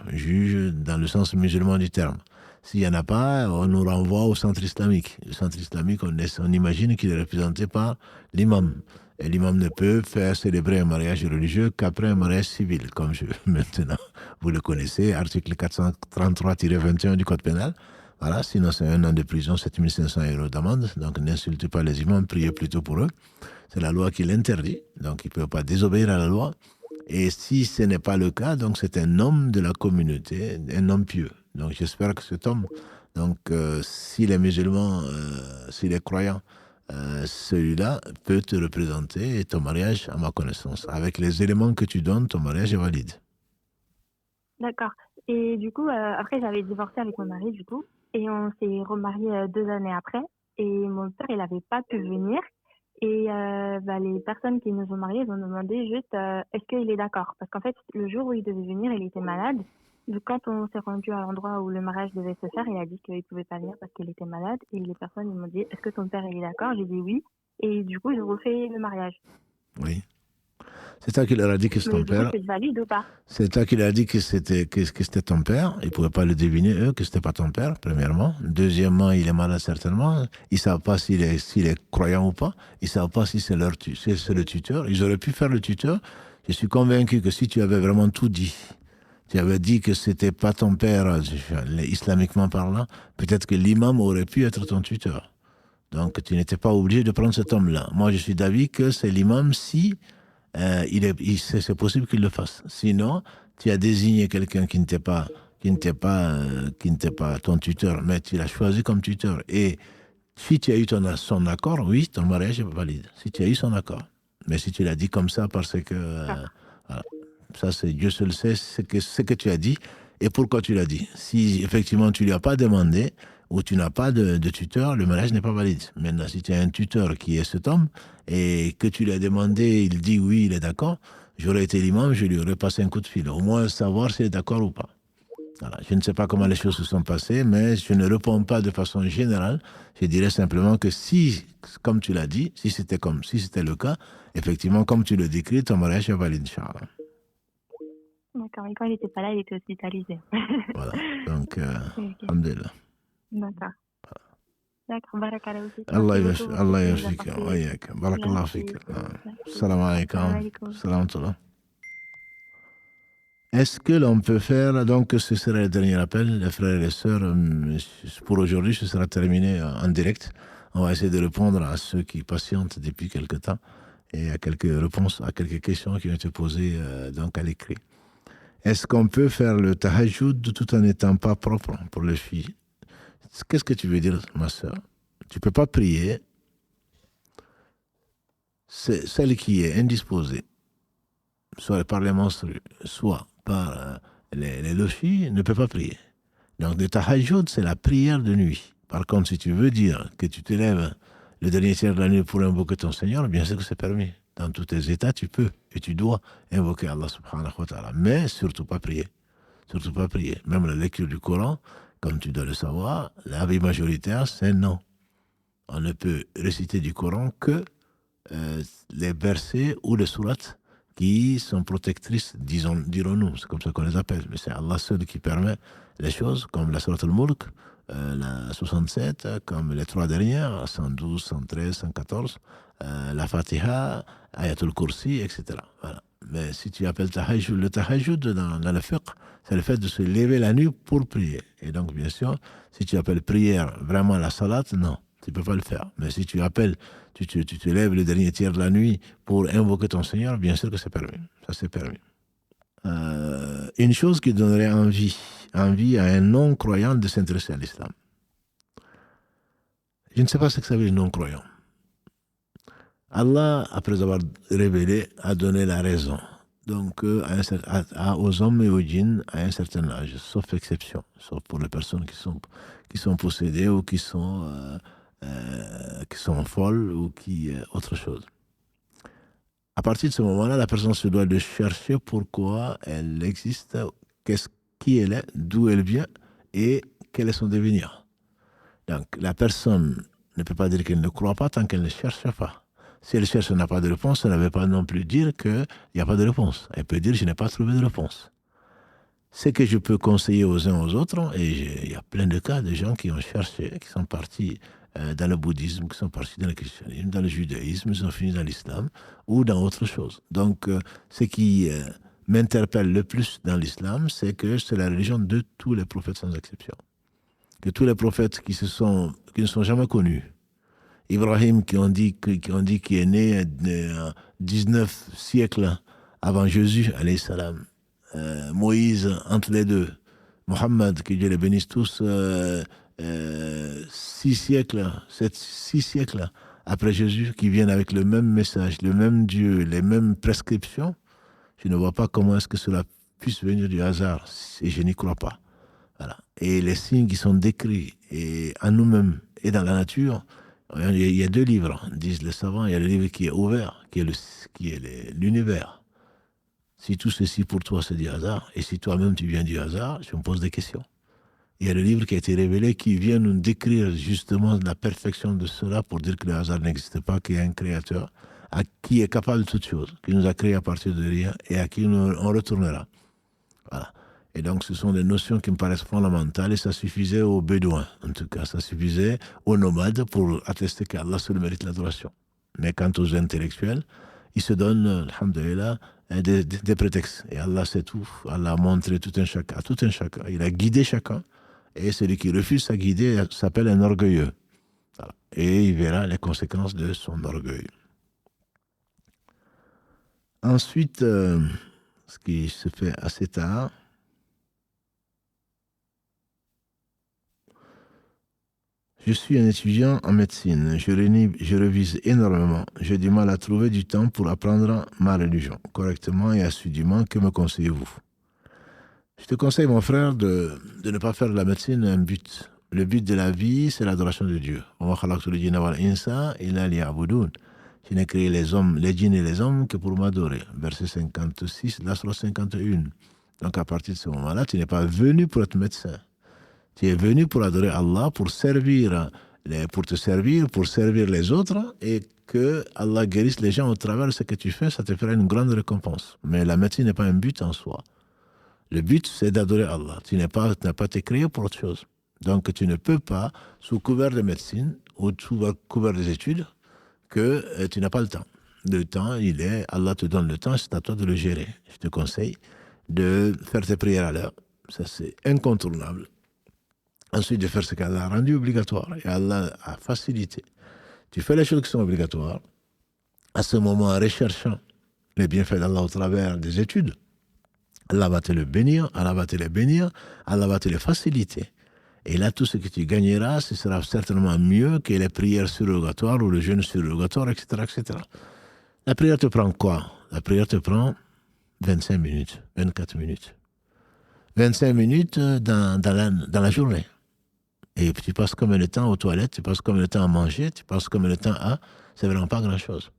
dans le sens musulman du terme. S'il n'y en a pas, on nous renvoie au centre islamique. Le centre islamique, on imagine qu'il est représenté par l'imam. Et l'imam ne peut faire célébrer un mariage religieux qu'après un mariage civil, comme maintenant. Vous le connaissez, article 433-21 du Code pénal. Voilà, sinon c'est 1 an de prison, 7 500 € d'amende. Donc n'insultez pas les imams, priez plutôt pour eux. C'est la loi qui l'interdit, donc il ne peut pas désobéir à la loi. Et si ce n'est pas le cas, donc c'est un homme de la communauté, un homme pieux. Donc j'espère que cet homme, donc s'il est musulman, s'il est croyant, celui-là peut te représenter et ton mariage, à ma connaissance. Avec les éléments que tu donnes, ton mariage est valide. D'accord. Et du coup, après, j'avais divorcé avec mon mari, du coup, et on s'est remariés 2 années après. Et mon père, il n'avait pas pu venir. Et les personnes qui nous ont mariés, ils ont demandé juste est-ce qu'il est d'accord? Parce qu'en fait, le jour où il devait venir, il était malade. Donc, quand on s'est rendu à l'endroit où le mariage devait se faire, il a dit qu'il ne pouvait pas venir parce qu'il était malade. Et les personnes ils m'ont dit est-ce que ton père il est d'accord? J'ai dit oui. Et du coup, ils ont refait le mariage. Oui. C'est toi qui leur a dit que c'est ton père. C'est valide ou pas? C'est toi qui leur a dit que c'était ton père. Ils ne pouvaient pas le deviner, eux, que ce n'était pas ton père, premièrement. Deuxièmement, il est malade certainement. Ils ne savent pas s'il est croyant ou pas. Ils ne savent pas si c'est le tuteur. Ils auraient pu faire le tuteur. Je suis convaincu que si tu avais vraiment tout dit, tu avais dit que ce n'était pas ton père, islamiquement parlant, peut-être que l'imam aurait pu être ton tuteur. Donc, tu n'étais pas obligé de prendre cet homme-là. Moi, je suis d'avis que c'est l'imam si c'est possible qu'il le fasse. Sinon, tu as désigné quelqu'un qui n'était pas ton tuteur, mais tu l'as choisi comme tuteur. Et Si tu as eu son accord, oui, ton mariage est valide. Si tu as eu son accord. Mais si tu l'as dit comme ça parce que... voilà. Ça, c'est Dieu seul sait ce que tu as dit et pourquoi tu l'as dit. Si effectivement tu ne lui as pas demandé ou tu n'as pas de tuteur, le mariage n'est pas valide. Maintenant, si tu as un tuteur qui est cet homme et que tu lui as demandé, il dit oui, il est d'accord, j'aurais été l'imam, je lui aurais passé un coup de fil. Au moins savoir s'il est d'accord ou pas. Voilà. Je ne sais pas comment les choses se sont passées, mais je ne réponds pas de façon générale. Je dirais simplement que si, comme tu l'as dit, si c'était le cas, effectivement, comme tu le décris, ton mariage est valide, Inch'Allah. D'accord, et quand il n'était pas là, il était hospitalisé. Voilà, donc, alhamdulillah. D'accord. D'accord, barakallahu fik. Allah yafik, wa yak. Barakallahu fik. Salam alaikum. Salam alaikum. Est-ce que l'on peut faire, donc ce serait le dernier appel, les frères et les sœurs, pour aujourd'hui, ce sera terminé en direct. On va essayer de répondre à ceux qui patientent depuis quelque temps et à quelques réponses, à quelques questions qui ont été posées donc à l'écrit. Est-ce qu'on peut faire le tahajjud tout en n'étant pas propre pour les filles? Qu'est-ce que tu veux dire, ma sœur? Tu ne peux pas prier. C'est celle qui est indisposée, soit par les menstrues, soit par les deux filles, ne peut pas prier. Donc le tahajjud, c'est la prière de nuit. Par contre, si tu veux dire que tu te lèves le dernier tiers de la nuit pour invoquer ton Seigneur, bien sûr que c'est permis. Dans tous tes états, tu peux et tu dois invoquer Allah subhanahu wa ta'ala. Mais surtout pas prier. Surtout pas prier. Même la lecture du Coran, comme tu dois le savoir, l'avis majoritaire, c'est non. On ne peut réciter du Coran que les versets ou les sourates qui sont protectrices, dirons-nous, c'est comme ça qu'on les appelle. Mais c'est Allah seul qui permet les choses, comme la sourate al-Mulk, la 67, comme les trois dernières, 112, 113, 114, la Fatiha, Ayatul Kursi, etc. Voilà. Mais si tu appelles le tahajjud dans le fiqh, c'est le fait de se lever la nuit pour prier. Et donc, bien sûr, si tu appelles prière vraiment la salat, non, tu ne peux pas le faire. Mais si tu appelles, tu te lèves le dernier tiers de la nuit pour invoquer ton Seigneur, bien sûr que c'est permis. Ça, c'est permis. Une chose qui donnerait envie à un non-croyant de s'intéresser à l'islam. Je ne sais pas ce que ça veut dire non-croyant. Allah, après avoir révélé, a donné la raison. Donc, aux hommes et aux djinns à un certain âge, sauf exception, sauf pour les personnes qui sont possédées ou qui sont folles ou autre chose. À partir de ce moment-là, la personne se doit de chercher pourquoi elle existe, qui elle est, d'où elle vient et quel est son devenir. Donc, la personne ne peut pas dire qu'elle ne croit pas tant qu'elle ne cherche pas. Si elle cherche et n'a pas de réponse, ça ne veut pas non plus dire qu'il n'y a pas de réponse. Elle peut dire « je n'ai pas trouvé de réponse ». Ce que je peux conseiller aux uns aux autres, et il y a plein de cas de gens qui ont cherché, qui sont partis dans le bouddhisme, qui sont partis dans le christianisme, dans le judaïsme, ils sont finis dans l'islam ou dans autre chose. Donc, ce qui m'interpelle le plus dans l'islam, c'est que c'est la religion de tous les prophètes sans exception. Que tous les prophètes qui ne sont jamais connus, Ibrahim qui est né 19 siècles avant Jésus, alayhi salam, Moïse entre les deux, Mohammed, que Dieu les bénisse tous, 6 siècles après Jésus, qui viennent avec le même message, le même Dieu, les mêmes prescriptions, je ne vois pas comment est-ce que cela puisse venir du hasard, et je n'y crois pas. Voilà. Et les signes qui sont décrits et en nous-mêmes et dans la nature, il y a 2 livres, disent les savants. Il y a le livre qui est ouvert, qui est l'univers. Si tout ceci pour toi c'est du hasard, et si toi-même tu viens du hasard, je me pose des questions. Il y a le livre qui a été révélé qui vient nous décrire justement la perfection de cela pour dire que le hasard n'existe pas, qu'il y a un créateur qui est capable de toutes choses, qui nous a créés à partir de rien et à qui on retournera. Voilà. Et donc, ce sont des notions qui me paraissent fondamentales et ça suffisait aux bédouins, en tout cas. Ça suffisait aux nomades pour attester qu'Allah seul mérite l'adoration. Mais quant aux intellectuels, ils se donnent, alhamdulillah, des prétextes. Et Allah sait tout. Allah a montré à tout un chacun. Il a guidé chacun. Et celui qui refuse sa guidée s'appelle un orgueilleux. Voilà. Et il verra les conséquences de son orgueil. Ensuite, ce qui se fait assez tard, Je suis un étudiant en médecine. Je révise énormément. J'ai du mal à trouver du temps pour apprendre ma religion correctement et assidûment. Que me conseillez-vous? Je te conseille, mon frère, de ne pas faire de la médecine un but. Le but de la vie, c'est l'adoration de Dieu. Je n'ai créé les hommes, les djinns et les hommes que pour m'adorer. Verset 56, la sourate 51. Donc à partir de ce moment-là, tu n'es pas venu pour être médecin. Tu es venu pour adorer Allah, pour te servir, pour servir les autres, et que Allah guérisse les gens au travers de ce que tu fais, ça te fera une grande récompense. Mais la médecine n'est pas un but en soi. Le but, c'est d'adorer Allah. Tu n'as pas été créé pour autre chose. Donc tu ne peux pas, sous couvert de médecine ou sous couvert des études, que tu n'as pas le temps. Le temps, Allah te donne le temps, c'est à toi de le gérer. Je te conseille de faire tes prières à l'heure. Ça, c'est incontournable. Ensuite, de faire ce qu'Allah a rendu obligatoire. Et Allah a facilité. Tu fais les choses qui sont obligatoires. À ce moment, en recherchant les bienfaits d'Allah au travers des études, Allah va te le bénir, Allah va te les bénir, Allah va te les faciliter. Et là, tout ce que tu gagneras, ce sera certainement mieux que les prières surrogatoires ou le jeûne surrogatoire, etc., etc. La prière te prend quoi? La prière te prend 25 minutes, 24 minutes. 25 minutes dans la journée. Et tu passes combien de temps aux toilettes, tu passes combien de temps à manger, tu passes combien de temps à... C'est vraiment pas grand-chose.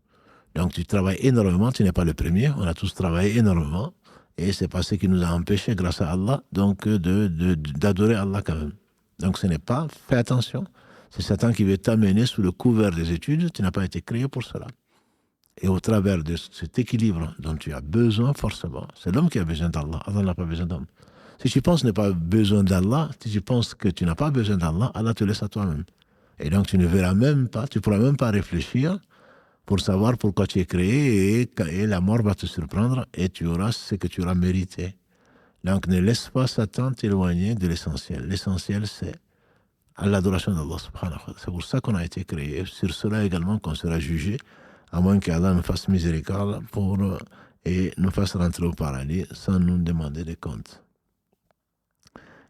Donc tu travailles énormément, tu n'es pas le premier, on a tous travaillé énormément. Et c'est pas ce qui nous a empêchés, grâce à Allah, donc d'adorer Allah quand même. Donc ce n'est pas, fais attention, c'est Satan qui veut t'amener sous le couvert des études, tu n'as pas été créé pour cela. Et au travers de cet équilibre dont tu as besoin forcément, c'est l'homme qui a besoin d'Allah, Allah n'a pas besoin d'homme. Si tu penses ne pas besoin d'Allah, si tu penses que tu n'as pas besoin d'Allah, Allah te laisse à toi-même. Et donc tu ne verras même pas, tu ne pourras même pas réfléchir pour savoir pourquoi tu es créé et la mort va te surprendre et tu auras ce que tu auras mérité. Donc ne laisse pas Satan t'éloigner de l'essentiel. L'essentiel, c'est à l'adoration d'Allah subhanahu wa ta'ala. C'est pour ça qu'on a été créé. Sur cela également qu'on sera jugé, à moins qu'Allah nous fasse miséricorde et nous fasse rentrer au paradis sans nous demander des comptes.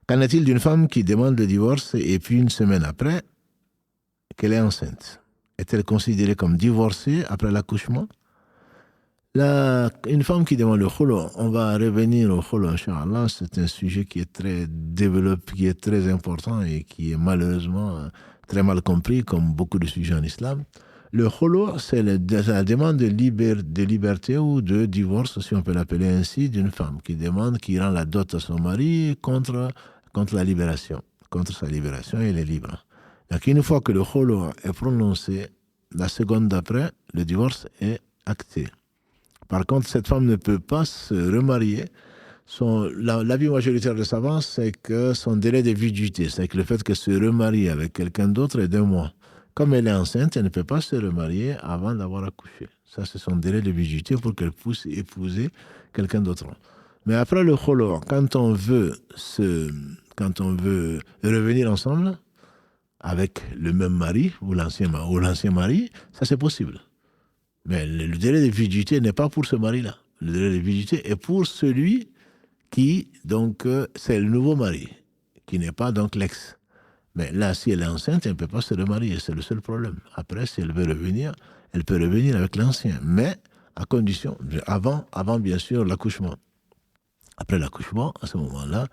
Qu'en est-il d'une femme qui demande le divorce et puis une semaine après, qu'elle est enceinte? Est-elle considérée comme divorcée après l'accouchement? Une femme qui demande le kholo, on va revenir au kholo, Inch'Allah, c'est un sujet qui est très développé, qui est très important et qui est malheureusement très mal compris, comme beaucoup de sujets en islam. Le kholo, c'est la demande de liberté ou de divorce, si on peut l'appeler ainsi, d'une femme qui rend la dot à son mari contre la libération. Contre sa libération, elle est libre. Donc une fois que le kholo est prononcé, la seconde d'après, le divorce est acté. Par contre, cette femme ne peut pas se remarier. L'avis majoritaire des savants, c'est que son délai de viduité, c'est que le fait qu'elle se remarie avec quelqu'un d'autre est d'1 mois. Comme elle est enceinte, elle ne peut pas se remarier avant d'avoir accouché. Ça, c'est son délai de viduité pour qu'elle puisse épouser quelqu'un d'autre. Mais après le kholo, quand on veut revenir ensemble avec le même mari ou l'ancien mari, ça c'est possible. Mais le délai de viduité n'est pas pour ce mari-là. Le délai de viduité est pour celui qui, donc, c'est le nouveau mari, qui n'est pas donc l'ex. Mais là, si elle est enceinte, elle ne peut pas se remarier, c'est le seul problème. Après, si elle veut revenir, elle peut revenir avec l'ancien, mais à condition, avant bien sûr l'accouchement. Après l'accouchement, à ce moment-là,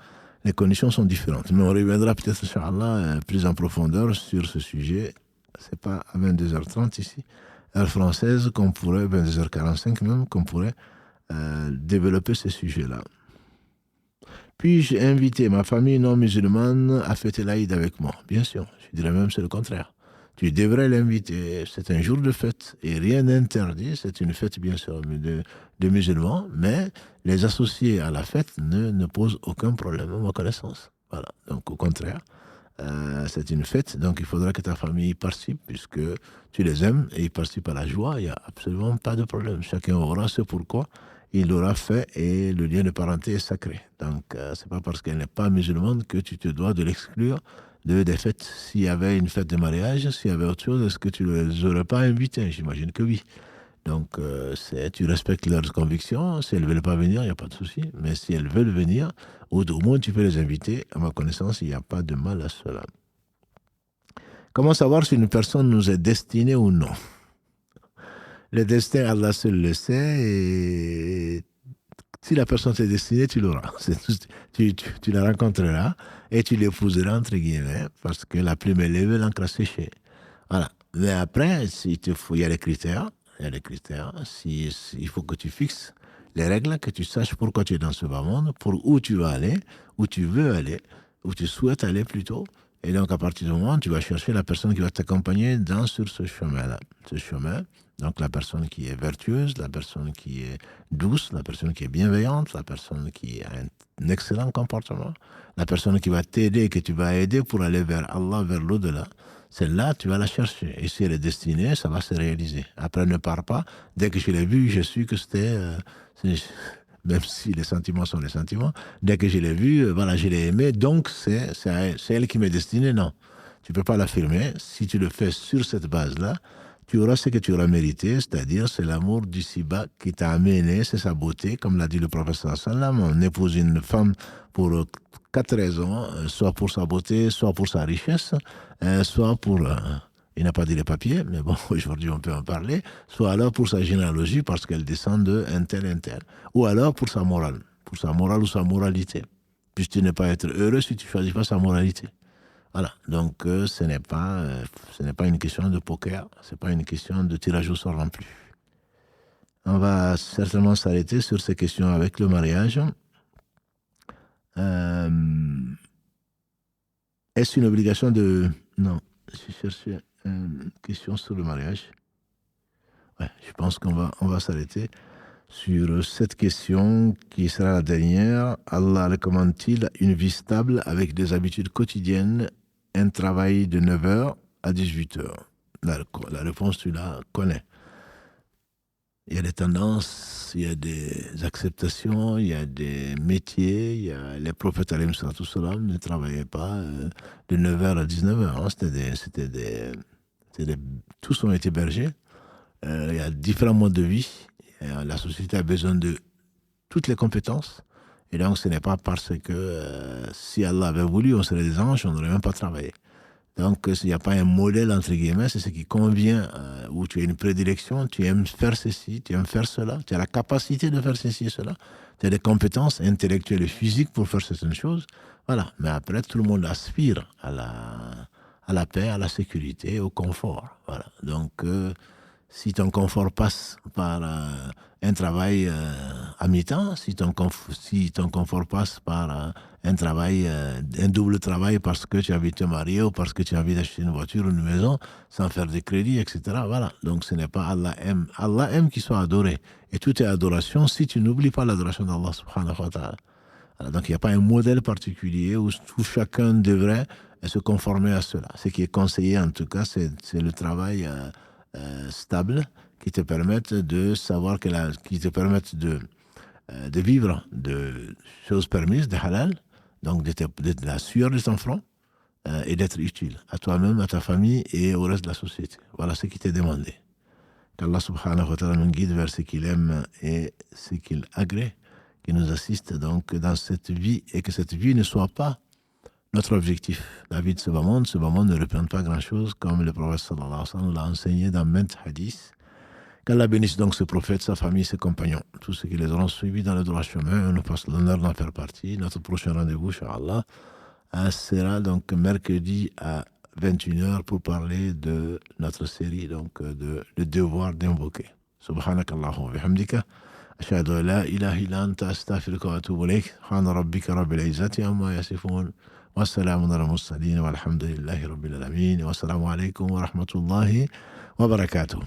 les conditions sont différentes. Mais on reviendra peut-être, Inch'Allah, plus en profondeur sur ce sujet. C'est pas à 22h30 ici, heure française, 22h45 même, qu'on pourrait développer ce sujet-là. Puis-je inviter ma famille non musulmane à fêter l'Aïd avec moi? Bien sûr, je dirais même c'est le contraire. Tu devrais l'inviter, c'est un jour de fête et rien n'interdit, c'est une fête bien sûr de musulmans, mais les associés à la fête ne posent aucun problème à ma connaissance. Voilà, donc au contraire, c'est une fête, donc il faudra que ta famille y participe puisque tu les aimes et ils participent à la joie, il n'y a absolument pas de problème. Chacun aura ce pourquoi il l'aura fait et le lien de parenté est sacré. Donc c'est pas parce qu'elle n'est pas musulmane que tu te dois de l'exclure des fêtes. S'il y avait une fête de mariage, s'il y avait autre chose, est-ce que tu ne les aurais pas invités? J'imagine que oui. Donc tu respectes leurs convictions. Si elles ne veulent pas venir, il n'y a pas de souci. Mais si elles veulent venir, au moins tu peux les inviter. À ma connaissance, il n'y a pas de mal à cela. Comment savoir si une personne nous est destinée ou non? Le destin, Allah seul le sait, et si la personne t'est destinée, tu l'auras. Tu la rencontreras et tu l'épouseras, entre guillemets, parce que la plume est levée, l'encre a séché. Voilà. Mais après, il y a les critères. Il faut que tu fixes les règles, que tu saches pourquoi tu es dans ce bas monde, pour où tu vas aller, où tu veux aller, où tu souhaites aller plutôt. Et donc, à partir du moment, tu vas chercher la personne qui va t'accompagner sur ce chemin-là. Ce chemin, donc la personne qui est vertueuse, la personne qui est douce, la personne qui est bienveillante, la personne qui a un excellent comportement, la personne qui va t'aider, que tu vas aider pour aller vers Allah, vers l'au-delà. Celle-là, tu vas la chercher. Et si elle est destinée, ça va se réaliser. Après, ne pars pas. Dès que je l'ai vue, je suis que c'était... même si les sentiments sont les sentiments, dès que je l'ai vue, voilà, je l'ai aimée, donc c'est elle qui m'est destinée. Non, tu ne peux pas l'affirmer. Si tu le fais sur cette base-là, tu auras ce que tu auras mérité, c'est-à-dire c'est l'amour d'ici-bas qui t'a amené, c'est sa beauté, comme l'a dit le professeur sallam. On épouse une femme pour 4 raisons, soit pour sa beauté, soit pour sa richesse, soit pour... il n'a pas dit les papiers, mais bon, aujourd'hui on peut en parler, soit alors pour sa généalogie, parce qu'elle descend de un tel, ou alors pour sa morale ou sa moralité, puisque tu n'es pas être heureux si tu ne choisis pas sa moralité. Voilà, donc ce n'est pas une question de poker, ce n'est pas une question de tirage au sort non plus. On va certainement s'arrêter sur ces questions avec le mariage. Est-ce une obligation de... Non, je cherchais une question sur le mariage. Ouais, je pense qu'on va s'arrêter sur cette question qui sera la dernière. Allah recommande-t-il une vie stable avec des habitudes quotidiennes, un travail de 9h à 18h? La réponse, tu la connais. Il y a des tendances, il y a des acceptations, il y a des métiers, il y a les prophètes alayhim salatu salam ne travaillaient pas de 9h à 19h. Tous ont été bergers. Il y a différents modes de vie. La société a besoin de toutes les compétences. Et donc, ce n'est pas parce que si Allah avait voulu, on serait des anges, on n'aurait même pas travaillé. Donc, il n'y a pas un modèle, entre guillemets, c'est ce qui convient, où tu as une prédilection, tu aimes faire ceci, tu aimes faire cela, tu as la capacité de faire ceci et cela, tu as des compétences intellectuelles et physiques pour faire certaines choses. Voilà. Mais après, tout le monde aspire à la paix, à la sécurité, au confort. Voilà. Donc, si ton confort passe par un travail à mi-temps, si ton confort passe par un travail, un double travail parce que tu as envie de te marier ou parce que tu as envie d'acheter une voiture ou une maison sans faire de crédit, etc. Voilà. Donc ce n'est pas Allah aime. Allah aime qu'il soit adoré. Et tout est adoration si tu n'oublies pas l'adoration d'Allah subhanahu wa ta'ala. Voilà. Donc il n'y a pas un modèle particulier où chacun devrait se conformer à cela. Ce qui est conseillé en tout cas, c'est le travail stable qui te permettent de savoir qui te permettent de vivre de choses permises, de halal, donc de la sueur de ton front et d'être utile à toi-même, à ta famille et au reste de la société. Voilà ce qui t'est demandé. Qu'Allah subhanahu wa ta'ala nous guide vers ce qu'il aime et ce qu'il agrée, qu'il nous assiste donc dans cette vie et que cette vie ne soit pas notre objectif. La vie de ce bas monde ne représente pas grand-chose, comme le prophète sallallahu alayhi wa sallam l'a enseigné dans maintes hadiths. Qu'Allah bénisse donc ce prophète, sa famille, ses compagnons, tous ceux qui les auront suivis dans le droit chemin. On nous passe l'honneur d'en faire partie. Notre prochain rendez-vous, Inch'Allah, sera donc mercredi à 21h pour parler de notre série, donc de le devoir d'invoquer. Subhanakallahumma wa bihamdika. Ashhadu an la ilaha illa anta astaghfiruka wa atubu ilayk. Subhana rabbika rabbil izzati amma yasifun. والسلام على المرسلين والحمد لله رب العالمين والسلام عليكم ورحمة الله وبركاته.